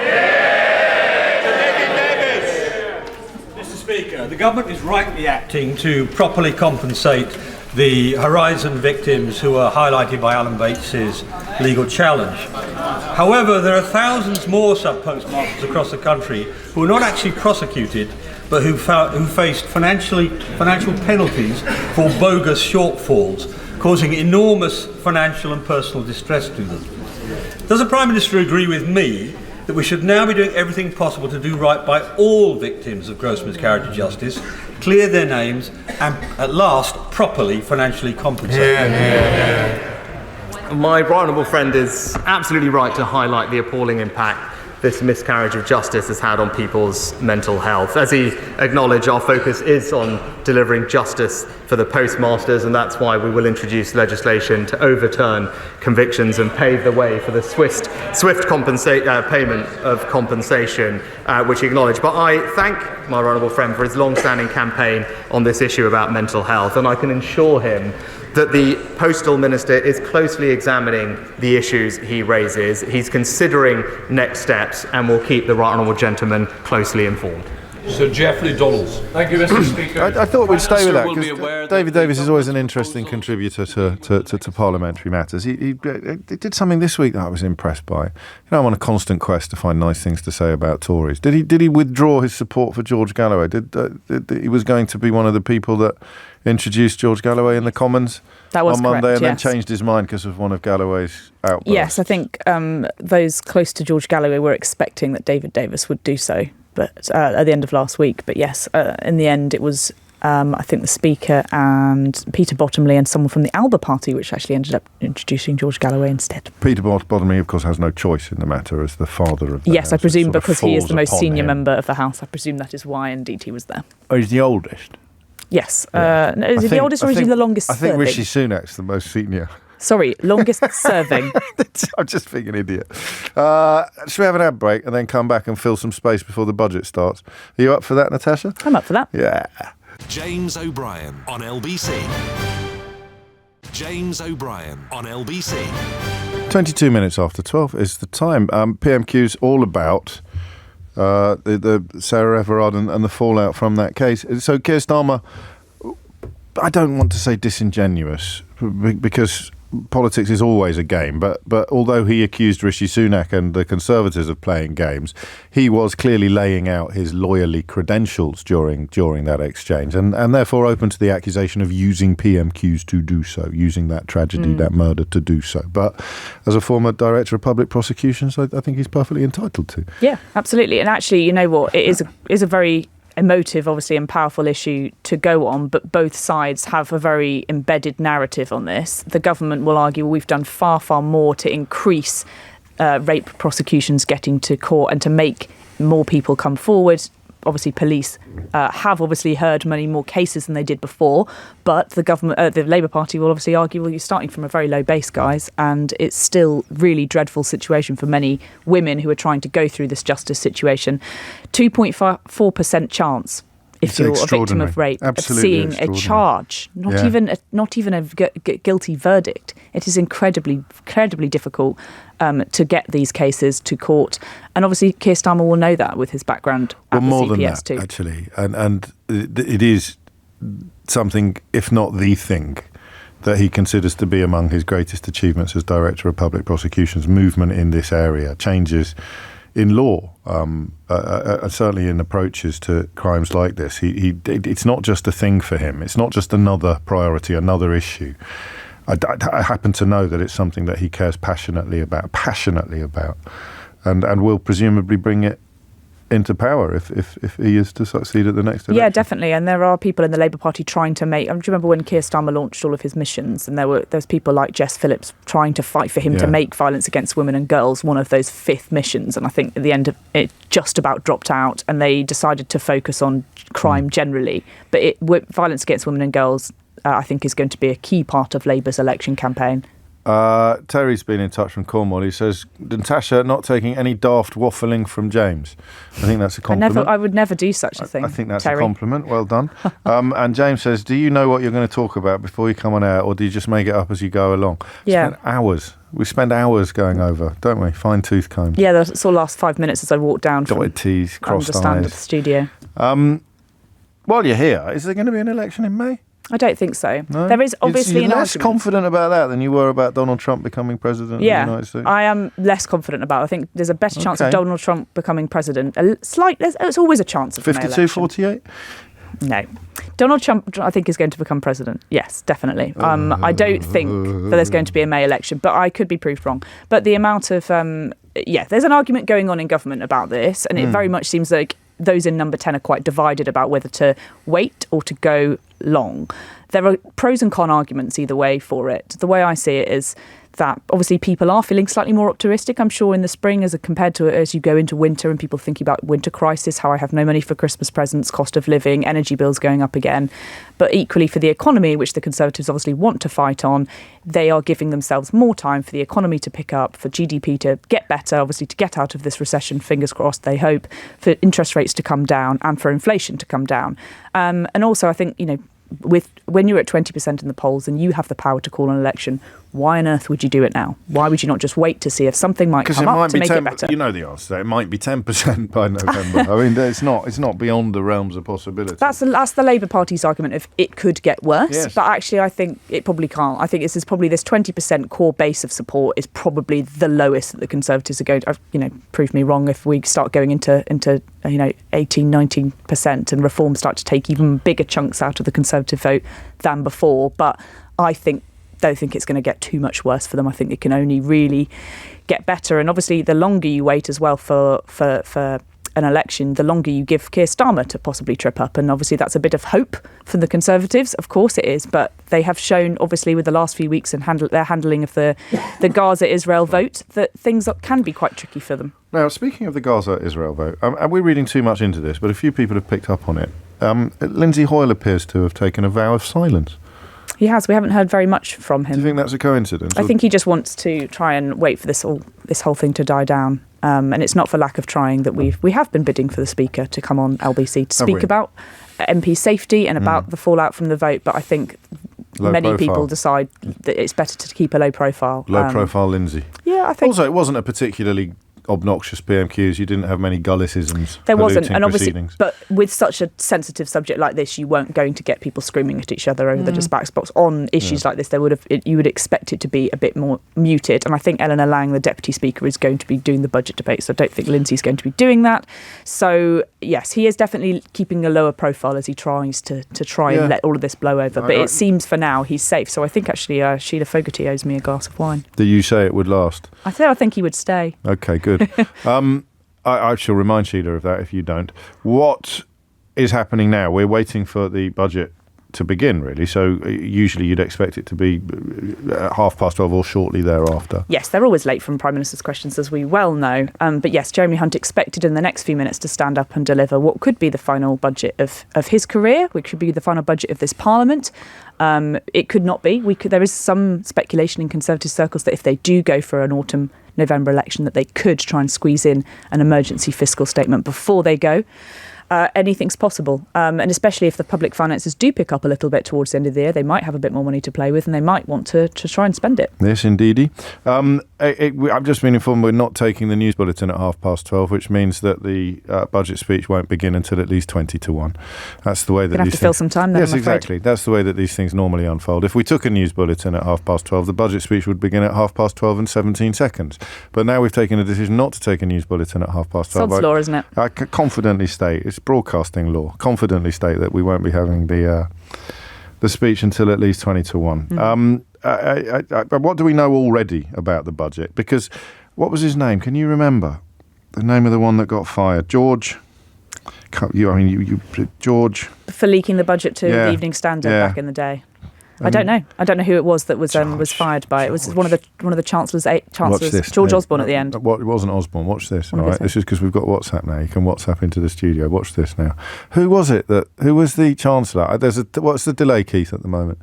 Mr. Speaker, the government is rightly acting to properly compensate the Horizon victims who are highlighted by Alan Bates's legal challenge. However, there are thousands more sub-postmasters across the country who are not actually prosecuted but who faced financial penalties for bogus shortfalls, causing enormous financial and personal distress to them. Does the Prime Minister agree with me that we should now be doing everything possible to do right by all victims of gross miscarriage of justice, clear their names, and at last properly financially compensate? My right honourable friend is absolutely right to highlight the appalling impact this miscarriage of justice has had on people's mental health. As he acknowledged, our focus is on delivering justice for the postmasters, and that's why we will introduce legislation to overturn convictions and pave the way for the swift payment of compensation, which he acknowledged. But I thank my honourable friend for his long-standing campaign on this issue about mental health, and I can assure him that the Postal Minister is closely examining the issues he raises. He's considering next steps and will keep the right honourable gentleman closely informed. Sir Geoffrey Donalds. Thank you, Mr. Speaker. I thought we'd stay with that, because David Davis is always an interesting contributor to parliamentary matters. He did something this week that I was impressed by. You know, I'm on a constant quest to find nice things to say about Tories. Did he withdraw his support for George Galloway? He was going to be one of the people that introduced George Galloway in the Commons on Monday, correct, and then changed his mind because of one of Galloway's outbursts? Yes, I think those close to George Galloway were expecting that David Davis would do so, but at the end of last week. But yes, in the end, it was I think the Speaker and Peter Bottomley and someone from the Alba Party, which actually ended up introducing George Galloway instead. Peter Bottomley, of course, has no choice in the matter as the father of the Yes, House. I presume because he is the most senior him. member of the House. I presume that is why, indeed, he was there. Oh, he's the oldest? Yes. Is he the oldest or is he the longest serving? I think Rishi Sunak's the most senior. Sorry, longest serving. I'm just being an idiot. Should we have an ad break and then come back and fill some space before the budget starts? Are you up for that, Natasha? I'm up for that. Yeah. James O'Brien on LBC. James O'Brien on LBC. 22 minutes after 12 is the time. PMQ's all about the Sarah Everard and the fallout from that case. So Keir Starmer, I don't want to say disingenuous, because politics is always a game, but although he accused Rishi Sunak and the Conservatives of playing games, he was clearly laying out his lawyerly credentials during that exchange, and therefore open to the accusation of using PMQs to do so, using that tragedy, that murder to do so. But as a former Director of Public Prosecutions, I think he's perfectly entitled to. Yeah, absolutely. And actually, you know what, it is a very emotive, obviously, and powerful issue to go on, but both sides have a very embedded narrative on this. The government will argue, well, we've done far, far more to increase rape prosecutions getting to court and to make more people come forward. Obviously, police have obviously heard many more cases than they did before, but the Labour Party will obviously argue, well, you're starting from a very low base, guys, and it's still really dreadful situation for many women who are trying to go through this justice situation. 2.4% chance, if you're a victim of rape, of seeing a charge, not even a guilty verdict. It is incredibly difficult to get these cases to court, and obviously Keir Starmer will know that with his background at the more CPS than that, too. Actually, and it is something, if not the thing, that he considers to be among his greatest achievements as Director of Public Prosecutions. Movement in this area, changes in law, certainly in approaches to crimes like this. It's not just a thing for him. It's not just another priority, another issue. I happen to know that it's something that he cares passionately about, and will presumably bring it into power if he is to succeed at the next election. Yeah, definitely. And there are people in the Labour Party trying to make... Do you remember when Keir Starmer launched all of his missions, and there's people like Jess Phillips trying to fight for him to make violence against women and girls one of those 5th missions, and I think at the end of it just about dropped out, and they decided to focus on crime generally. But violence against women and girls, I think, is going to be a key part of Labour's election campaign. Terry's been in touch from Cornwall. He says, Natasha not taking any daft waffling from James. I think that's a compliment. I would never do such a thing. I think that's Terry. a compliment. Well done. And James says, do you know what you're going to talk about before you come on air, or do you just make it up as you go along? Yeah. We spend hours going over, don't we? Fine tooth combs. Yeah, that's all last 5 minutes as I walk down from dotted T's, crossed understand I's. at the studio. While you're here, is there going to be an election in May? I don't think so. No? There is obviously You're an less argument. confident about that than you were about Donald Trump becoming president of the United States. I am less confident about it. I think there's a better chance of Okay. Donald Trump becoming president. There's always a chance of a May 52-48? No. Donald Trump, I think, is going to become president. Yes, definitely. I don't think that there's going to be a May election, but I could be proved wrong. But the amount of, there's an argument going on in government about this, and it very much seems like those in number 10 are quite divided about whether to wait or to go long. There are pros and con arguments either way for it. The way I see it is that obviously people are feeling slightly more optimistic, I'm sure, in the spring as compared to as you go into winter and people thinking about winter crisis, how I have no money for Christmas presents, cost of living, energy bills going up again. But equally for the economy, which the Conservatives obviously want to fight on, they are giving themselves more time for the economy to pick up, for GDP to get better, obviously to get out of this recession, fingers crossed, they hope, for interest rates to come down and for inflation to come down. And also I think, when you're at 20% in the polls and you have the power to call an election, why on earth would you do it now? Why would you not just wait to see if something might come up to make it better? You know the answer. It might be 10% by November. I mean, it's not beyond the realms of possibility. That's the Labour Party's argument of it could get worse, Yes. but actually I think it probably can't. I think this 20% core base of support is probably the lowest that the Conservatives are going to, prove me wrong if we start going into 18, 19% and reforms start to take even bigger chunks out of the Conservative vote than before. But I don't think it's going to get too much worse for them. I think it can only really get better. And obviously, the longer you wait as well for an election, the longer you give Keir Starmer to possibly trip up. And obviously, that's a bit of hope for the Conservatives. Of course it is. But they have shown, obviously, with the last few weeks and their handling of the Gaza-Israel vote, that things can be quite tricky for them. Now, speaking of the Gaza-Israel vote, are we reading too much into this? But a few people have picked up on it. Lindsay Hoyle appears to have taken a vow of silence. He has. We haven't heard very much from him. Do you think that's a coincidence? I think he just wants to try and wait for this whole thing to die down. And it's not for lack of trying that we have been bidding for the Speaker to come on LBC to speak about MP safety and about the fallout from the vote. But I think many people decide that it's better to keep a low profile. Low profile Lindsay. Yeah, I think. Also, it wasn't a particularly obnoxious PMQs. You didn't have many gullicisms. There wasn't, and obviously, proceedings. but with such a sensitive subject like this, you weren't going to get people screaming at each other over the dispatch box on issues like this. You would expect it to be a bit more muted, and I think Eleanor Lang, the Deputy Speaker, is going to be doing the budget debate, so I don't think Lindsay's going to be doing that. So yes, he is definitely keeping a lower profile as he tries to try and let all of this blow over. But it seems for now he's safe. So I think actually Sheila Fogarty owes me a glass of wine. Do you say it would last? I think he would stay. Okay, good. I shall remind Sheila of that if you don't. What is happening now? We're waiting for the budget to begin, really. So usually you'd expect it to be 12:30 or shortly thereafter. Yes, they're always late from Prime Minister's questions, as we well know. But yes, Jeremy Hunt expected in the next few minutes to stand up and deliver what could be the final budget of his career, which could be the final budget of this Parliament. It could not be. There is some speculation in Conservative circles that if they do go for an autumn November election, that they could try and squeeze in an emergency fiscal statement before they go. Anything's possible. And especially if the public finances do pick up a little bit towards the end of the year, they might have a bit more money to play with and they might want to try and spend it. Yes, indeedy. I've just been informed we're not taking the news bulletin at 12:30, which means that the budget speech won't begin until at least 20 to 1. That's the way that You're going to have to fill some time then, Yes, I'm afraid. exactly. That's the way that these things normally unfold. If we took a news bulletin at 12:30, the budget speech would begin at 12:30 and 17 seconds. But now we've taken a decision not to take a news bulletin at 12:30. Sod's law, isn't it? I can confidently state, it's broadcasting law, confidently state that we won't be having the speech until at least 20 to 1. What do we know already about the budget? Because what was his name? Can you remember the name of the one that got fired? George. George. For leaking the budget to the Evening Standard back in the day. I don't know. I don't know who it was that was fired by. It was one of the chancellors. George Osborne at the end. It wasn't Osborne. Watch this. All right. This is because we've got WhatsApp now. You can WhatsApp into the studio. Watch this now. Who was it who was the chancellor? What's the delay, Keith, at the moment?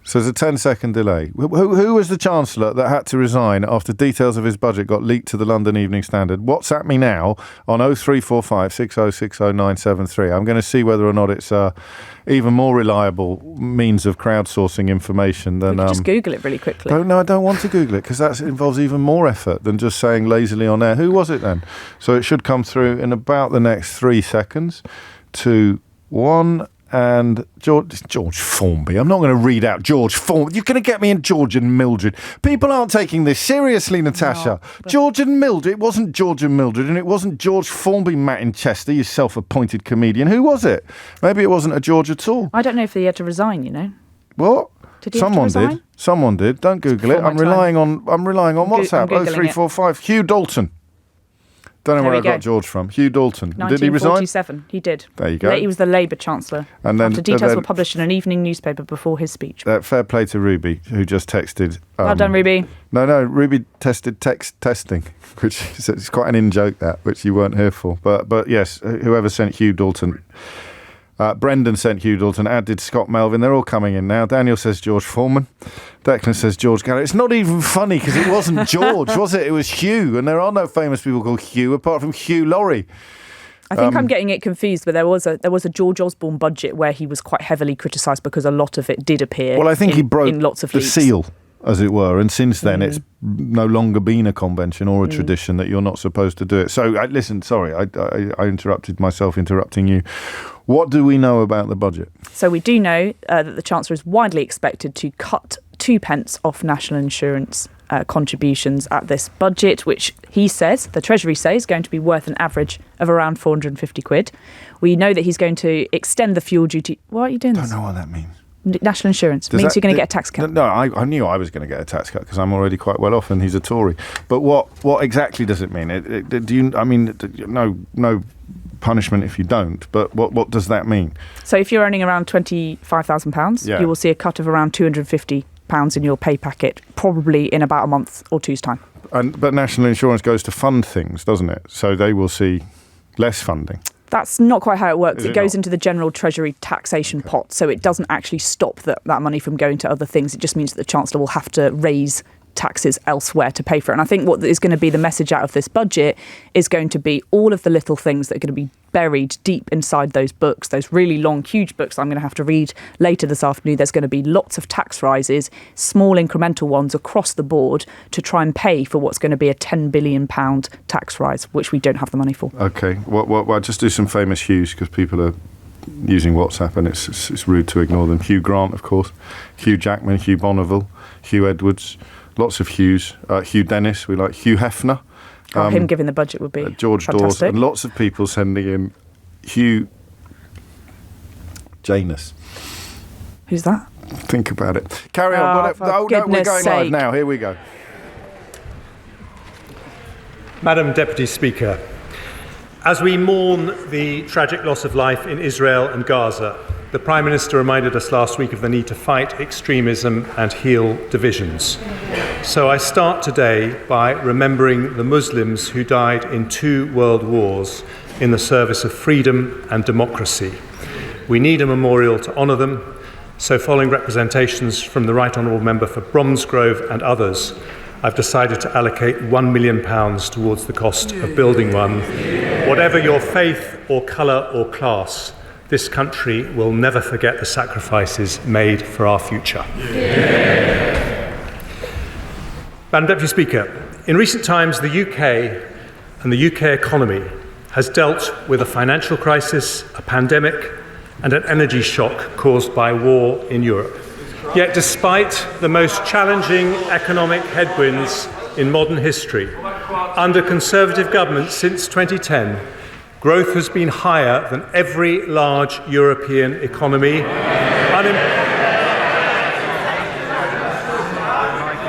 So there's a 10-second delay. Who was the Chancellor that had to resign after details of his budget got leaked to the London Evening Standard? WhatsApp me now on 0345 6060973. I'm going to see whether or not it's even more reliable means of crowdsourcing information than... We could just Google it really quickly. No, I don't want to Google it because that involves even more effort than just saying lazily on air. Who was it then? So it should come through in about the next 3 seconds. 2, 1... and George Formby. I'm not going to read out George Formby. You're going to get me in George and Mildred. People aren't taking this seriously, Natasha. No, George and Mildred. It wasn't George and Mildred, and it wasn't George Formby, Matt in Chester, you self-appointed comedian. Who was it? Maybe it wasn't a George at all. I don't know if he had to resign, you know. What? Did he have to resign? Someone did. Don't Google it. I'm relying on WhatsApp. 0345 Hugh Dalton. Don't know where I got George from. Hugh Dalton. Did he resign? 1947. He did. There you go. He was the Labour Chancellor. And then after details were published in an evening newspaper before his speech. Fair play to Ruby, who just texted. Well done, Ruby. No, Ruby tested testing, which is quite an in-joke, that, which you weren't here for. But yes, whoever sent Hugh Dalton. Brendan sent Hugh Dalton, as did Scott Melvin. They're all coming in now. Daniel says George Foreman. Declan says George Garrett. It's not even funny because it wasn't George, was it? It was Hugh, and there are no famous people called Hugh apart from Hugh Laurie. I think I'm getting it confused, but there was a George Osborne budget where he was quite heavily criticised because a lot of it did appear. Well, I think he broke in lots of the leaks. Seal, as it were, and since then it's no longer been a convention or a tradition that you're not supposed to do it. So, listen, sorry, I interrupted myself interrupting you. What do we know about the budget? So we do know that the Chancellor is widely expected to cut 2p off national insurance contributions at this budget, which he says, the Treasury says, is going to be worth an average of around 450 quid. We know that he's going to extend the fuel duty. Why are you doing this? I don't know what that means. National insurance means you're going to get a tax cut. No, I knew I was going to get a tax cut because I'm already quite well off and he's a Tory. But what exactly does it mean? No punishment if you don't, but what does that mean? So if you're earning around £25,000, you will see a cut of around £250 in your pay packet, probably in about a month or two's time. But national insurance goes to fund things, doesn't it? So they will see less funding. That's not quite how it works. It goes into the general Treasury taxation pot, so it doesn't actually stop that money from going to other things. It just means that the Chancellor will have to raise taxes elsewhere to pay for it. And I think what is going to be the message out of this budget is going to be all of the little things that are going to be buried deep inside those books, those really long, huge books I'm going to have to read later this afternoon. There's going to be lots of tax rises, small incremental ones across the board to try and pay for what's going to be a £10 billion tax rise, which we don't have the money for. Okay, well, just do some famous Hughes because people are using WhatsApp and it's rude to ignore them. Hugh Grant, of course, Hugh Jackman, Hugh Bonneville, Hugh Edwards, lots of Hughes, Hugh Dennis, we like Hugh Hefner. Him giving the budget would be George fantastic. Dawes, and lots of people sending in Hugh Janus. Who's that? Think about it. Carry on. No, we're going live now. Here we go. Madam Deputy Speaker, as we mourn the tragic loss of life in Israel and Gaza, the Prime Minister reminded us last week of the need to fight extremism and heal divisions. So I start today by remembering the Muslims who died in 2 world wars in the service of freedom and democracy. We need a memorial to honour them, so following representations from the Right Honourable Member for Bromsgrove and others, I've decided to allocate £1 million towards the cost of building one. Whatever your faith or colour or class, this country will never forget the sacrifices made for our future. Madam Deputy Speaker, in recent times the UK and the UK economy has dealt with a financial crisis, a pandemic and an energy shock caused by war in Europe. Yet despite the most challenging economic headwinds in modern history, under Conservative governments since 2010, growth has been higher than every large European economy.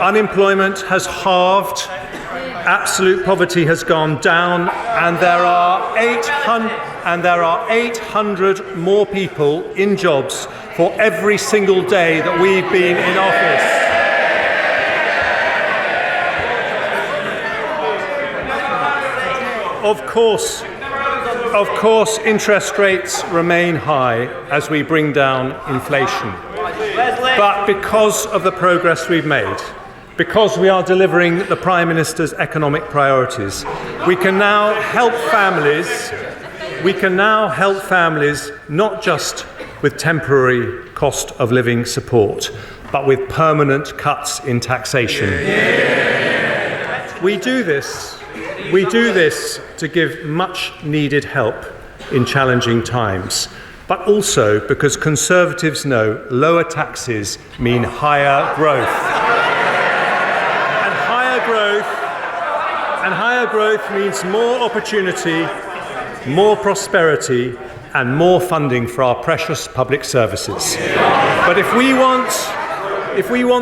Unemployment has halved, absolute poverty has gone down, and there are 800 more people in jobs for every single day that we've been in office. Of course, interest rates remain high as we bring down inflation. But because of the progress we've made, because we are delivering the Prime Minister's economic priorities, we can now help families not just with temporary cost of living support, but with permanent cuts in taxation. We do this to give much needed help in challenging times. but also because Conservatives know lower taxes mean higher growth. And higher growth means more opportunity, more prosperity, and more funding for our precious public services. But if we want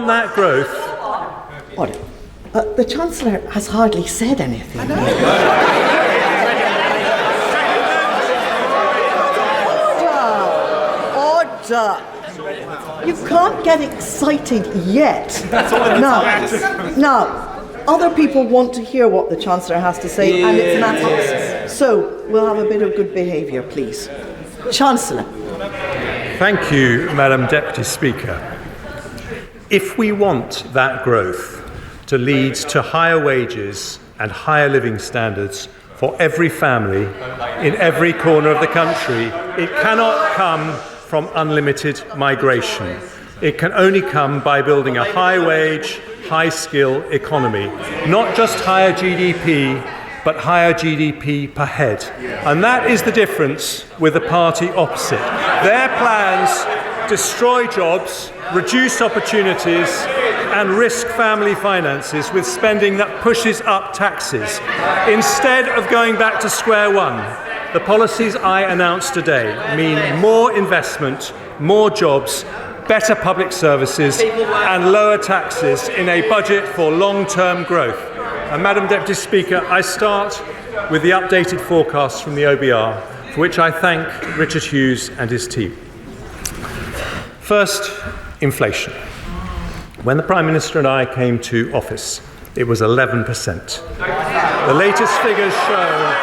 that growth... The Chancellor has hardly said anything. Order! You can't get excited yet. Now, other people want to hear what the Chancellor has to say, and it's matters. So, we'll have a bit of good behaviour, please. Chancellor. Thank you, Madam Deputy Speaker. If we want that growth to lead to higher wages and higher living standards for every family in every corner of the country, it cannot come from unlimited migration. It can only come by building a high-wage, high-skill economy. Not just higher GDP, but higher GDP per head. And that is the difference with the party opposite. Their plans destroy jobs, reduce opportunities, and risk family finances with spending that pushes up taxes. Instead of going back to square one, the policies I announced today mean more investment, more jobs, better public services, and lower taxes in a budget for long-term growth. And Madam Deputy Speaker, I start with the updated forecast from the OBR, for which I thank Richard Hughes and his team. First, inflation. When the Prime Minister and I came to office, it was 11%. The latest figures show...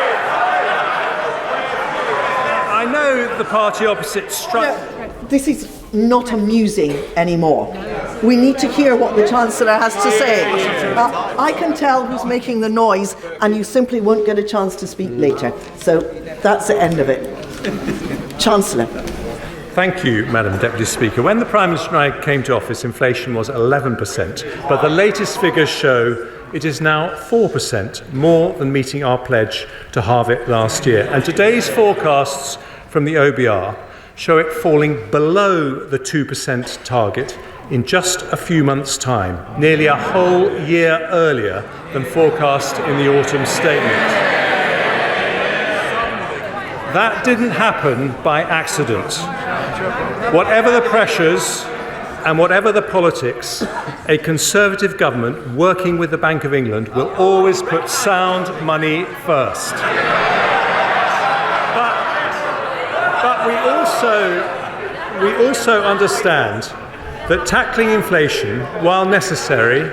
I know the party opposite struck... This is not amusing anymore. We need to hear what the Chancellor has to say. I can tell who's making the noise, and you simply won't get a chance to speak later. So that's the end of it. Chancellor. Thank you, Madam Deputy Speaker. When the Prime Minister and I came to office, inflation was 11%, but the latest figures show it is now 4%, more than meeting our pledge to halve it last year. And today's forecasts from the OBR show it falling below the 2% target in just a few months' time, nearly a whole year earlier than forecast in the autumn statement. That didn't happen by accident. Whatever the pressures and whatever the politics, a Conservative government working with the Bank of England will always put sound money first. But we also understand that tackling inflation, while necessary,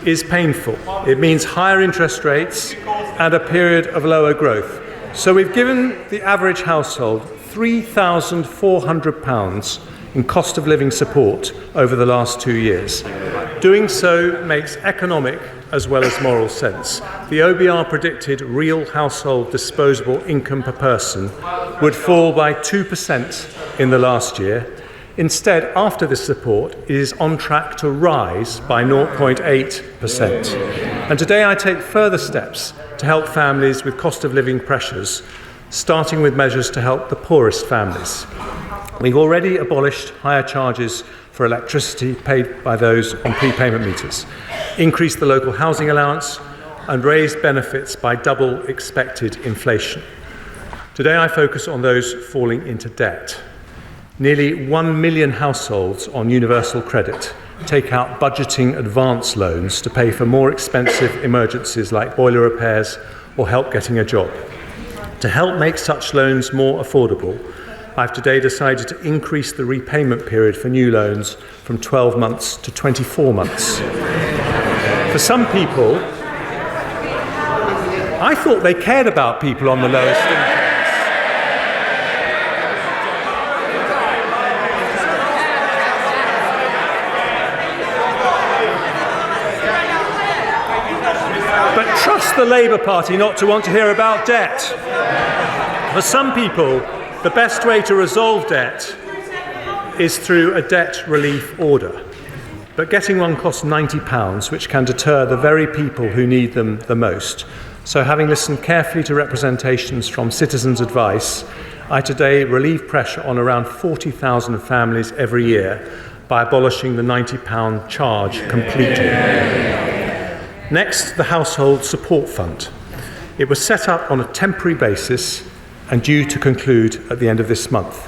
is painful. It means higher interest rates and a period of lower growth. So we've given the average household £3,400 in cost of living support over the last 2 years. Doing so makes economic as well as moral sense. The OBR predicted real household disposable income per person would fall by 2% in the last year. Instead, after this support, it is on track to rise by 0.8%. And today I take further steps to help families with cost of living pressures, starting with measures to help the poorest families. We've already abolished higher charges for electricity paid by those on prepayment meters, increased the local housing allowance, and raised benefits by double expected inflation. Today I focus on those falling into debt. Nearly 1 million households on universal credit take out budgeting advance loans to pay for more expensive emergencies like boiler repairs or help getting a job. To help make such loans more affordable, I've today decided to increase the repayment period for new loans from 12 months to 24 months. For some people, I thought they cared about people on the lowest incomes. But trust the Labour Party not to want to hear about debt. For some people, the best way to resolve debt is through a debt relief order. But getting one costs £90, which can deter the very people who need them the most. So having listened carefully to representations from Citizens' Advice, I today relieve pressure on around 40,000 families every year by abolishing the £90 charge completely. Next, the Household Support Fund. It was set up on a temporary basis and due to conclude at the end of this month.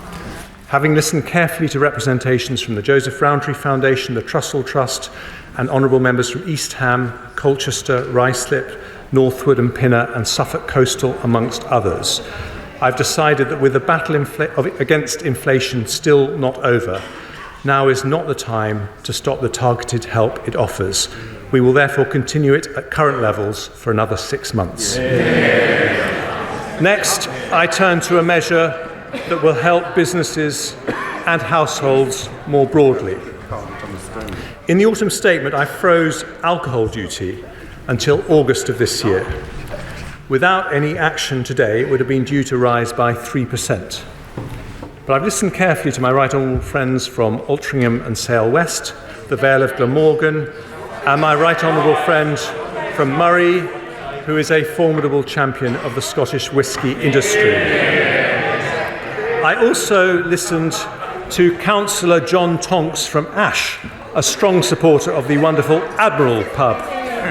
Having listened carefully to representations from the Joseph Rowntree Foundation, the Trussell Trust, and honourable members from East Ham, Colchester, Ruislip, Northwood and Pinner, and Suffolk Coastal, amongst others, I've decided that with the battle against inflation still not over, now is not the time to stop the targeted help it offers. We will therefore continue it at current levels for another 6 months. Next, I turn to a measure that will help businesses and households more broadly. In the autumn statement, I froze alcohol duty until August of this year. Without any action today, it would have been due to rise by 3%. But I've listened carefully to my right honourable friends from Altrincham and Sale West, the Vale of Glamorgan, and my right honourable friend from Murray, who is a formidable champion of the Scottish whisky industry. I also listened to Councillor John Tonks from Ash, a strong supporter of the wonderful Admiral pub,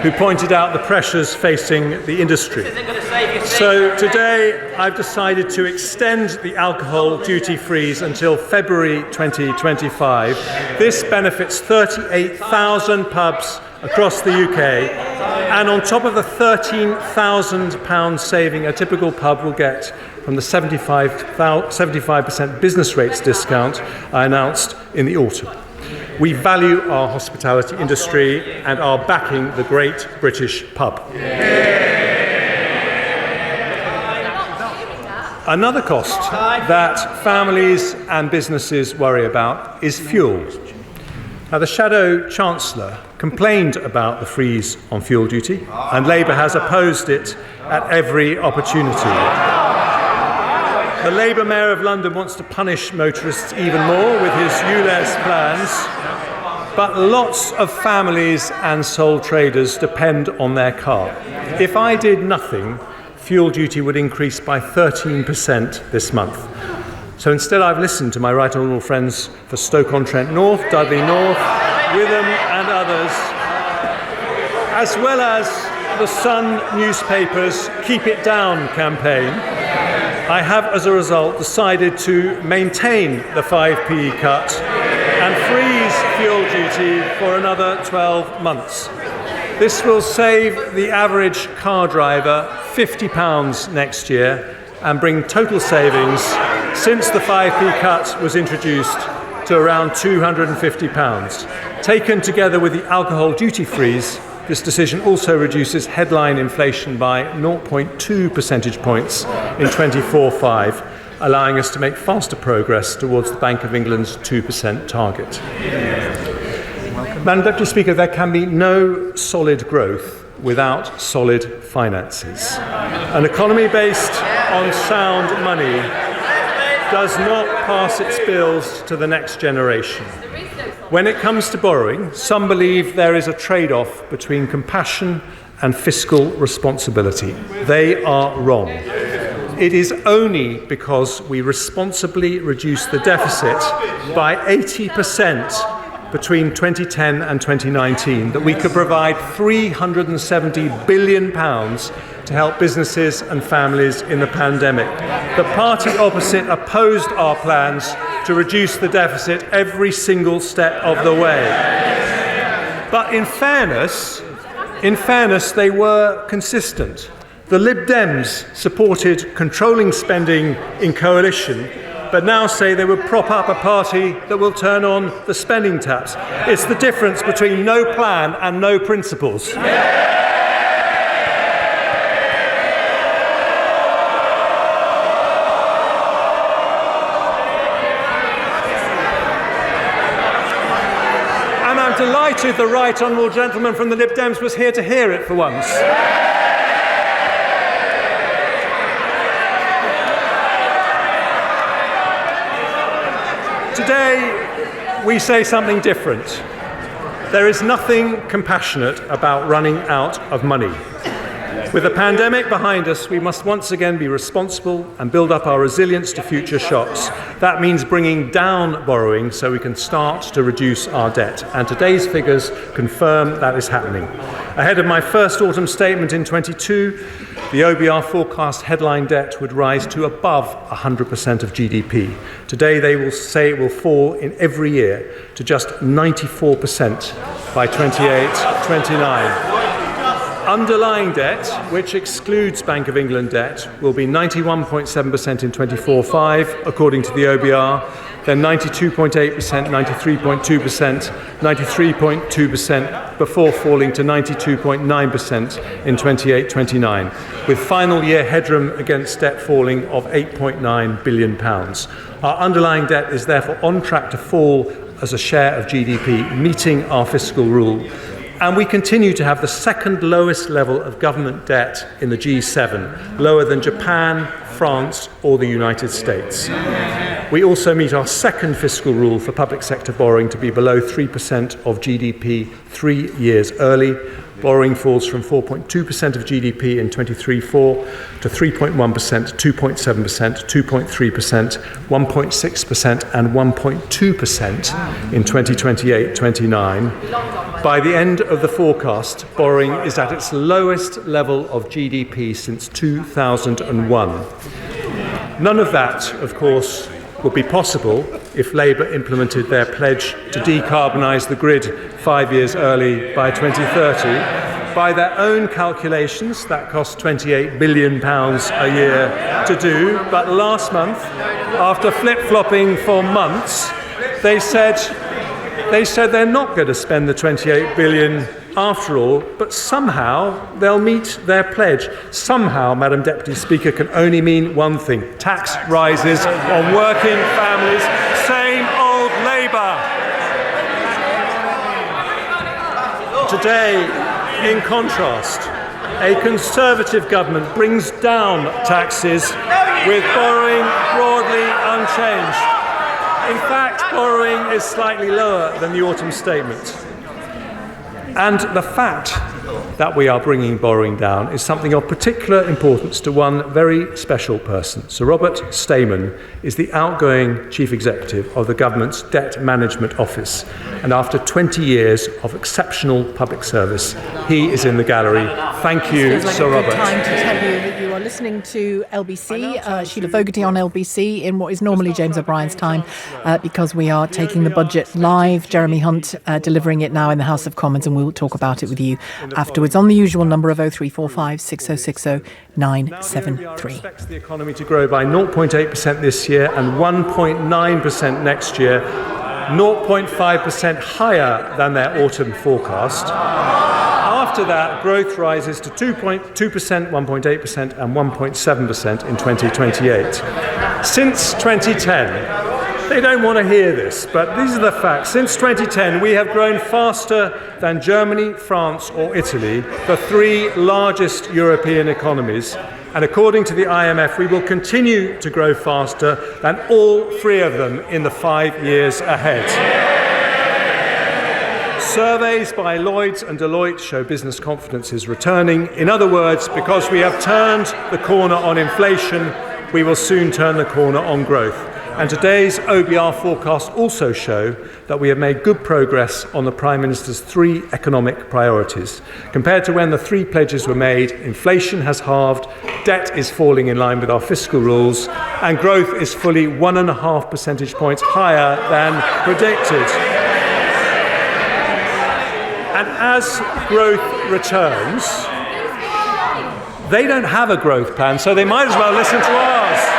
who pointed out the pressures facing the industry. So today I've decided to extend the alcohol duty freeze until February 2025. This benefits 38,000 pubs across the UK, and on top of the £13,000 saving a typical pub will get from the 75% business rates discount I announced in the autumn. We value our hospitality industry and are backing the great British pub. Another cost that families and businesses worry about is fuel. Now, the Shadow Chancellor complained about the freeze on fuel duty, and Labour has opposed it at every opportunity. The Labour Mayor of London wants to punish motorists even more with his ULEZ plans, but lots of families and sole traders depend on their car. If I did nothing, fuel duty would increase by 13% this month. So instead I've listened to my right honourable friends for Stoke-on-Trent North, Dudley North, Witham and others, as well as the Sun newspaper's Keep It Down campaign. I have, as a result, decided to maintain the 5p cut and freeze fuel duty for another 12 months. This will save the average car driver £50 next year and bring total savings since the 5p cut was introduced to around £250. Taken together with the alcohol duty freeze, this decision also reduces headline inflation by 0.2 percentage points in 24/5, allowing us to make faster progress towards the Bank of England's 2% target. Madam Deputy Speaker, there can be no solid growth without solid finances. An economy based on sound money does not pass its bills to the next generation. When it comes to borrowing, some believe there is a trade-off between compassion and fiscal responsibility. They are wrong. It is only because we responsibly reduce the deficit by 80% between 2010 and 2019 that we could provide £370 billion to help businesses and families in the pandemic. The party opposite opposed our plans to reduce the deficit every single step of the way. But in fairness, they were consistent. The Lib Dems supported controlling spending in coalition, but now say they would prop up a party that will turn on the spending taps. It's the difference between no plan and no principles. And I'm delighted the right honourable gentleman from the Lib Dems was here to hear it for once. Today, we say something different. There is nothing compassionate about running out of money. With the pandemic behind us, we must once again be responsible and build up our resilience to future shocks. That means bringing down borrowing so we can start to reduce our debt. And today's figures confirm that is happening. Ahead of my first autumn statement in 22, the OBR forecast headline debt would rise to above 100% of GDP. Today they will say it will fall in every year to just 94% by 28-29. Underlying debt, which excludes Bank of England debt, will be 91.7% in 24-5, according to the OBR, then 92.8%, 93.2%, 93.2% before falling to 92.9% in 28-29, with final year headroom against debt falling of £8.9 billion. Our underlying debt is therefore on track to fall as a share of GDP, meeting our fiscal rule. And we continue to have the second lowest level of government debt in the G7, lower than Japan, France, or the United States. We also meet our second fiscal rule for public sector borrowing to be below 3% of GDP 3 years early. Borrowing falls from 4.2% of GDP in 23-4 to 3.1%, 2.7%, 2.3%, 1.6% and 1.2% in 2028-29. By the end of the forecast, borrowing is at its lowest level of GDP since 2001. None of that, of course, would be possible if Labour implemented their pledge to decarbonise the grid 5 years early by 2030. By their own calculations, that costs £28 billion a year to do. But last month, after flip-flopping for months, they said they're not going to spend the £28 billion after all, but somehow they'll meet their pledge. Somehow, Madam Deputy Speaker, can only mean one thing: tax rises on working families. Same old Labour. Today, in contrast, a Conservative government brings down taxes with borrowing broadly unchanged. In fact, borrowing is slightly lower than the autumn statement. And the fact that we are bringing borrowing down is something of particular importance to one very special person. Sir Robert Stamen is the outgoing Chief Executive of the Government's Debt Management Office. And after 20 years of exceptional public service, he is in the gallery. Thank you, Sir Robert. It's time to tell you that you are listening to LBC, Sheila Fogarty on LBC, in what is normally James O'Brien's time, because we are taking the budget live. Jeremy Hunt delivering it now in the House of Commons, and we'll talk about it with you afterwards on the usual number of 0345 6060 973. Expects the economy to grow by 0.8% this year and 1.9% next year, 0.5% higher than their autumn forecast. After that, growth rises to 2.2%, 1.8% and 1.7% in 2028. Since 2010, they don't want to hear this, but these are the facts. Since 2010, we have grown faster than Germany, France or Italy, the three largest European economies. And according to the IMF, we will continue to grow faster than all three of them in the 5 years ahead. Surveys by Lloyds and Deloitte show business confidence is returning. In other words, because we have turned the corner on inflation, we will soon turn the corner on growth. And today's OBR forecasts also show that we have made good progress on the Prime Minister's three economic priorities. Compared to when the three pledges were made, inflation has halved, debt is falling in line with our fiscal rules, and growth is fully 1.5 percentage points higher than predicted. And as growth returns, they don't have a growth plan, so they might as well listen to ours.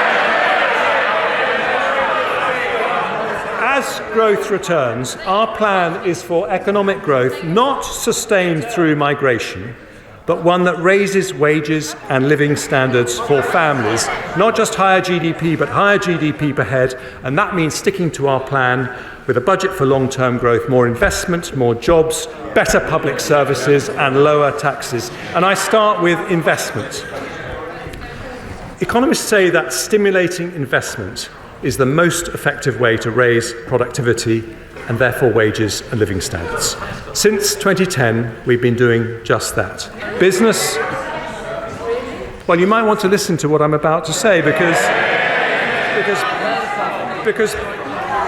As growth returns, our plan is for economic growth not sustained through migration, but one that raises wages and living standards for families. Not just higher GDP, but higher GDP per head, and that means sticking to our plan with a budget for long-term growth, more investment, more jobs, better public services and lower taxes. And I start with investment. Economists say that stimulating investment is the most effective way to raise productivity and therefore wages and living standards. Since 2010, we've been doing just that. Business Well, you might want to listen to what I'm about to say because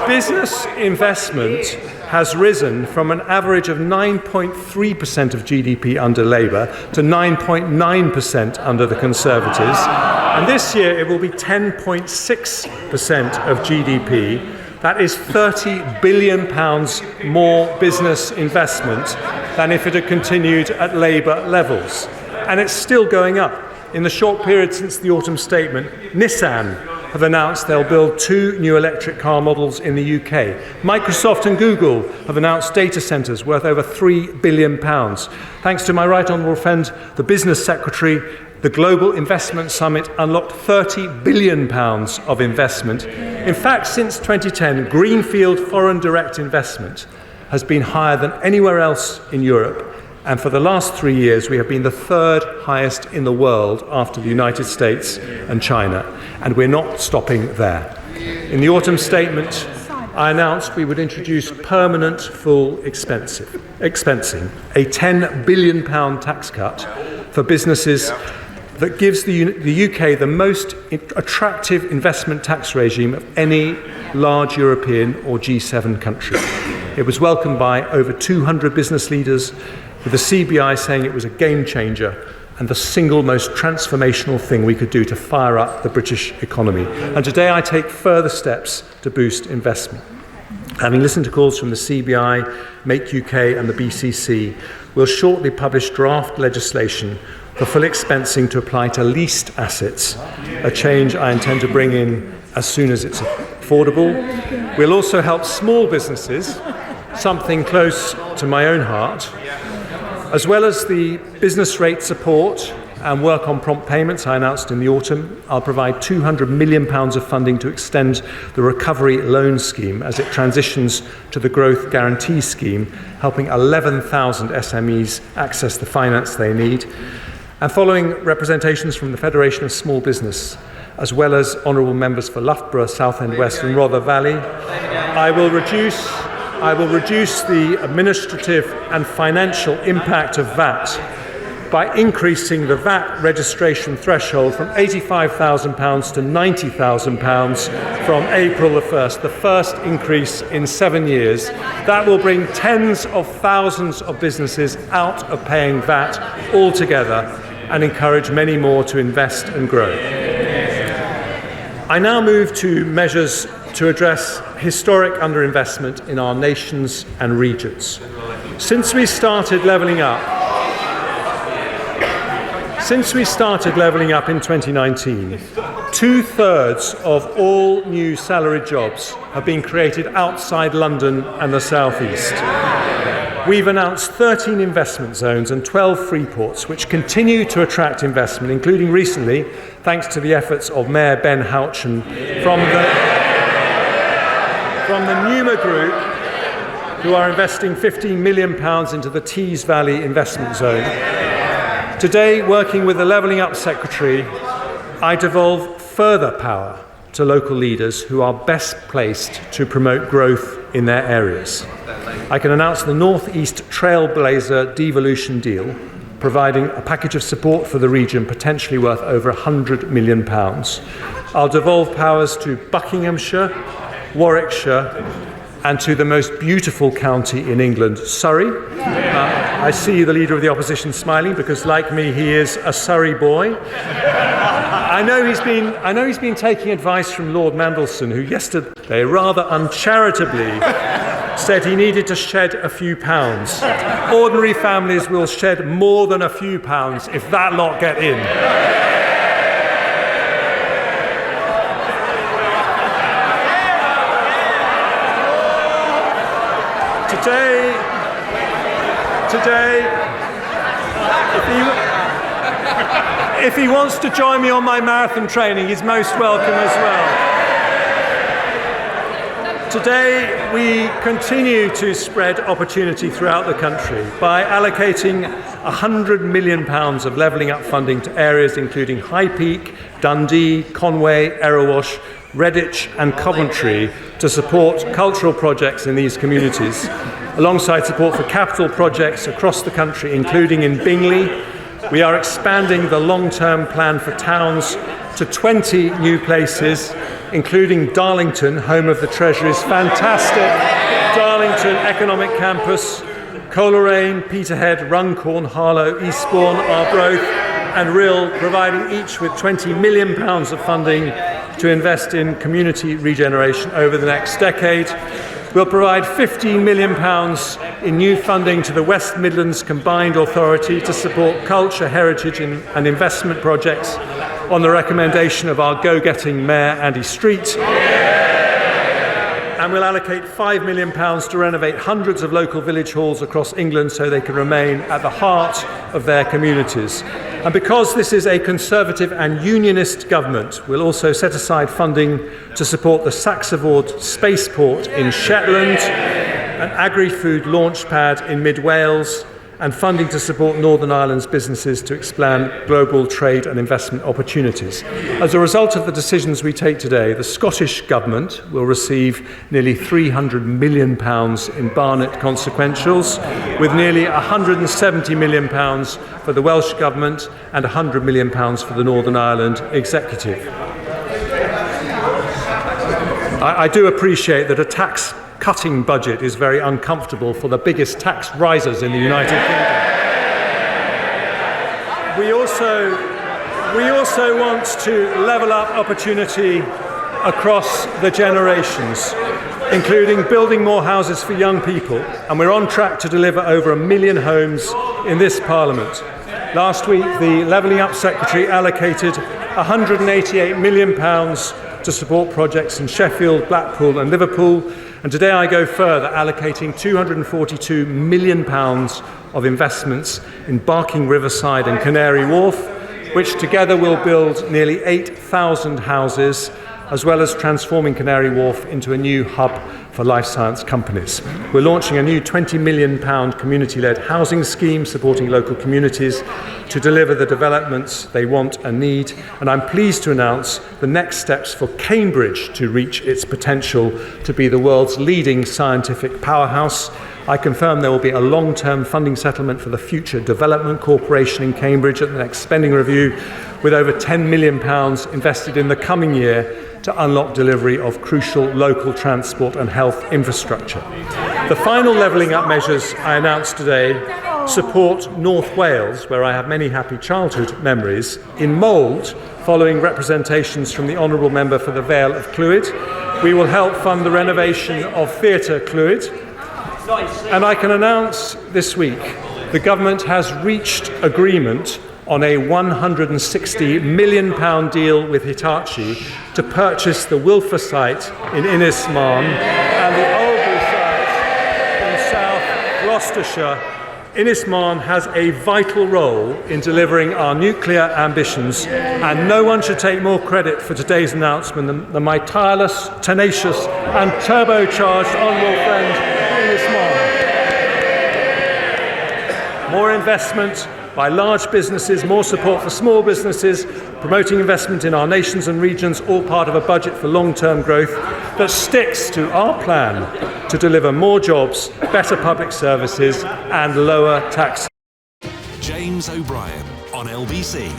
business investment has risen from an average of 9.3% of GDP under Labour to 9.9% under the Conservatives. And this year it will be 10.6% of GDP. That is £30 billion more business investment than if it had continued at Labour levels. And it's still going up. In the short period since the autumn statement, Nissan have announced they'll build 2 new electric car models in the UK. Microsoft and Google have announced data centres worth over £3 billion. Thanks to my right honourable friend, the Business Secretary, the Global Investment Summit unlocked £30 billion of investment. In fact, since 2010, greenfield foreign direct investment has been higher than anywhere else in Europe. And for the last 3 years, we have been the third highest in the world after the United States and China. And we're not stopping there. In the autumn statement, I announced we would introduce permanent full expensing, a £10 billion tax cut for businesses that gives the UK the most attractive investment tax regime of any large European or G7 country. It was welcomed by over 200 business leaders, with the CBI saying it was a game changer and the single most transformational thing we could do to fire up the British economy. And today I take further steps to boost investment. Having listened to calls from the CBI, Make UK and the BCC, we'll shortly publish draft legislation for full expensing to apply to leased assets, a change I intend to bring in as soon as it's affordable. We'll also help small businesses, something close to my own heart, as well as the business rate support and work on prompt payments I announced in the autumn. I'll provide £200 million of funding to extend the recovery loan scheme as it transitions to the growth guarantee scheme, helping 11,000 SMEs access the finance they need. And following representations from the Federation of Small Business, as well as honourable members for Loughborough, Southend West and Rother Valley, I will reduce the administrative and financial impact of VAT by increasing the VAT registration threshold from £85,000 to £90,000 from April the 1st, the first increase in 7 years. That will bring tens of thousands of businesses out of paying VAT altogether and encourage many more to invest and grow. I now move to measures to address historic underinvestment in our nations and regions. Since we started levelling up in 2019, 2/3 of all new salaried jobs have been created outside London and the South East. We've announced 13 investment zones and 12 free ports, which continue to attract investment, including recently, thanks to the efforts of Mayor Ben Houchen from the Numa Group, who are investing £15 million into the Tees Valley investment zone. Today, working with the Levelling Up Secretary, I devolve further power to local leaders who are best placed to promote growth in their areas. I can announce the North East Trailblazer devolution deal, providing a package of support for the region potentially worth over £100 million. I'll devolve powers to Buckinghamshire, Warwickshire, and to the most beautiful county in England, Surrey. I see the Leader of the Opposition smiling because, like me, he is a Surrey boy. I know he's been taking advice from Lord Mandelson, who yesterday rather uncharitably said he needed to shed a few pounds. Ordinary families will shed more than a few pounds if that lot get in. Today, if he wants to join me on my marathon training, he's most welcome as well. Today, we continue to spread opportunity throughout the country by allocating £100 million of levelling up funding to areas including High Peak, Dundee, Conway, Erewash, Redditch and Coventry to support cultural projects in these communities, alongside support for capital projects across the country, including in Bingley, We are expanding the long-term plan for towns to 20 new places, including Darlington, home of the Treasury's fantastic Darlington Economic Campus, Coleraine, Peterhead, Runcorn, Harlow, Eastbourne, Arbroath and Rhyl, providing each with £20 million of funding to invest in community regeneration over the next decade. We'll provide £15 million in new funding to the West Midlands Combined Authority to support culture, heritage and investment projects on the recommendation of our go-getting Mayor Andy Street. And we'll allocate £5 million to renovate hundreds of local village halls across England so they can remain at the heart of their communities. And because this is a Conservative and Unionist government, we'll also set aside funding to support the Saxavord Spaceport in Shetland, an agri-food launch pad in mid-Wales, and funding to support Northern Ireland's businesses to expand global trade and investment opportunities. As a result of the decisions we take today, the Scottish Government will receive nearly £300 million in Barnet consequentials, with nearly £170 million for the Welsh Government and £100 million for the Northern Ireland Executive. I do appreciate that a tax-cutting budget is very uncomfortable for the biggest tax risers in the United Kingdom. We also want to level up opportunity across the generations, including building more houses for young people, and we're on track to deliver over 1 million homes in this Parliament. Last week, the Levelling Up Secretary allocated £188 million to support projects in Sheffield, Blackpool and Liverpool, and today I go further, allocating £242 million of investments in Barking Riverside and Canary Wharf, which together will build nearly 8,000 houses, as well as transforming Canary Wharf into a new hub for life science companies. We're launching a new £20 million community-led housing scheme supporting local communities to deliver the developments they want and need. And I'm pleased to announce the next steps for Cambridge to reach its potential to be the world's leading scientific powerhouse. I confirm there will be a long-term funding settlement for the Future Development Corporation in Cambridge at the next spending review, with over £10 million invested in the coming year to unlock delivery of crucial local transport and health infrastructure. The final levelling up measures I announced today support North Wales, where I have many happy childhood memories, in mould, following representations from the Honourable Member for the Vale of Clwyd. We will help fund the renovation of Theatre Clwyd. And I can announce this week the Government has reached agreement on a £160 million deal with Hitachi to purchase the Wilfer site in Innismarn and the Oldbury site in South Gloucestershire. Innismarn has a vital role in delivering our nuclear ambitions, and no one should take more credit for today's announcement than my tireless, tenacious and turbocharged honourable friend Innismarn. More investment by large businesses, more support for small businesses, promoting investment in our nations and regions, all part of a budget for long-term growth that sticks to our plan to deliver more jobs, better public services and lower tax. James O'Brien on LBC.